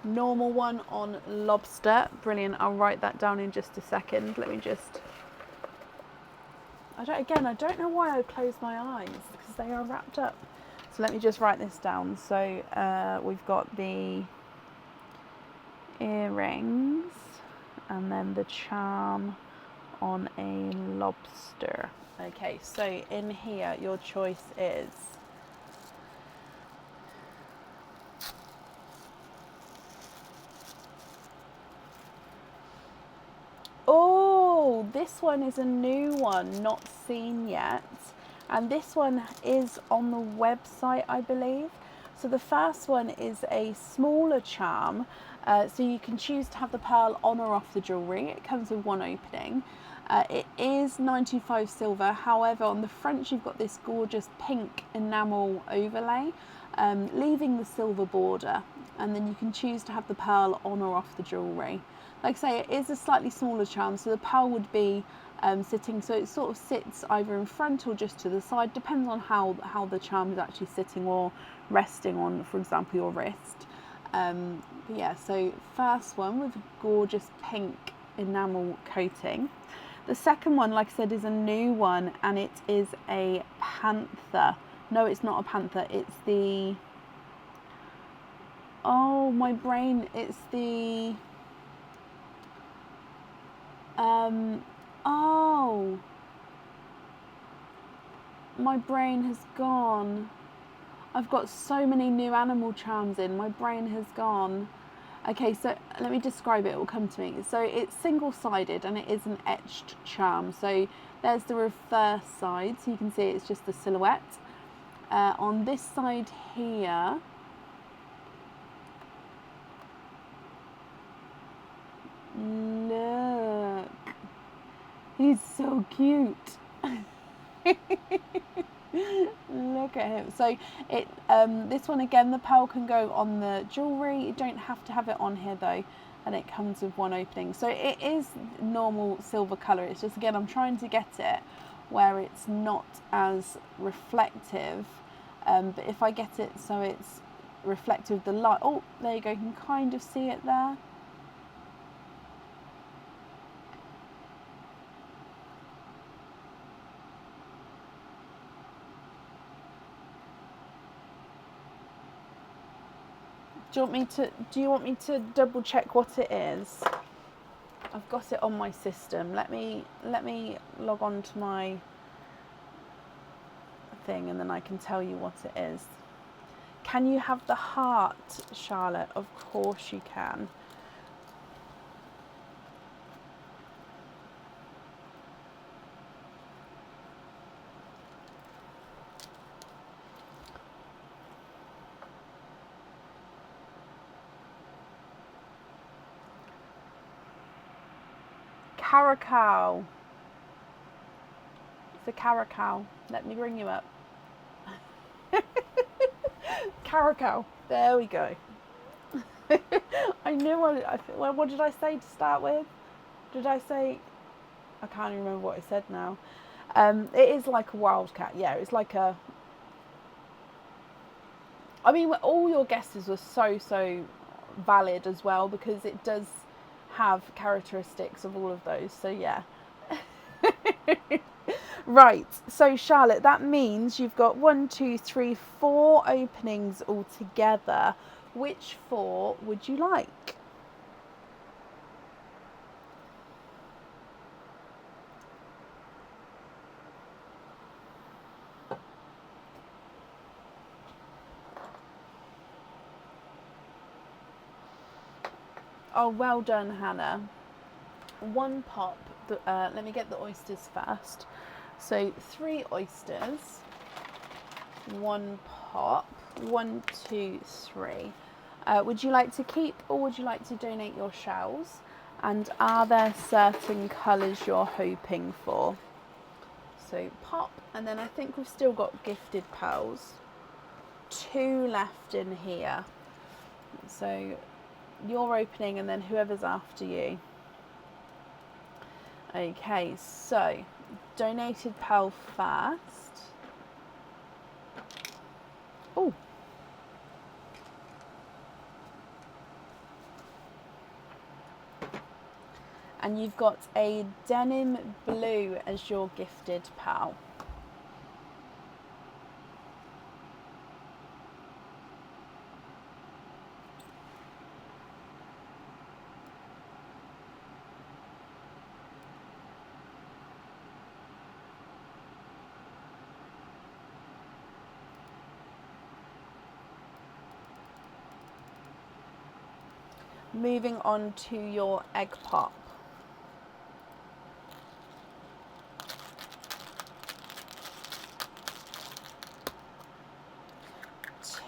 Normal one on lobster. Brilliant. I'll write that down in just a second. Let me just, I don't know why I closed my eyes because they are wrapped up. So let me just write this down. So we've got the earrings and then the charm on a lobster. Okay, so in here your choice is this one is a new one, not seen yet. And this one is on the website, I believe. So the first one is a smaller charm. So you can choose to have the pearl on or off the jewellery. It comes with one opening. It is 925 silver. However, on the front you've got this gorgeous pink enamel overlay, leaving the silver border. And then you can choose to have the pearl on or off the jewellery. Like I say, it is a slightly smaller charm, so the pearl would be sitting, so it sort of sits either in front or just to the side, depends on how the charm is actually sitting or resting on, for example, your wrist. But yeah, so first one with a gorgeous pink enamel coating. The second one, like I said, is a new one, and it is a panther. No, it's not a panther, it's the, oh my brain, it's the oh, my brain has gone. I've got so many new animal charms in, my brain has gone. Okay, so let me describe it, it will come to me. So it's single-sided and it is an etched charm. So there's the reverse side, so you can see it's just the silhouette. On this side here, look, he's so cute. Look at him. So it this one again, the pearl can go on the jewellery. You don't have to have it on here though, and it comes with one opening. So it is normal silver colour. It's just, again, I'm trying to get it where it's not as reflective, but if I get it so it's reflective of the light, oh, there you go, you can kind of see it there. Do you want me to double check what it is? I've got it on my system. Let me log on to my thing and then I can tell you what it is. Can you have the heart, Charlotte? Of course you can. Caracal. It's a caracal. Let me bring you up. Caracal. There we go. I knew what did I say to start with? Did I say? I can't even remember what I said now. It is like a wildcat. Yeah, it's like a. I mean, all your guesses were so valid as well, because it does have characteristics of all of those. So yeah. Right, so Charlotte, that means you've got 1, 2, 3, 4 openings altogether. Which 4 would you like? Oh, well done, Hannah. 1 pop. Let me get the oysters first. So 3 oysters, 1 pop, 1, 2, 3. Would you like to keep or would you like to donate your shells? And are there certain colours you're hoping for? So pop, and then I think we've still got gifted pearls. 2 left in here. So you're opening and then whoever's after you. Okay, so donated pearl first. Oh. And you've got a denim blue as your gifted pearl. Moving on to your egg pop.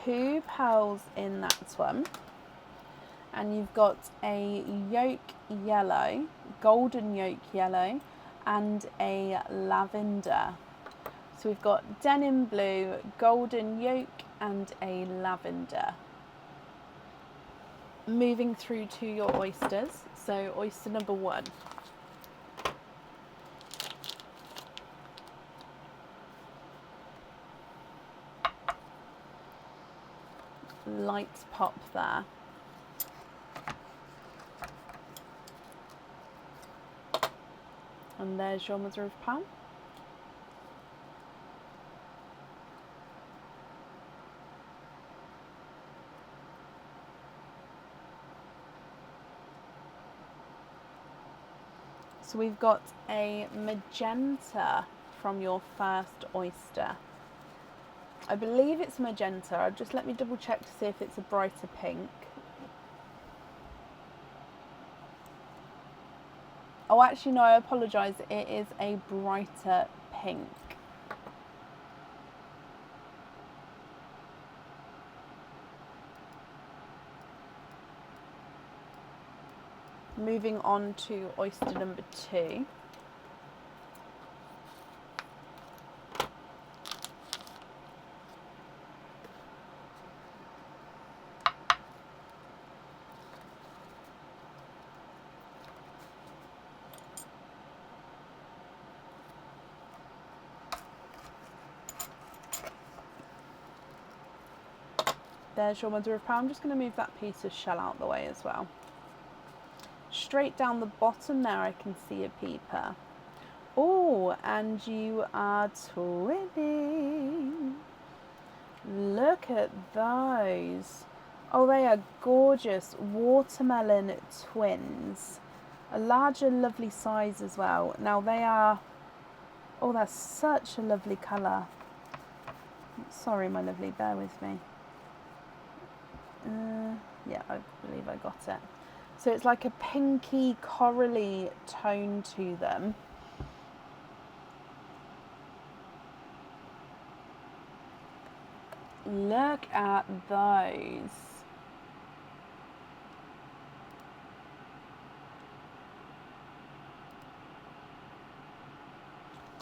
2 pearls in that one. And you've got a yolk yellow, golden yolk yellow, and a lavender. So we've got denim blue, golden yolk, and a lavender. Moving through to your oysters. So oyster number 1. Light pop there. And there's your mother of pearl. So we've got a magenta from your first oyster. I believe it's magenta. Just let me double check to see if it's a brighter pink. Oh, actually, no, I apologise. It is a brighter pink. Moving on to oyster number 2. There's your mother of pearl. I'm just going to move that piece of shell out the way as well. Straight down the bottom there I can see a peeper. Oh, and you are twinning. Look at those. Oh, they are gorgeous watermelon twins. A larger, lovely size as well. Now they are, oh, that's such a lovely colour. Sorry, my lovely, bear with me. Yeah, I believe I got it. So it's like a pinky corally tone to them. Look at those.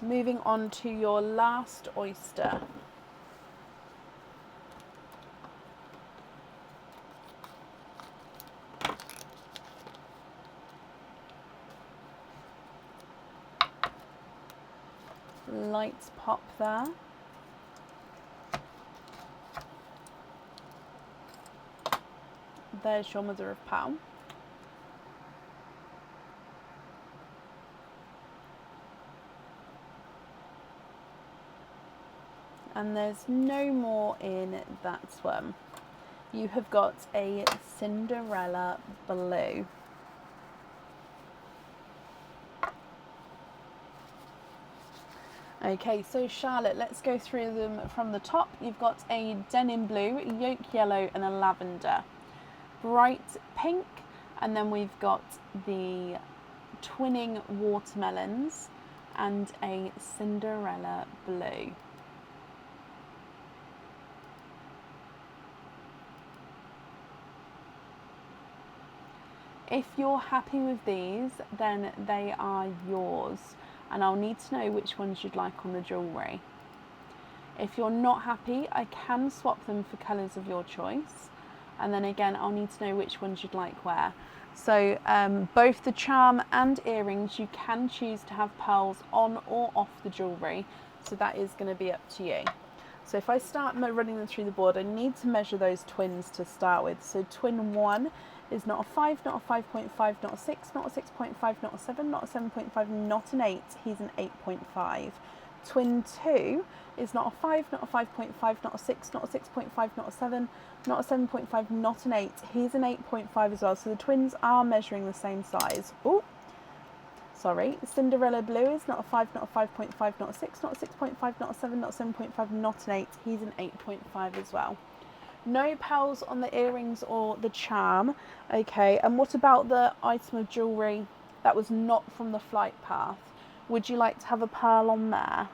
Moving on to your last oyster. Lights pop there. There's your mother of pearl. And there's no more in that one. You have got a Cinderella blue. Okay, so Charlotte, let's go through them from the top. You've got a denim blue, yolk yellow, and a lavender. Bright pink, and then we've got the twinning watermelons and a Cinderella blue. If you're happy with these, then they are yours, and I'll need to know which ones you'd like on the jewellery. If you're not happy, I can swap them for colours of your choice, and then again I'll need to know which ones you'd like where. So both the charm and earrings, you can choose to have pearls on or off the jewellery, so that is going to be up to you. So if I start running them through the board, I need to measure those twins to start with. So twin 1 is not a 5, not a 5.5, not a 6, not a 6.5, not a 7, not a 7.5, not an 8, he's an 8.5. Twin 2 is not a 5, not a 5.5, not a 6, not a 6.5, not a 7, not a 7.5, not an 8, he's an 8.5 as well. So the twins are measuring the same size. Oh, sorry. Cinderella blue is not a 5, not a 5.5, not a 6, not a 6.5, not a 7, not a 7.5, not an 8, he's an 8.5 as well. No pearls on the earrings or the charm. Okay, and what about the item of jewellery that was not from the flight path? Would you like to have a pearl on there?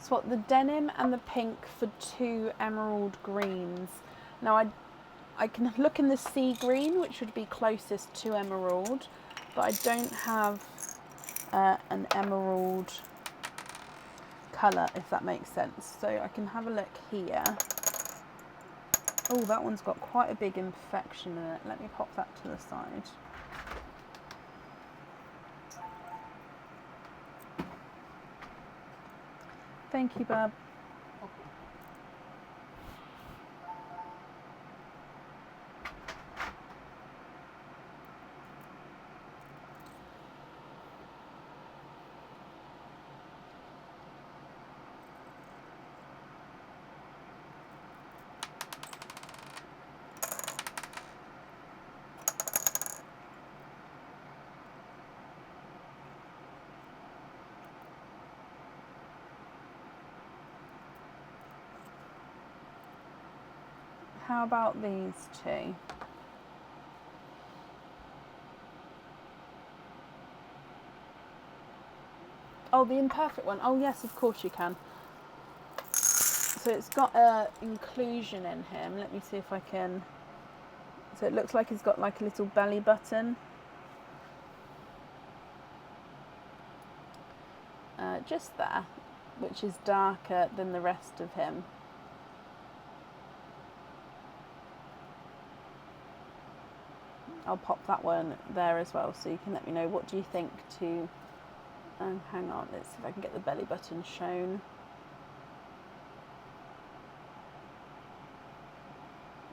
swap the denim and the pink for 2 emerald greens. Now I can look in the sea green, which would be closest to emerald, but I don't have an emerald colour, if that makes sense. So I can have a look here. Oh, that one's got quite a big imperfection in it. Let me pop that to the side. Thank you, Bab. How about these two? Oh, the imperfect one. Oh yes, of course you can. So it's got a inclusion in him. Let me see if I can. So it looks like he's got like a little belly button. Just there, which is darker than the rest of him. I'll pop that one there as well, so you can let me know what do you think to, hang on, let's see if I can get the belly button shown.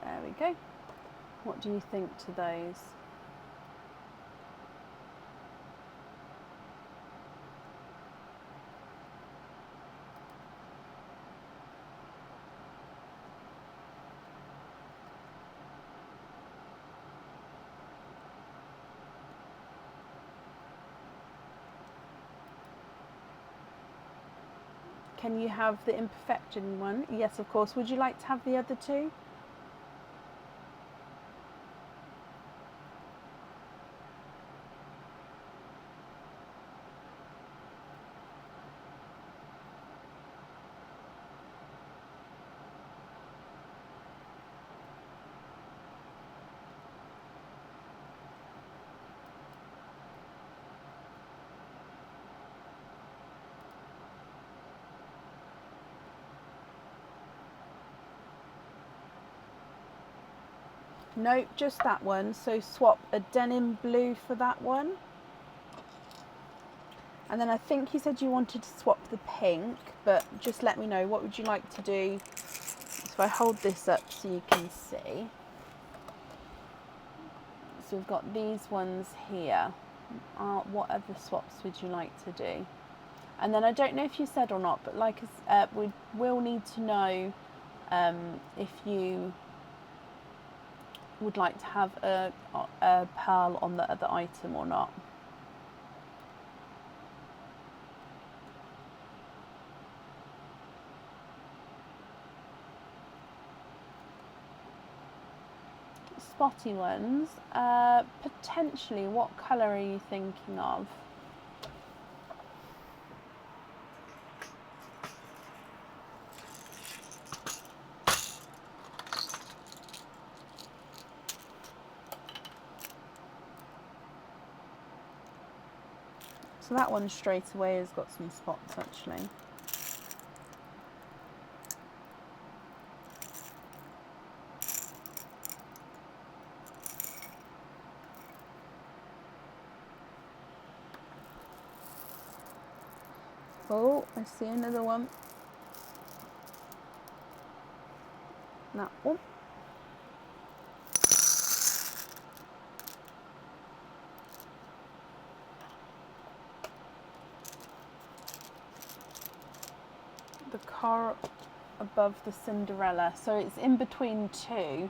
There we go. What do you think to those? Can you have the imperfection one? Yes, of course. Would you like to have the other two? No, just that one. So swap a denim blue for that one. And then I think you said you wanted to swap the pink, but just let me know, what would you like to do? So if I hold this up so you can see. So we've got these ones here. What other swaps would you like to do? And then I don't know if you said or not, but like we will need to know if you would like to have a pearl on the other item or not. Spotty ones, potentially. What colour are you thinking of? So that one straight away has got some spots actually. Oh, I see another one. That one. The car above the Cinderella, so it's in between two.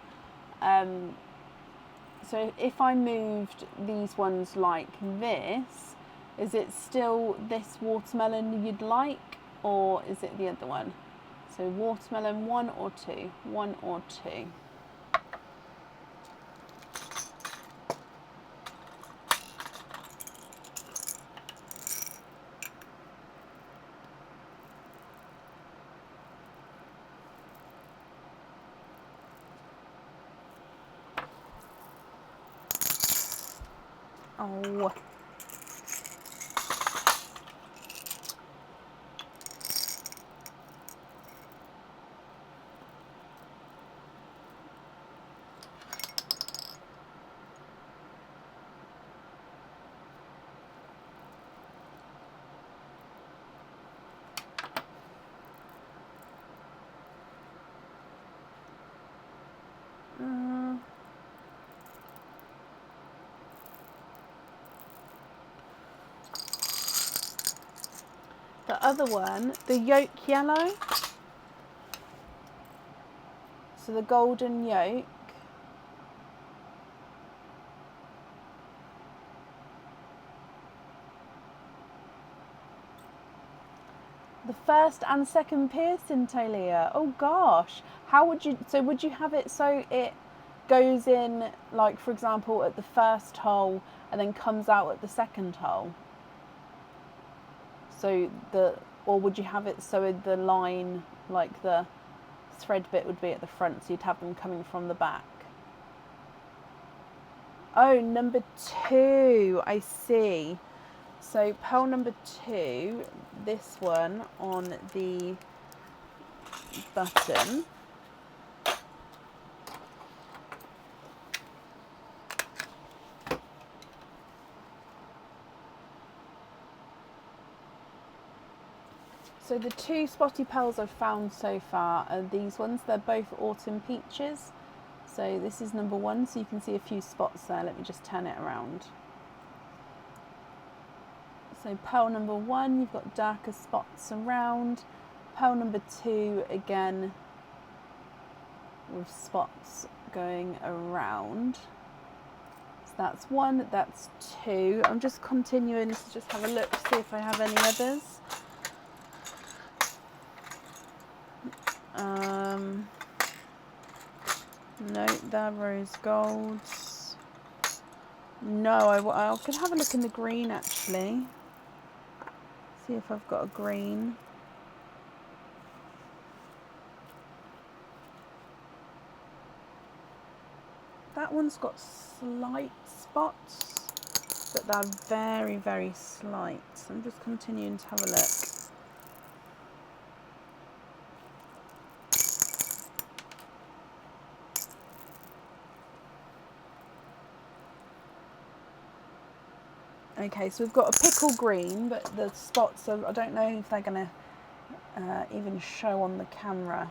So if I moved these ones like this, is it still this watermelon you'd like, or is it the other one? So watermelon 1 or 2? 1 or 2? Oh. The other one, the yolk yellow. So the golden yolk. The first and second piercing, Talia. Oh gosh. How would you, so would you have it so it goes in, like for example, at the first hole and then comes out at the second hole? So or would you have it so the line, like the thread bit would be at the front, so you'd have them coming from the back? Oh, number 2, I see. So pearl number 2, this one on the button. So the 2 spotty pearls I've found so far are these ones. They're both autumn peaches. So this is number 1, so you can see a few spots there. Let me just turn it around. So pearl number 1, you've got darker spots around. Pearl number 2, again, with spots going around. So that's 1, that's 2. I'm just continuing to just have a look to see if I have any others. No, they're rose golds. No, I could have a look in the green actually. See if I've got a green. That one's got slight spots, but they're very, very slight. So I'm just continuing to have a look. Okay, so we've got a pickle green, but the spots are, I don't know if they're going to even show on the camera.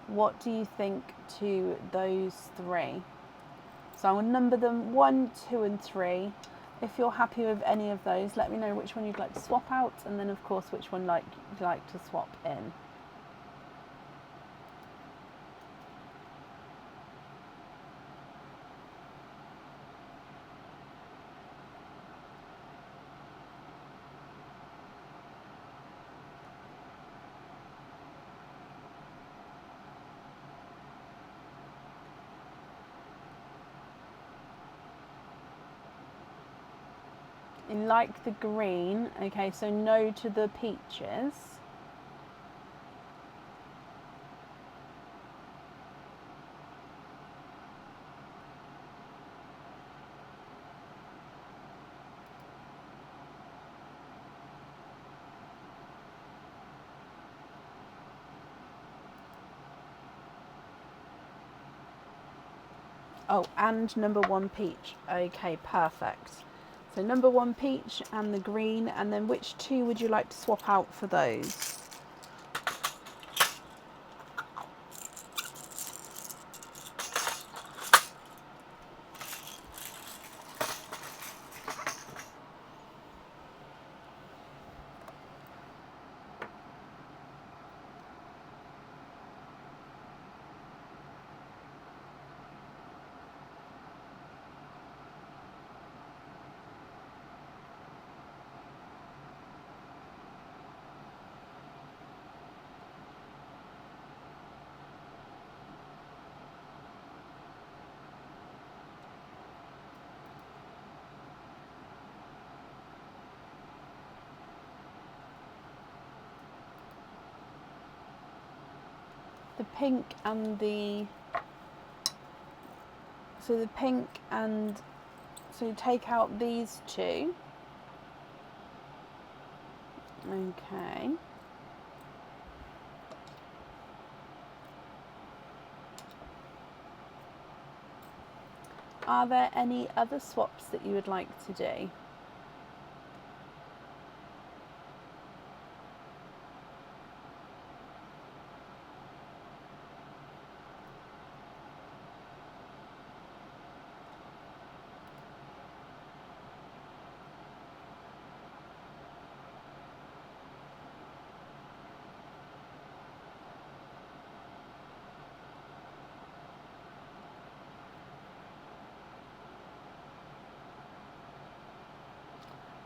What do you think to those 3? So I'm going to number them 1, 2 and 3. If you're happy with any of those, let me know which one you'd like to swap out, and then of course which one you'd like to swap in. You like the green, okay, so no to the peaches. Oh, and number 1 peach. Okay, perfect. So number 1 peach and the green, and then which 2 would you like to swap out for those? the pink and the, so the pink and, so take out these two. Okay. Are there any other swaps that you would like to do?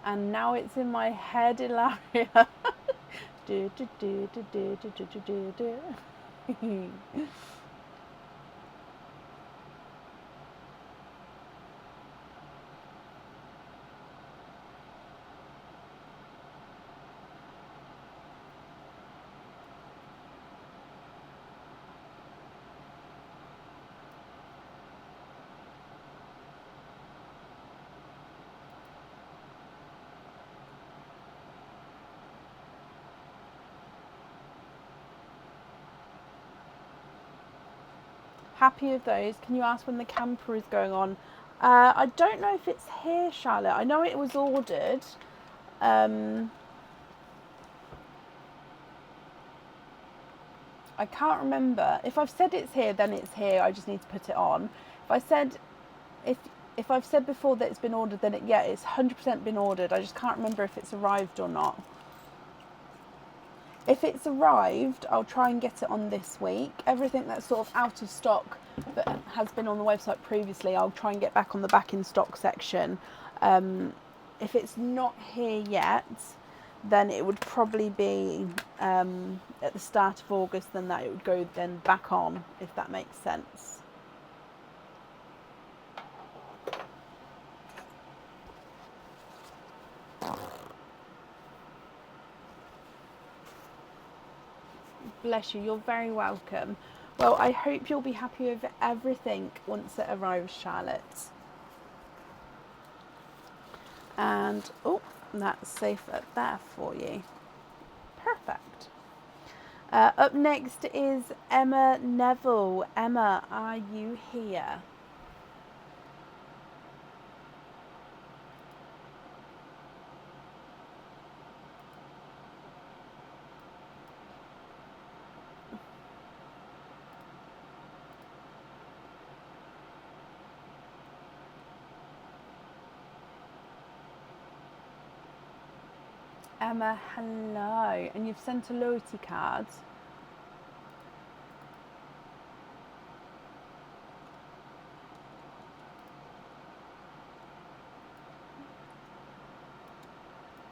And now it's in my head, Ilaria. do, do, do, do, do, do, do, do, do. Happy with those. Can you ask when the camper is going on? I don't know if it's here, Charlotte. I know it was ordered. I can't remember. If I've said it's here, then it's here. I just need to put it on. If I said, if I've said before that it's been ordered, then yeah, it's 100% been ordered. I just can't remember if it's arrived or not. If it's arrived, I'll try and get it on this week. Everything that's sort of out of stock that has been on the website previously, I'll try and get back on the back in stock section. If it's not here yet, then it would probably be at the start of August, then that it would go then back on, if that makes sense. Bless you, you're very welcome. Well, I hope you'll be happy with everything once it arrives, Charlotte. And, oh, that's safe up there for you. Perfect. Up next is Emma Neville. Emma, are you here? Emma, hello. And you've sent a loyalty card.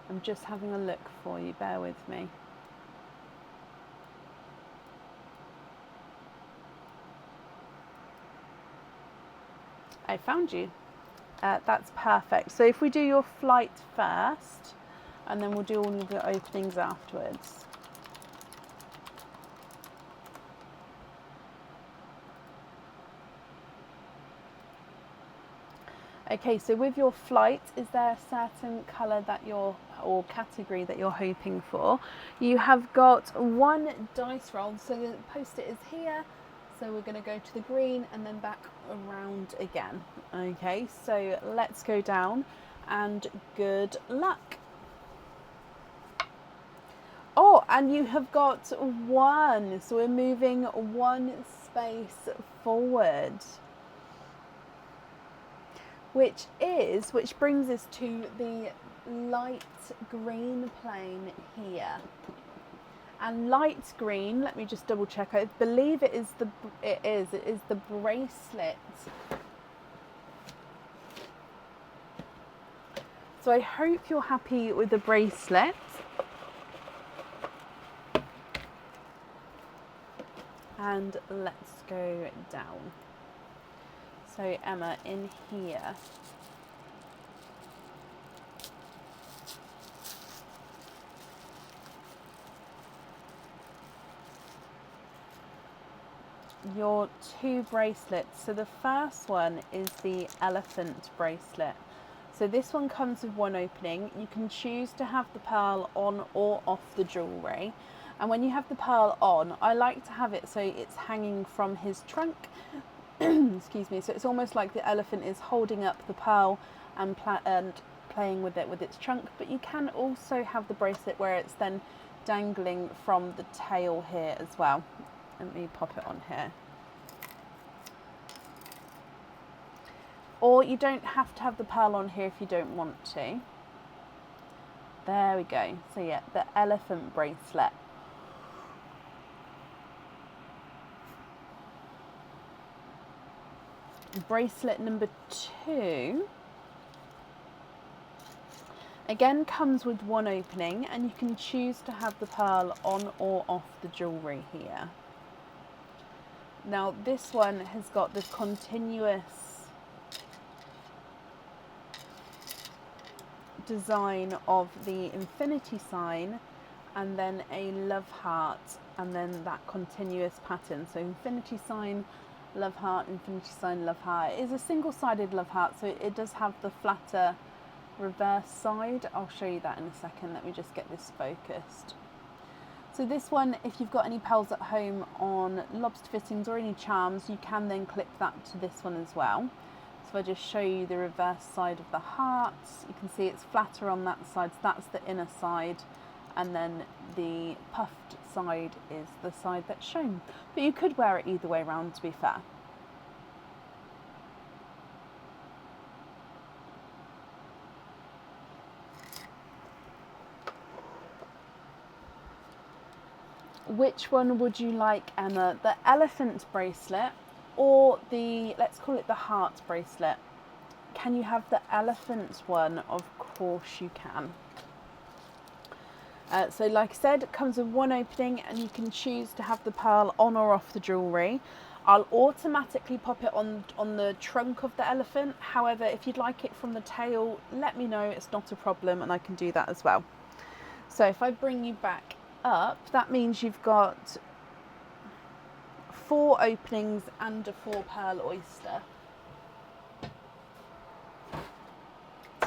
I'm just having a look for you, bear with me. I found you. That's perfect. So if we do your flight first, and then we'll do all of the openings afterwards. Okay, so with your flight, is there a certain colour that you're, or category that you're hoping for? You have got one dice roll, so the post-it is here. So we're going to go to the green and then back around again. Okay, so let's go down and good luck. Oh, and you have got one. So we're moving one space forward. Which brings us to the light green plane here. And light green, let me just double check. I believe it is the bracelet. So I hope you're happy with the bracelet. And let's go down. So Emma, in here. your two bracelets. So the first one is the elephant bracelet. So this one comes with one opening. You can choose to have the pearl on or off the jewellery. And when you have the pearl on, I like to have it so it's hanging from his trunk. Excuse me. So it's almost like the elephant is holding up the pearl and playing with it with its trunk. But you can also have the bracelet where it's then dangling from the tail here as well. Let me pop it on here. Or you don't have to have the pearl on here if you don't want to. There we go. So yeah, the elephant bracelet. Bracelet number 2 again comes with one opening, and you can choose to have the pearl on or off the jewellery here. Now this one has got this continuous design of the infinity sign and then a love heart and then that continuous pattern. So infinity sign, love heart, infinity sign, love heart. It is a single-sided love heart, so it does have the flatter reverse side. I'll show you that in a second. Let me just get this focused. So this one, if you've got any pearls at home on lobster fittings or any charms, you can then clip that to this one as well. So if I just show you the reverse side of the heart, you can see it's flatter on that side, so that's the inner side, and then the puffed side is the side that's shown. But you could wear it either way around, to be fair. Which one would you like, Emma? The elephant bracelet or the, let's call it the heart bracelet? Can you have the elephant one? Of course you can. So like I said, it comes with one opening and you can choose to have the pearl on or off the jewellery. I'll automatically pop it on the trunk of the elephant. However, if you'd like it from the tail, let me know, it's not a problem and I can do that as well. So if I bring you back up, that means you've got 4 openings and a 4 pearl oyster.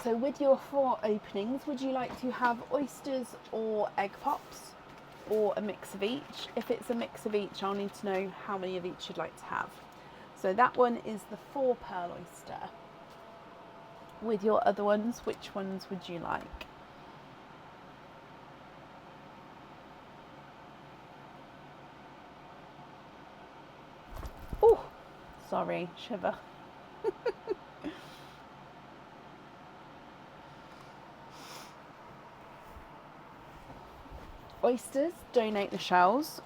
So with your 4 openings, would you like to have oysters or egg pops or a mix of each? If it's a mix of each, I'll need to know how many of each you'd like to have. So that one is the 4 pearl oyster. With your other ones, which ones would you like? Oh, sorry, shiver. Oysters, donate the shells.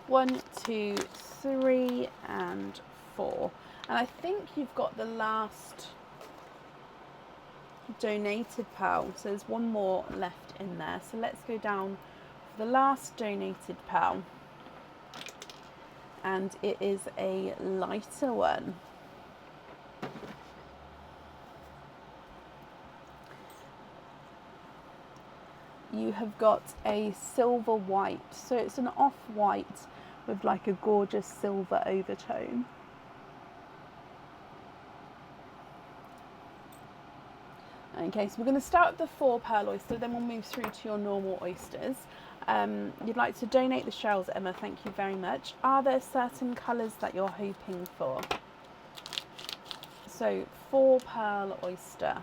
1, 2, 3 and 4. And I think you've got the last donated pearl. So there's one more left in there. So let's go down for the last donated pearl. And it is a lighter one. You have got a silver white, so it's an off-white with like a gorgeous silver overtone. Okay, so we're going to start with the 4 pearl oyster, then we'll move through to your normal oysters. You'd like to donate the shells, Emma, thank you very much. Are there certain colours that you're hoping for? So 4 pearl oyster.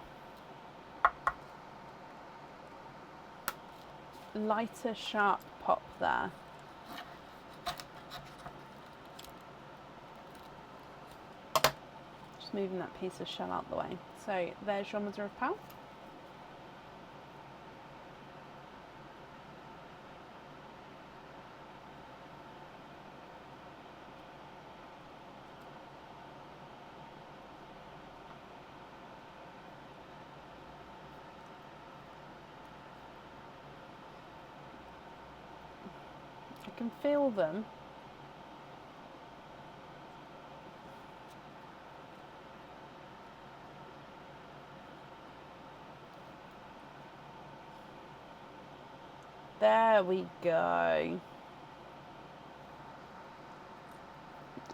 Lighter sharp pop there. Just moving that piece of shell out the way. So there's your mother of pearl. I can feel them. There we go.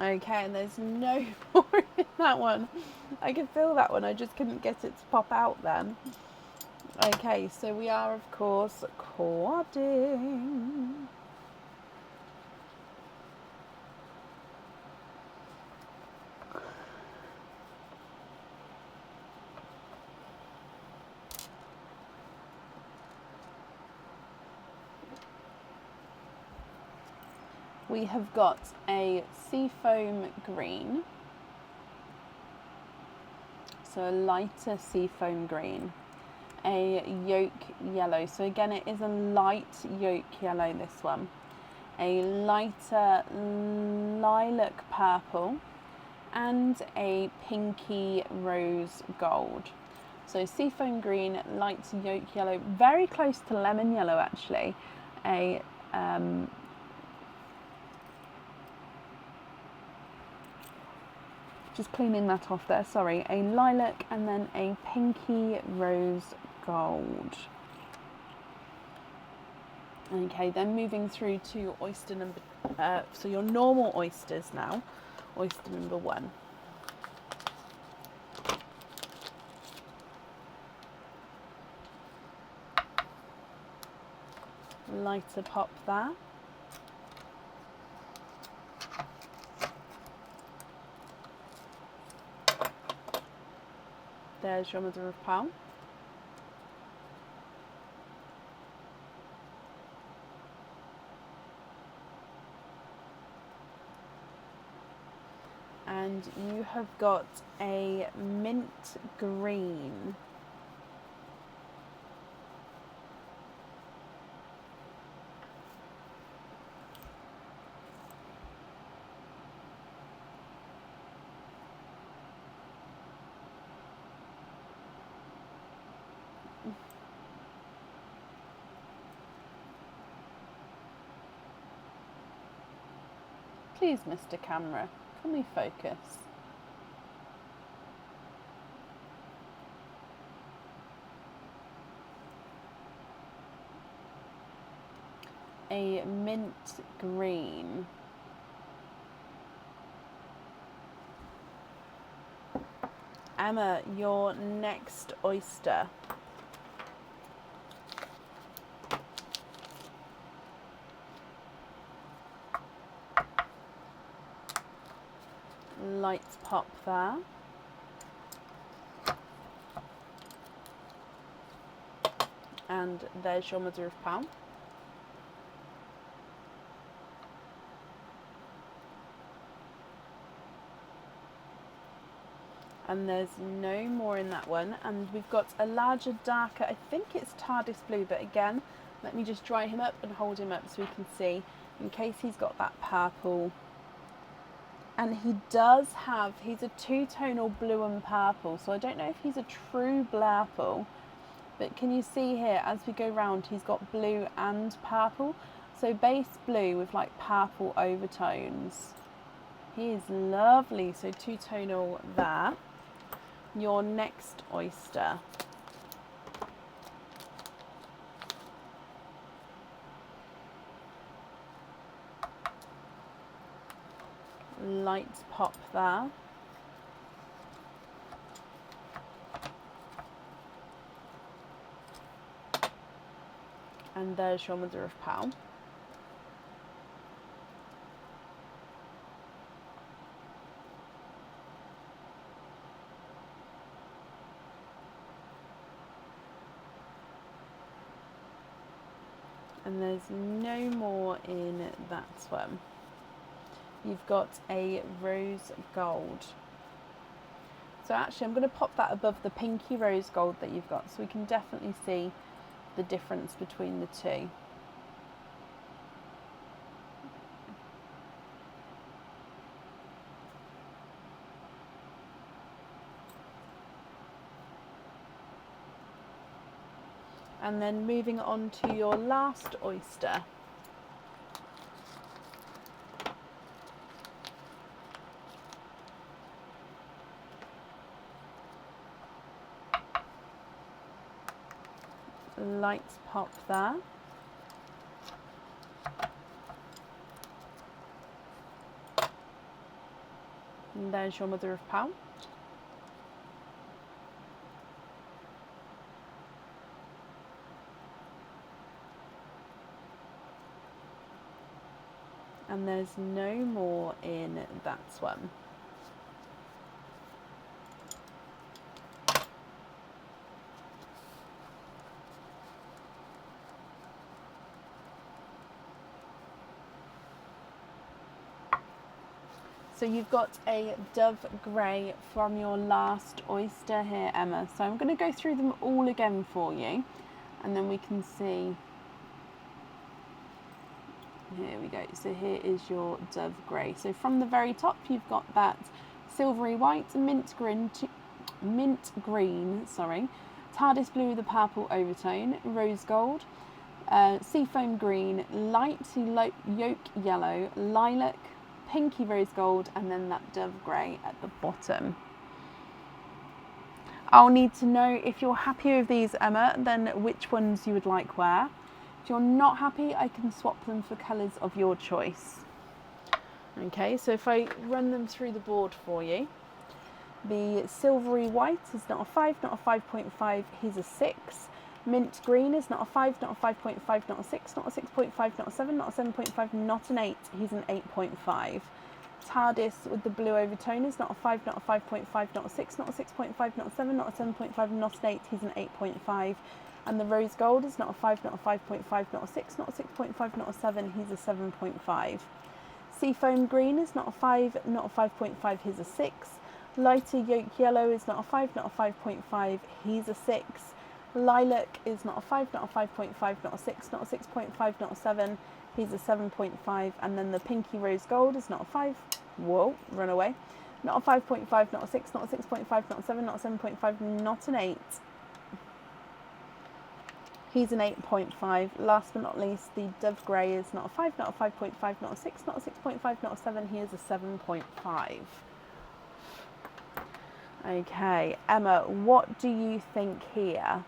Okay, and there's no more in that one. I could feel that one, I just couldn't get it to pop out then. Okay, so we are of course quadding. We have got a seafoam green, so a lighter seafoam green, a yolk yellow, so again it is a light yolk yellow, this one, a lighter lilac purple, and a pinky rose gold. So seafoam green, light yolk yellow, very close to lemon yellow actually, a just cleaning that off there, sorry, a lilac and then a pinky rose gold. Okay, then moving through to oyster number, so your normal oysters now, oyster number 1. Lighter pop there. There's your mother of pearl. And you have got a mint green. Please, Mr. Camera, can we focus? A mint green. Emma, your next oyster. Lights pop there. And there's your mother of pearl. And there's no more in that one. And we've got a larger, darker, I think it's TARDIS blue, but again, let me just dry him up and hold him up so we can see, in case he's got that purple. And he does have, he's a two-tonal blue and purple, so I don't know if he's a true blurple, but can you see here, as we go round, he's got blue and purple, so base blue with like purple overtones. He is lovely, so two-tonal there. Your next oyster. Lights pop there. And there's your mother of pearl. And there's no more in that one. You've got a rose gold. So actually I'm going to pop that above the pinky rose gold that you've got, so we can definitely see the difference between the two. And then moving on to your last oyster. Lights pop there. And there's your mother of pearl. And there's no more in that one. So you've got a dove grey from your last oyster here, Emma. So I'm going to go through them all again for you, and then we can see. Here we go. So here is your dove grey. So from the very top, you've got that silvery white, mint green, TARDIS blue with a purple overtone, rose gold, seafoam green, light yolk yellow, lilac, pinky rose gold, and then that dove grey at the bottom. I'll need to know if you're happy with these, Emma, then which ones you would like where. If you're not happy, I can swap them for colours of your choice. Okay, so if I run them through the board for you, the silvery white is not a 5, not a 5.5, he's a 6. Mint green is not a 5, not a 5.5, not a 6, not a 6.5, not a 7, not a 7.5, not an 8, he's an 8.5. TARDIS with the blue overtone is not a 5, not a 5.5, not a 6, not a 6.5, not a 7, not a 7.5, not an 8, he's an 8.5. And the rose gold is not a 5, not a 5.5, not a 6, not a 6.5, not a 7, he's a 7.5. Seafoam green is not a 5, not a 5.5, he's a 6. Lighter yolk yellow is not a 5, not a 5.5, he's a 6. Lilac is not a 5, not a 5.5, not a 6, not a 6.5, not a 7, he's a 7.5. And then the pinky rose gold is not a 5, whoa, run away, not a 5.5, not a 6, not a 6.5, not a 7, not a 7.5, not an 8. He's an 8.5. Last but not least, the dove grey is not a 5, not a 5.5, not a 6, not a 6.5, not a 7, he is a 7.5. Okay, Emma, what do you think here?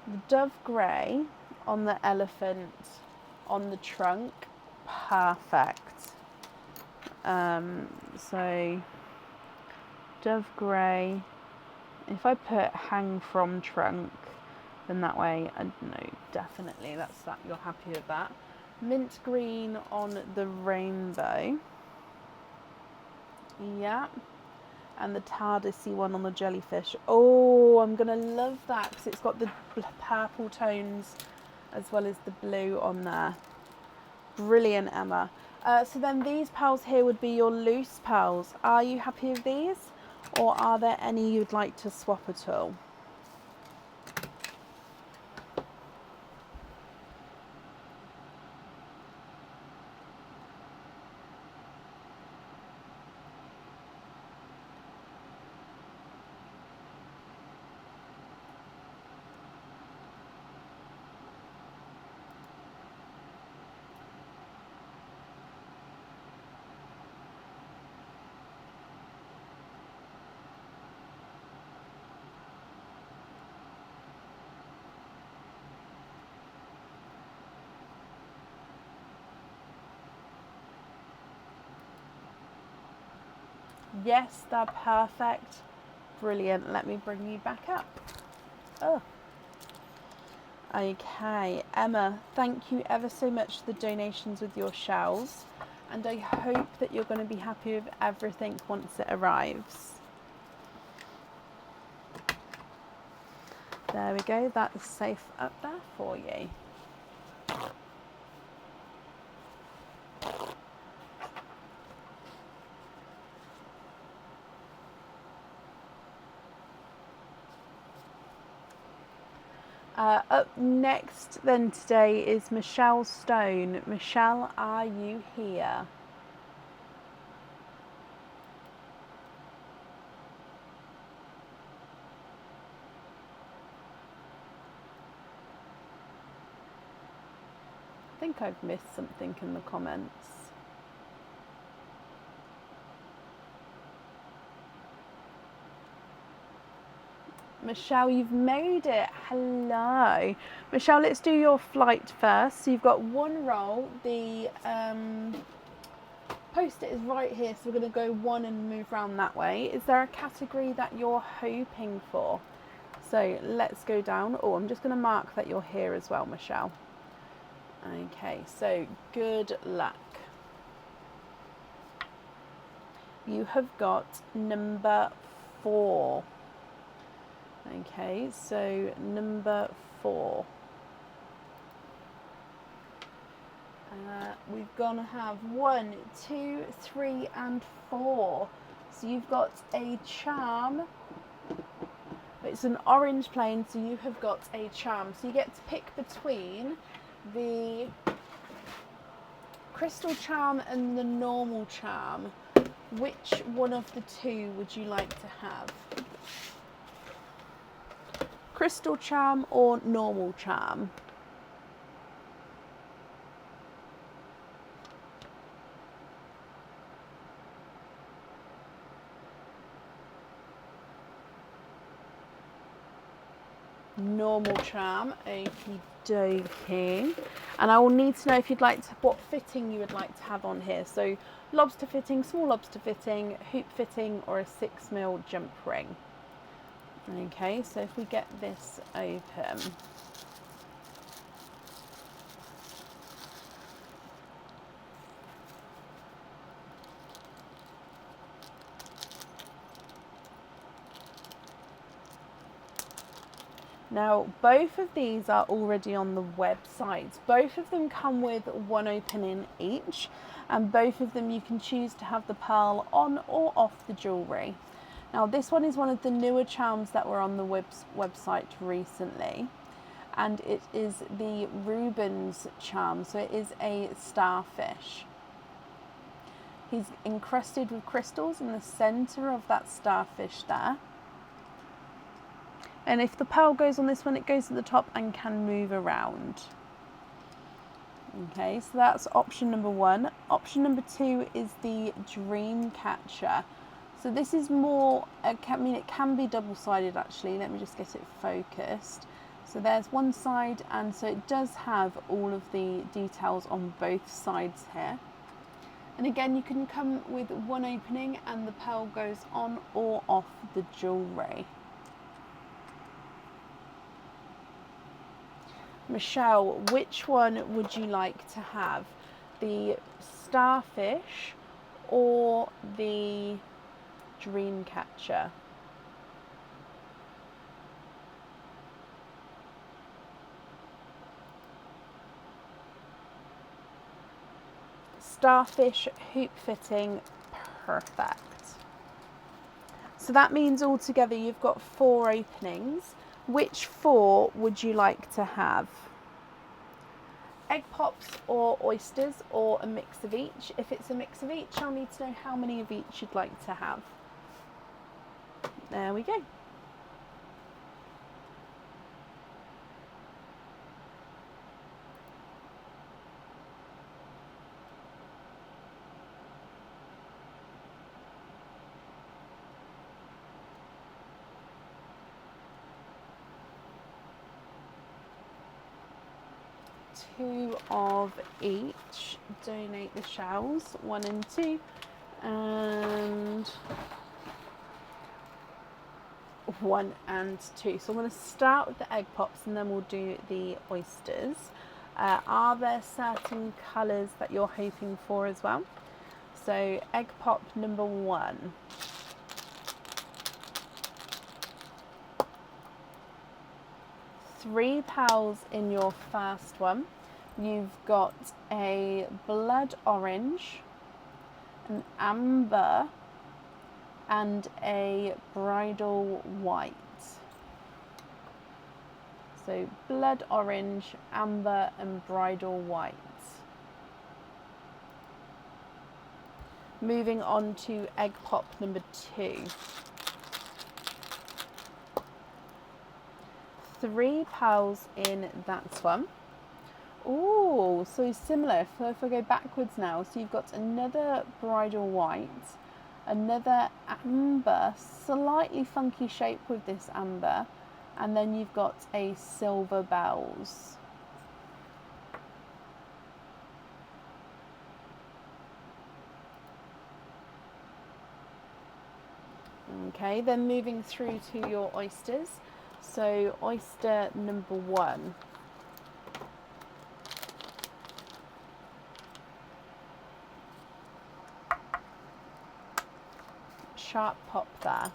The dove grey on the elephant, on the trunk, perfect. So dove grey, if I put hang from trunk, then that way, I know, definitely that's that, you're happy with that. Mint green on the rainbow, yeah. And the TARDIS-y one on the jellyfish. Oh, I'm going to love that because it's got the purple tones as well as the blue on there. Brilliant, Emma. So then these pearls here would be your loose pearls. Are you happy with these, or are there any you'd like to swap at all? Yes, they're perfect. Brilliant. Let me bring you back up. Oh. Okay, Emma, thank you ever so much for the donations with your shells. And I hope that you're going to be happy with everything once it arrives. There we go. That's safe up there for you. Up next then today is Michelle Stone. Michelle, are you here? think I've missed something in the comments. Michelle, you've made it. Hello. Michelle, let's do your flight first. So you've got one roll. The post-it is right here, so we're going to go one and move around that way. Is there a category that you're hoping for? So let's go down. Oh, I'm just going to mark that you're here as well, Michelle. Okay, so good luck. You have got number 4. Okay, so number 4. We're going to have 1, 2, 3 and 4. So you've got a charm. It's an orange plane, so you have got a charm. So you get to pick between the crystal charm and the normal charm. Which one of the two would you like to have? Crystal charm or normal charm? Normal charm, okie dokie. And I will need to know if you'd like to, what fitting you would like to have on here. So lobster fitting, small lobster fitting, hoop fitting, or a 6mm jump ring. Okay, so if we get this open. Now, both of these are already on the website. Both of them come with one opening each, and both of them you can choose to have the pearl on or off the jewellery. Now, this one is one of the newer charms that were on the website recently, and it is the Rubens charm. So it is a starfish. He's encrusted with crystals in the centre of that starfish there. And if the pearl goes on this one, it goes at the top and can move around. Okay, so that's option number 1. Option number 2 is the dream catcher. So this is more, it can be double-sided actually. Let me just get it focused. So there's one side, and so it does have all of the details on both sides here. And again, you can come with one opening and the pearl goes on or off the jewellery. Michelle, which one would you like to have? The starfish or the dream catcher? Starfish hoop fitting, perfect. So that means altogether you've got 4 openings. Which 4 would you like to have? Egg pops or oysters, or a mix of each? If it's a mix of each, I'll need to know how many of each you'd like to have. There we go. Two of each. Donate the shells, 1 and 2, and 1 and 2. So I'm going to start with the egg pops and then we'll do the oysters. Are there certain colours that you're hoping for as well? So egg pop number 1. Three pearls in your first one. You've got a blood orange, an amber, and a bridal white. So blood orange, amber, and bridal white. Moving on to egg pop number 2. 3 pearls in that one. Oh, so similar. So if I go backwards now, so you've got another bridal white, another amber, slightly funky shape with this amber, and then you've got a silver bells. Okay, then moving through to your oysters. So oyster number 1. Sharp pop there.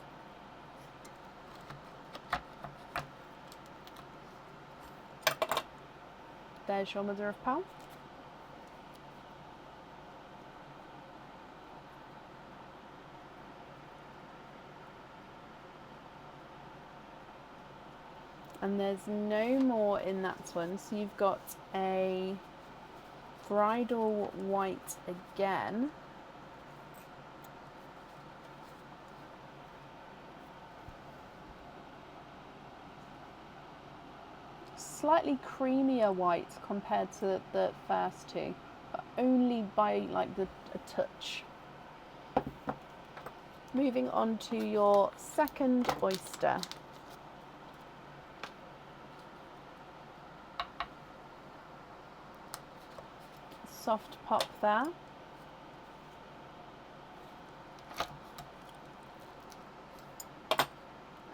There's your mother of pearl. And there's no more in that one, so you've got a bridal white again. Slightly creamier white compared to the first two, but only by like a touch. Moving on to your second oyster. Soft pop there.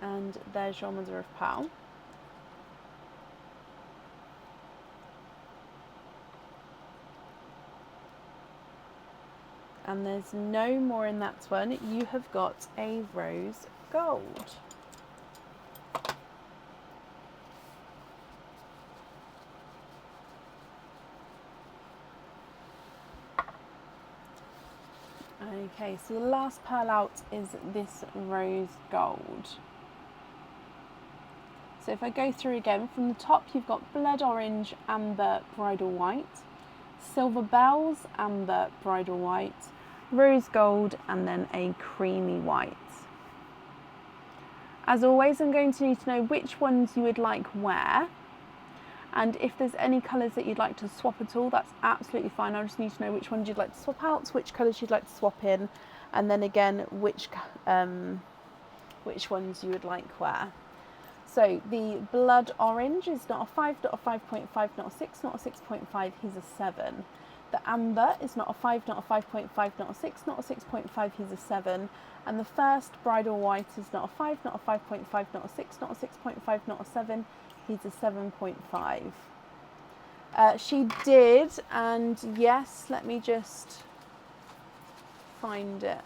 And there's your mother of pearl. And there's no more in that one. You have got a rose gold. Okay, so the last pearl out is this rose gold. So if I go through again, from the top you've got blood orange, amber, bridal white, silver bells, amber, bridal white, rose gold, and then a creamy white. As always, I'm going to need to know which ones you would like where, and if there's any colours that you'd like to swap at all, that's absolutely fine. I just need to know which ones you'd like to swap out, which colours you'd like to swap in, and then again which ones you would like where. So the blood orange is not a 5, not a 5.5, not a 6, not a 6.5, he's a 7. The amber is not a 5, not a 5.5, not a 6, not a 6.5, he's a 7. And the first bridal white is not a 5, not a 5.5, not a 6, not a 6.5, not a 7, he's a 7.5. She did, and yes, let me just find it.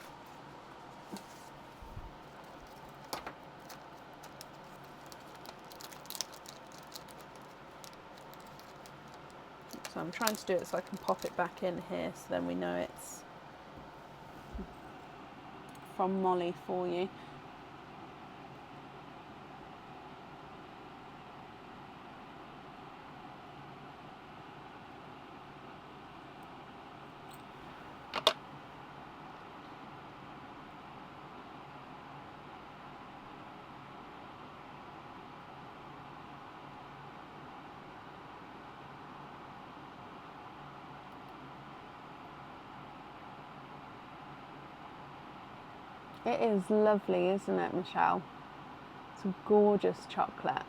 So I'm trying to do it so I can pop it back in here, so then we know it's from Molly for you. It is lovely, isn't it, Michelle? It's a gorgeous chocolate.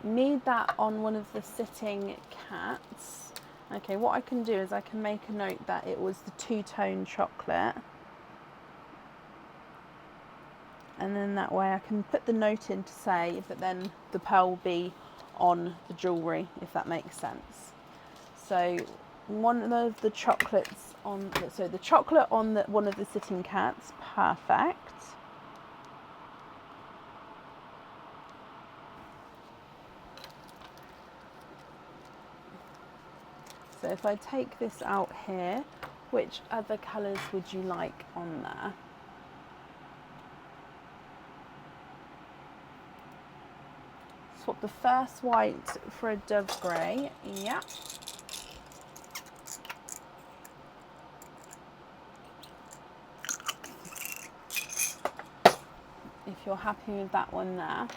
Need that on one of the sitting cats. Okay, what I can do is I can make a note that it was the two-tone chocolate. And then that way I can put the note in to say that then the pearl will be on the jewellery, if that makes sense. So one of the chocolates on, so the chocolate on one of the sitting cats, perfect. So if I take this out here, which other colours would you like on there? Swap the first white for a dove grey, yeah. If if you're happy with that one there.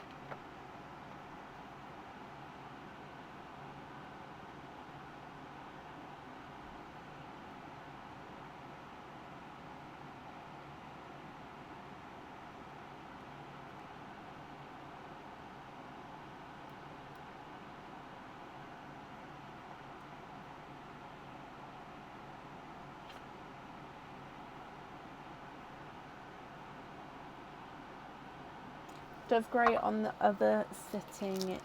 Dove grey on the other sitting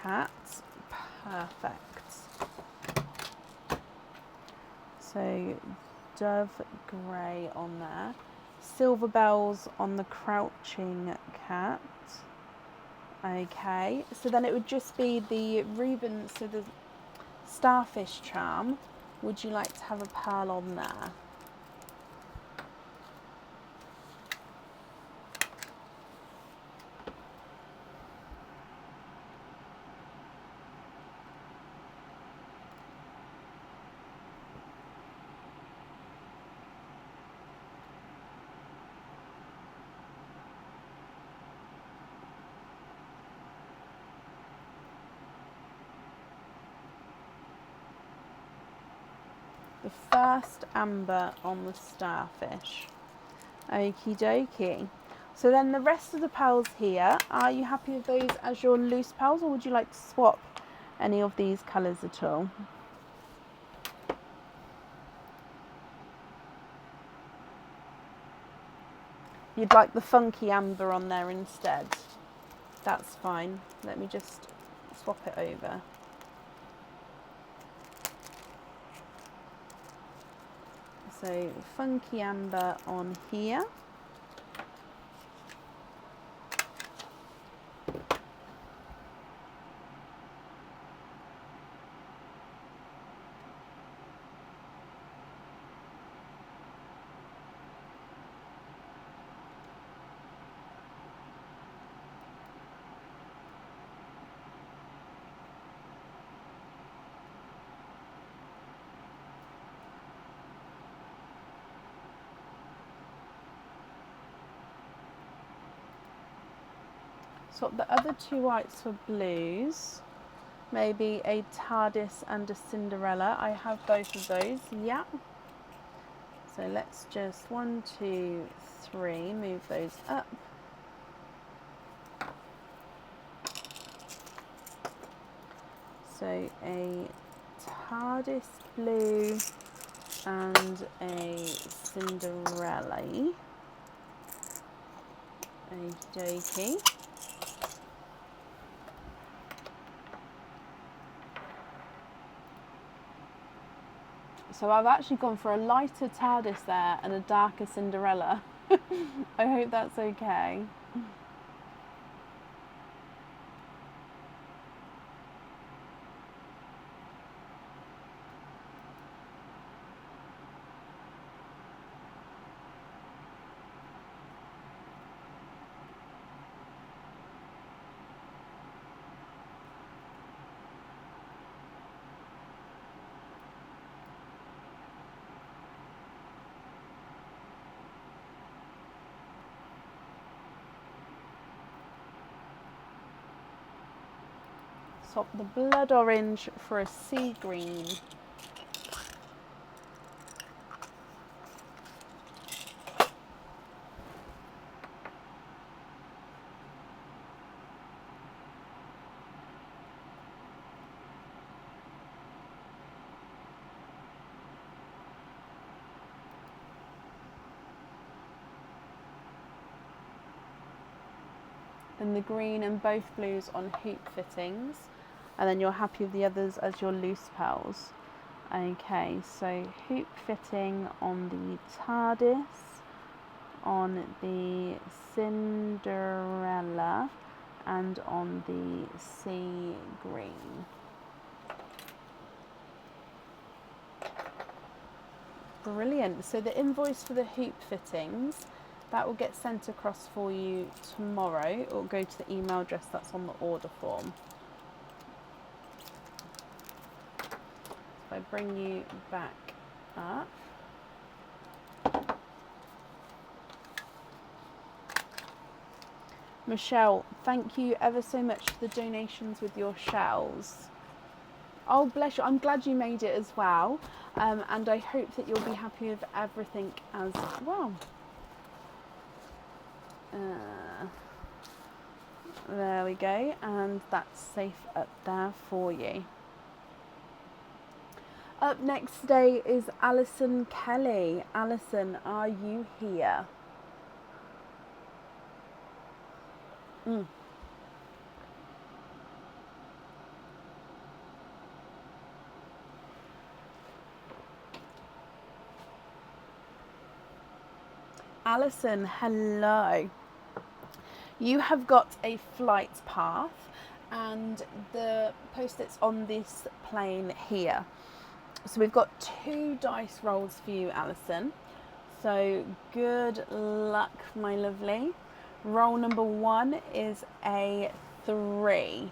cat. Perfect. So dove grey on there. Silver bells on the crouching cat. Okay, so then it would just be the Reuben, so the starfish charm. Would you like to have a pearl on there? The first amber on the starfish. Okie dokie. So then the rest of the pearls here, are you happy with those as your loose pearls, or would you like to swap any of these colours at all? You'd like the funky amber on there instead? That's fine. Let me just swap it over. So funky amber on here. Swap the other two whites for blues. Maybe a TARDIS and a Cinderella. I have both of those, yeah. So let's just 1, 2, 3, move those up. So a TARDIS blue and a Cinderella. Okie dokie. So I've actually gone for a lighter TARDIS there and a darker Cinderella. I hope that's okay. Swap the blood orange for a sea green. Then the green and both blues on hoop fittings. And then you're happy with the others as your loose pearls. Okay, so hoop fitting on the TARDIS, on the Cinderella, and on the sea green. Brilliant. So the invoice for the hoop fittings, that will get sent across for you tomorrow. It will go to the email address that's on the order form. I bring you back up. Michelle, thank you ever so much for the donations with your shells. Oh, bless you. I'm glad you made it as well. And I hope that you'll be happy with everything as well. There we go. And that's safe up there for you. Up next today is Alison Kelly. Alison, are you here? Alison, hello. You have got a flight path and the post-its on this plane here. So we've got 2 dice rolls for you, Alison. So good luck, my lovely. Roll number 1 is a 3.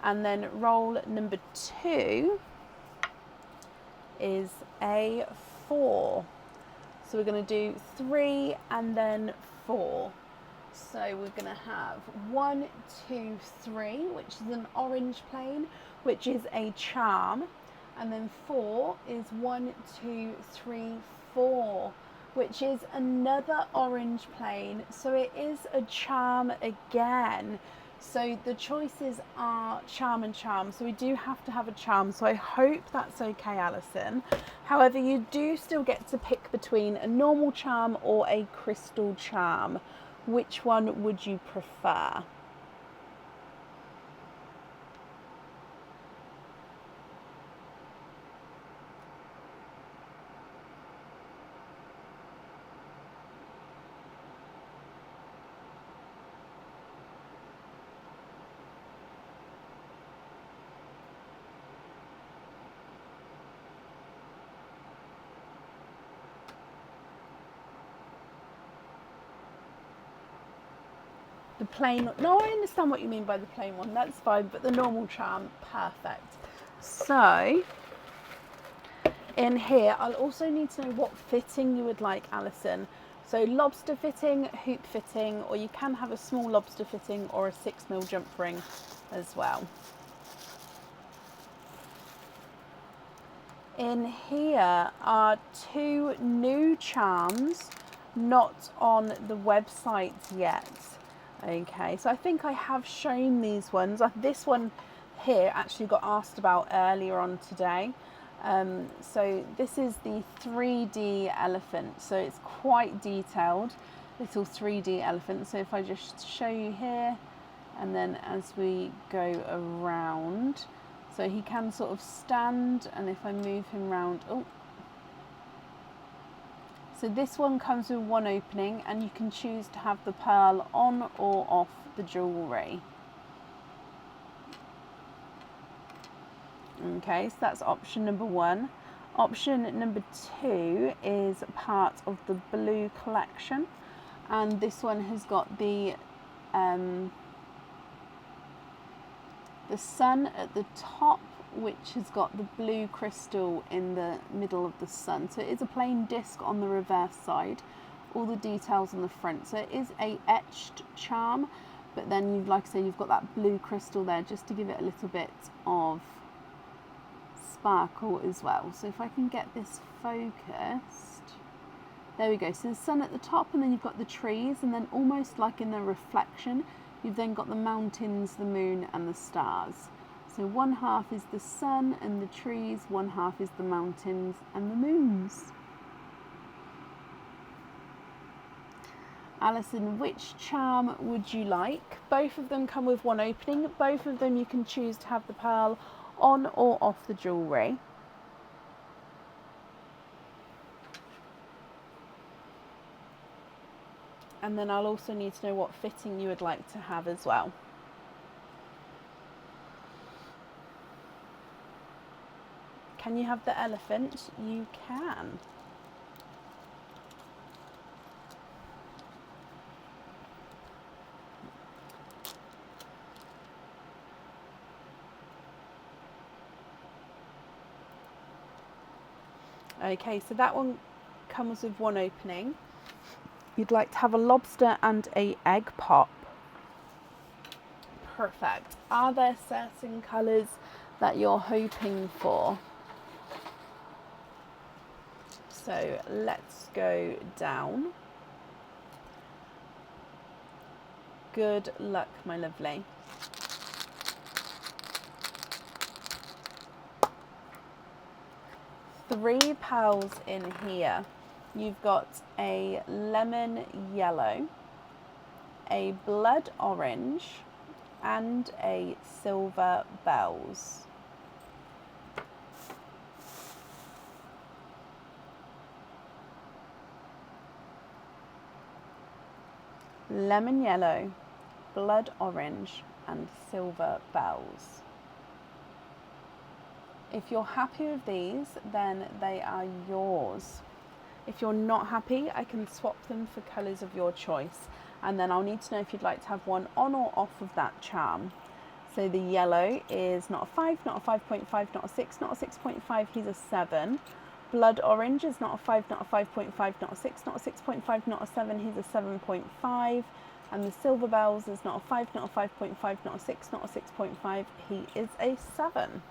And then roll number 2 is a 4. So we're going to do 3 and then 4. So we're going to have 1, 2, 3, which is an orange plane, which is a charm. And then 4 is 1, 2, 3, 4, which is another orange plane. So it is a charm again. So the choices are charm and charm. So we do have to have a charm. So I hope that's okay, Alison. However, you do still get to pick between a normal charm or a crystal charm. Which one would you prefer? The plain, no, I understand what you mean by the plain one, that's fine, but the normal charm, perfect. So, in here, I'll also need to know what fitting you would like, Alison. So lobster fitting, hoop fitting, or you can have a small lobster fitting or a 6mm jump ring as well. In here are 2 new charms, not on the website yet. Okay, so I think I have shown these ones. This one here actually got asked about earlier on today. So this is the 3D elephant. So it's quite detailed, little 3D elephant. So if I just show you here, and then as we go around, so he can sort of stand, and if I move him round, so this one comes with 1 opening, and you can choose to have the pearl on or off the jewellery. Okay, so that's option number 1. Option number 2 is part of the blue collection, and this one has got the sun at the top, which has got the blue crystal in the middle of the sun. So it is a plain disc on the reverse side, all the details on the front. So it is a etched charm, but then you've, like I say, you've got that blue crystal there just to give it a little bit of sparkle as well. So if I can get this focused, there we go. So the sun at the top, and then you've got the trees, and then almost like in the reflection, you've then got the mountains, the moon and the stars. So 1/2 is the sun and the trees, 1/2 is the mountains and the moons. Alison, which charm would you like? Both of them come with 1 opening. Both of them you can choose to have the pearl on or off the jewellery. And then I'll also need to know what fitting you would like to have as well. Can you have the elephant? You can. Okay, so that one comes with 1 opening. You'd like to have a lobster and a egg pop. Perfect. Are there certain colours that you're hoping for? So let's go down. Good luck, my lovely. Three pearls in here. You've got a lemon yellow, a blood orange, and a silver bells. Lemon yellow, blood orange, and silver bells. If you're happy with these, then they are yours. If you're not happy, I can swap them for colours of your choice, and then I'll need to know if you'd like to have one on or off of that charm. So the yellow is not a 5, not a 5.5, not a 6, not a 6.5, he's a 7. Blood orange is not a 5, not a 5.5, not a 6, not a 6.5, not a 7, he's a 7.5. And the silver bells is not a 5, not a 5.5, not a 6, not a 6.5, he is a 7.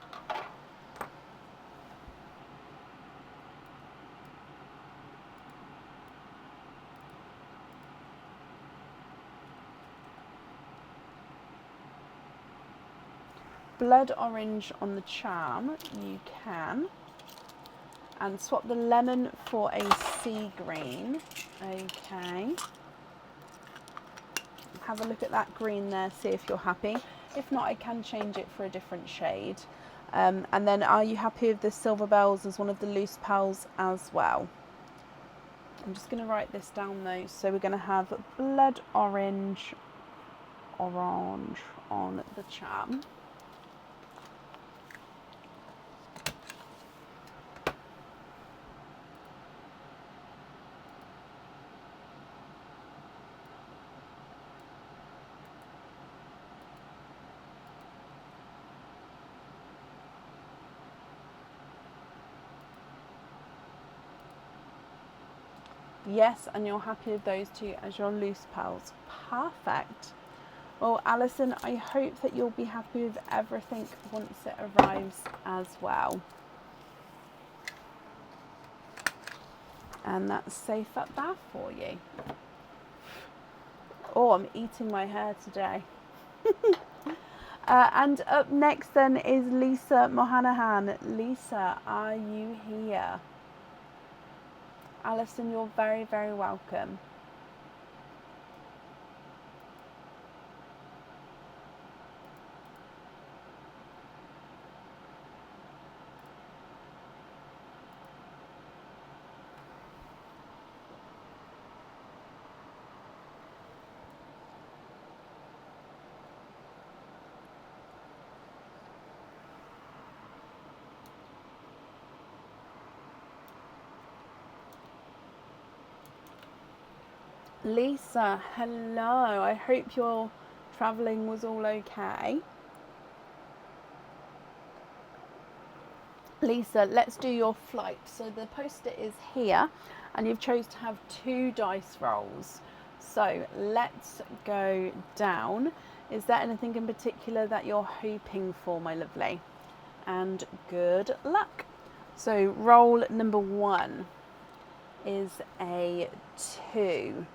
Blood orange on the charm, you can. And swap the lemon for a sea green. Okay. Have a look at that green there, see if you're happy. If not, I can change it for a different shade. And then are you happy with the silver bells as one of the loose pearls as well? I'm just going to write this down though. So we're going to have blood orange on the charm. Yes, and you're happy with those two as your loose pearls. Perfect. Well, Alison, I hope that you'll be happy with everything once it arrives as well. And that's safe up there for you. Oh, I'm eating my hair today. And up next then is Lisa Mohanahan. Lisa, are you here? Alison, you're very, very welcome. Lisa, hello. I hope your travelling was all okay. Lisa, let's do your flight. So the poster is here and you've chose to have 2 dice rolls. So let's go down. Is there anything in particular that you're hoping for, my lovely? And good luck. So roll number 1 is a 2.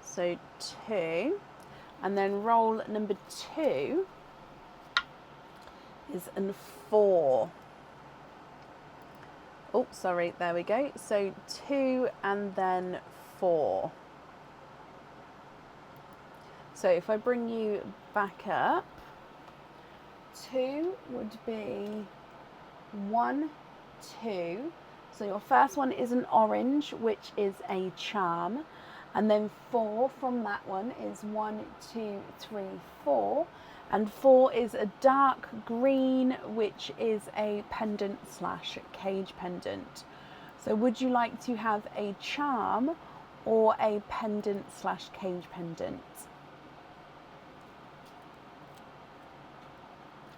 So 2, and then roll number 2 is a 4. Oh, sorry, there we go. So 2 and then 4. So if I bring you back up, 2 would be 1, 2. So your first one is an orange, which is a charm. And then 4 from that one is 1, 2, 3, 4. And 4 is a dark green, which is a pendant / cage pendant. So would you like to have a charm or a pendant / cage pendant?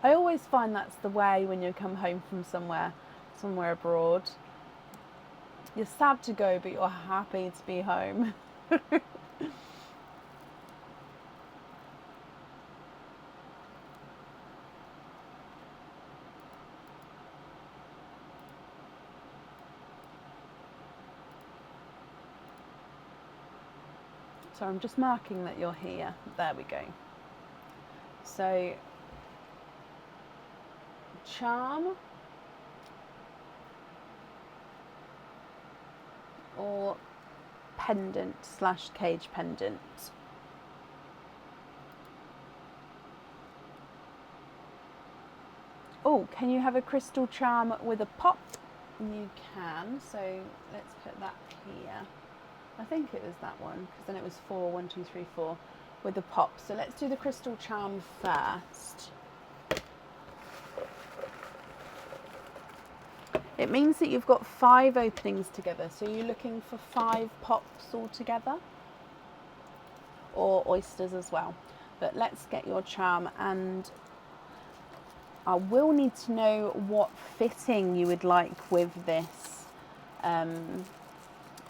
I always find that's the way when you come home from somewhere abroad. You're sad to go, but you're happy to be home. So I'm just marking that you're here. There we go. So, charm or pendant / cage pendant. Oh, can you have a crystal charm with a pop? You can, so let's put that here. I think it was that one, because then it was 4, 1, 2, 3, 4 with the pop. So let's do the crystal charm first. It means that you've got 5 openings together. So you're looking for 5 pops all together, or oysters as well. But let's get your charm, and I will need to know what fitting you would like with this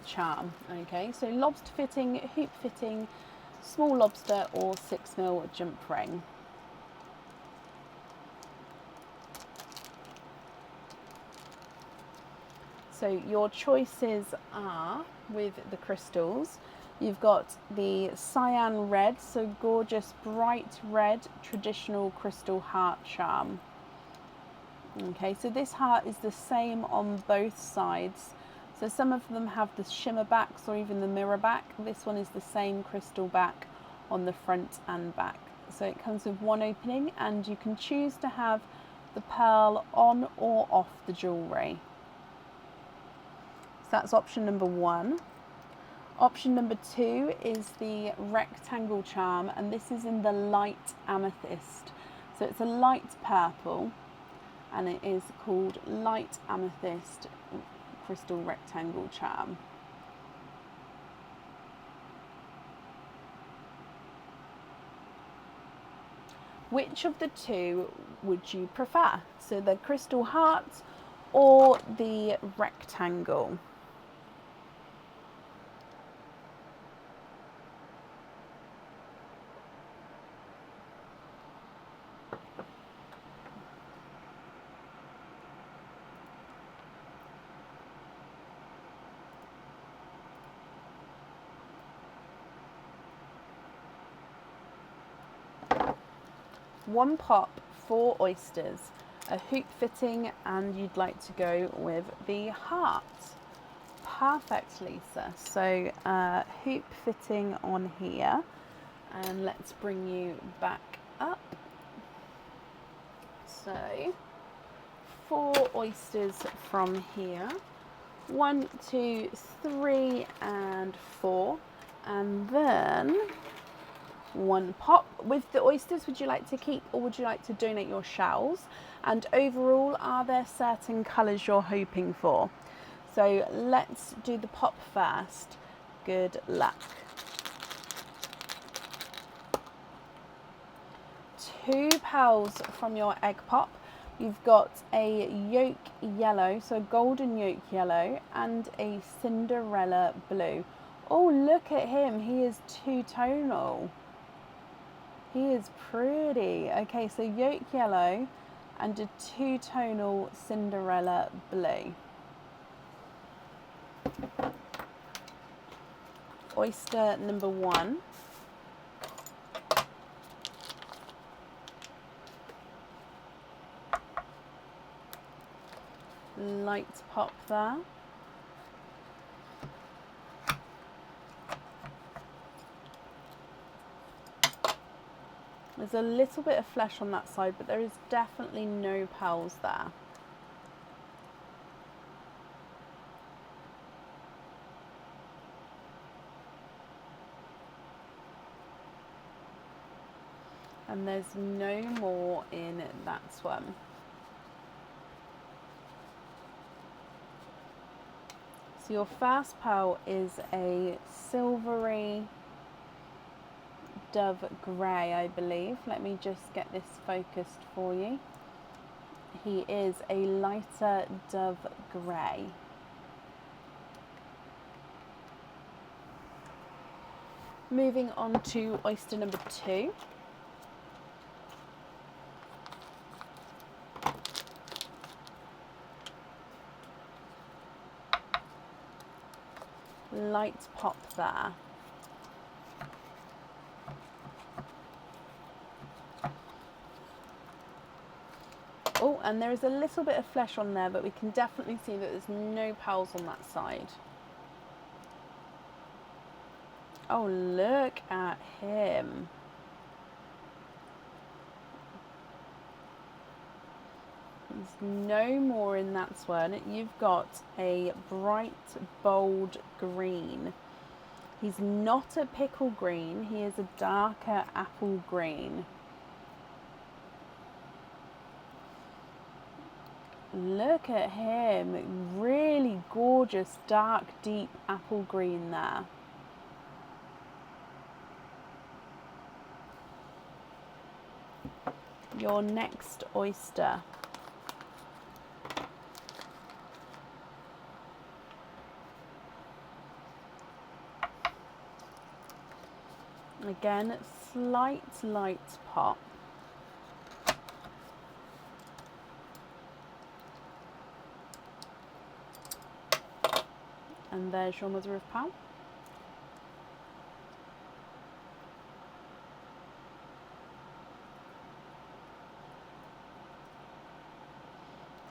charm. Okay, so lobster fitting, hoop fitting, small lobster, or 6mm jump ring. So your choices are, with the crystals, you've got the cyan red, so gorgeous bright red traditional crystal heart charm. Okay, so this heart is the same on both sides. So some of them have the shimmer backs or even the mirror back. This one is the same crystal back on the front and back. So it comes with 1 opening, and you can choose to have the pearl on or off the jewellery. So that's option number 1. Option number 2 is the rectangle charm, and this is in the light amethyst. So it's a light purple, and it is called light amethyst crystal rectangle charm. Which of the 2 would you prefer? So the crystal heart or the rectangle? One pop, 4 oysters, a hoop fitting, and you'd like to go with the heart. Perfect, Lisa. So hoop fitting on here, and let's bring you back up. So 4 oysters from here. 1, 2, 3, and 4, and then 1 pop. With the oysters, would you like to keep or would you like to donate your shells? And overall, are there certain colours you're hoping for? So let's do the pop first. Good luck. 2 pearls from your egg pop. You've got a yolk yellow, so golden yolk yellow, and a Cinderella blue. Oh, look at him. He is 2-tonal. He is pretty. Okay, so yolk yellow and a 2-tonal Cinderella blue. Oyster number 1. Light pop there. There's a little bit of flesh on that side, but there is definitely no pearls there. And there's no more in that one. So your first pearl is a silvery dove grey, I believe. Let me just get this focused for you. He is a lighter dove grey. Moving on to oyster number 2. Light pop there. Oh, and there is a little bit of flesh on there, but we can definitely see that there's no pearls on that side. Oh, look at him. There's no more in that one. You've got a bright, bold green. He's not a pickle green, he is a darker apple green. Look at him, really gorgeous, dark, deep apple green there. Your next oyster. Again, slight light pop. And there's your mother of pearl.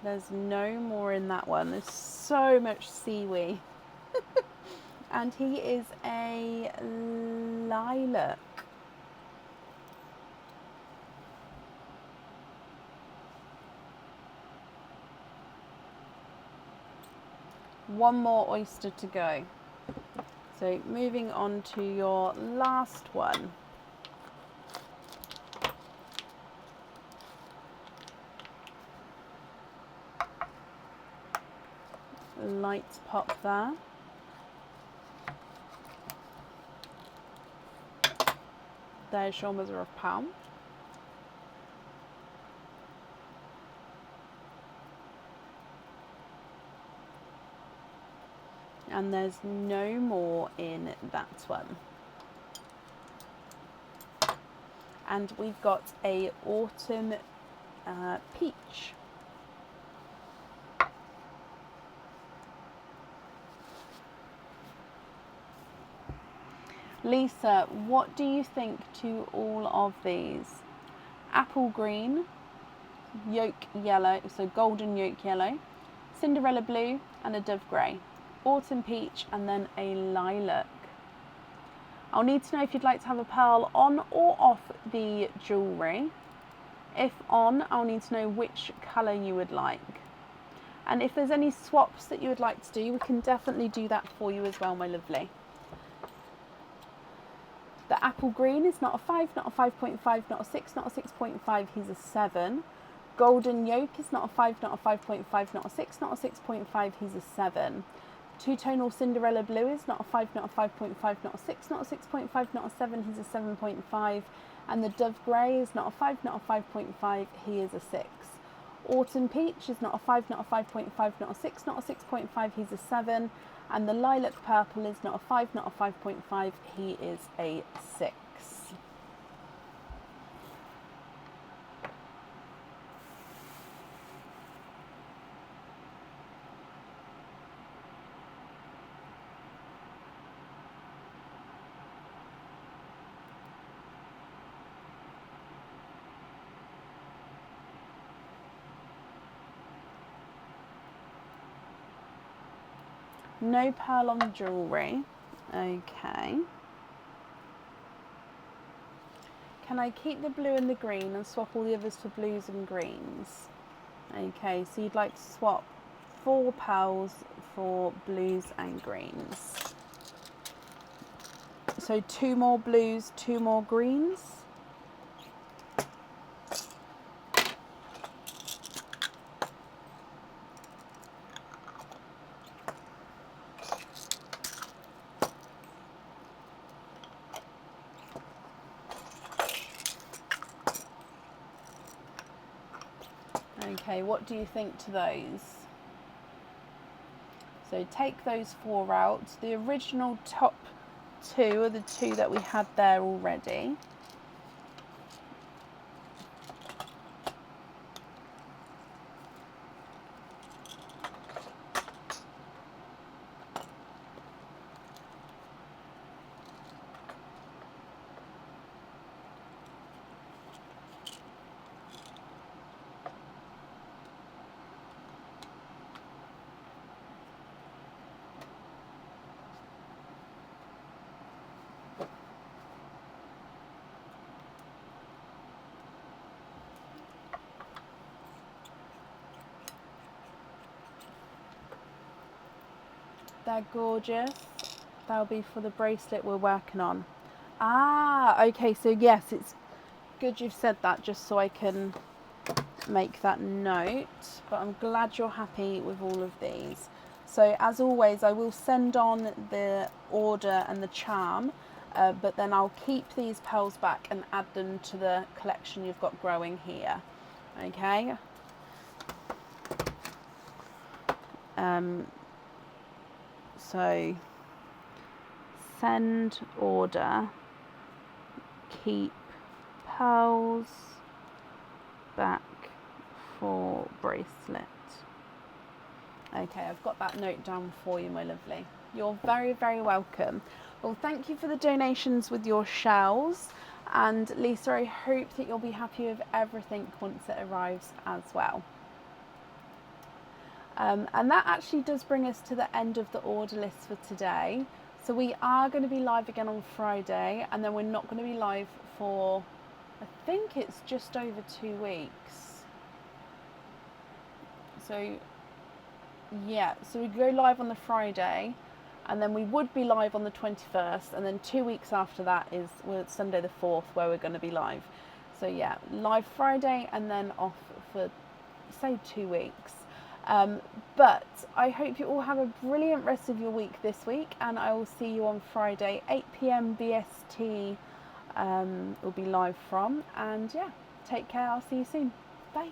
There's no more in that one. There's so much seaweed. And he is a lilac. One more oyster to go. So moving on to your last one. Light pop there. There's your mother of pearl. And there's no more in that one. And we've got a autumn peach. Lisa, what do you think to all of these? Apple green, yolk yellow, so golden yolk yellow, Cinderella blue and a dove grey, autumn peach and then a lilac. I'll need to know if you'd like to have a pearl on or off the jewellery. If on, I'll need to know which colour you would like. And if there's any swaps that you would like to do, we can definitely do that for you as well, my lovely. The apple green is not a 5, not a 5.5, not a 6, not a 6.5, he's a 7. Golden yolk is not a 5, not a 5.5, not a 6, not a 6.5, he's a 7. Two-tonal Cinderella blue is not a 5, not a 5.5, not a 6, not a 6.5, not a 7, he's a 7.5. And the dove grey is not a 5, not a 5.5, he is a 6. Autumn peach is not a 5, not a 5.5, not a 6, not a 6.5, he's a 7. And the lilac purple is not a 5, not a 5.5, he is a 6. No pearl on the jewellery. Okay. Can I keep the blue and the green and swap all the others for blues and greens? Okay, so you'd like to swap 4 pearls for blues and greens. So 2 more blues, 2 more greens. Okay, what do you think to those? So take those 4 out. The original top two are the two that we had there already. They're gorgeous. They'll be for the bracelet we're working on. Ah, okay, so yes, it's good you've said that just so I can make that note, but I'm glad you're happy with all of these. So as always, I will send on the order and the charm, but then I'll keep these pearls back and add them to the collection you've got growing here. Okay. So send order, keep pearls back for bracelet. Okay, I've got that note down for you, my lovely. You're very, very welcome. Well, thank you for the donations with your shells, and Lisa, I hope that you'll be happy with everything once it arrives as well. And that actually does bring us to the end of the order list for today. So we are going to be live again on Friday, and then we're not going to be live for, I think it's just over 2 weeks. So yeah, so we go live on the Friday, and then we would be live on the 21st, and then 2 weeks after that is Sunday the 4th where we're going to be live. So yeah, live Friday and then off for say 2 weeks. But I hope you all have a brilliant rest of your week this week, and I will see you on Friday, 8 PM BST. We'll be live from, and yeah, take care. I'll see you soon. Bye.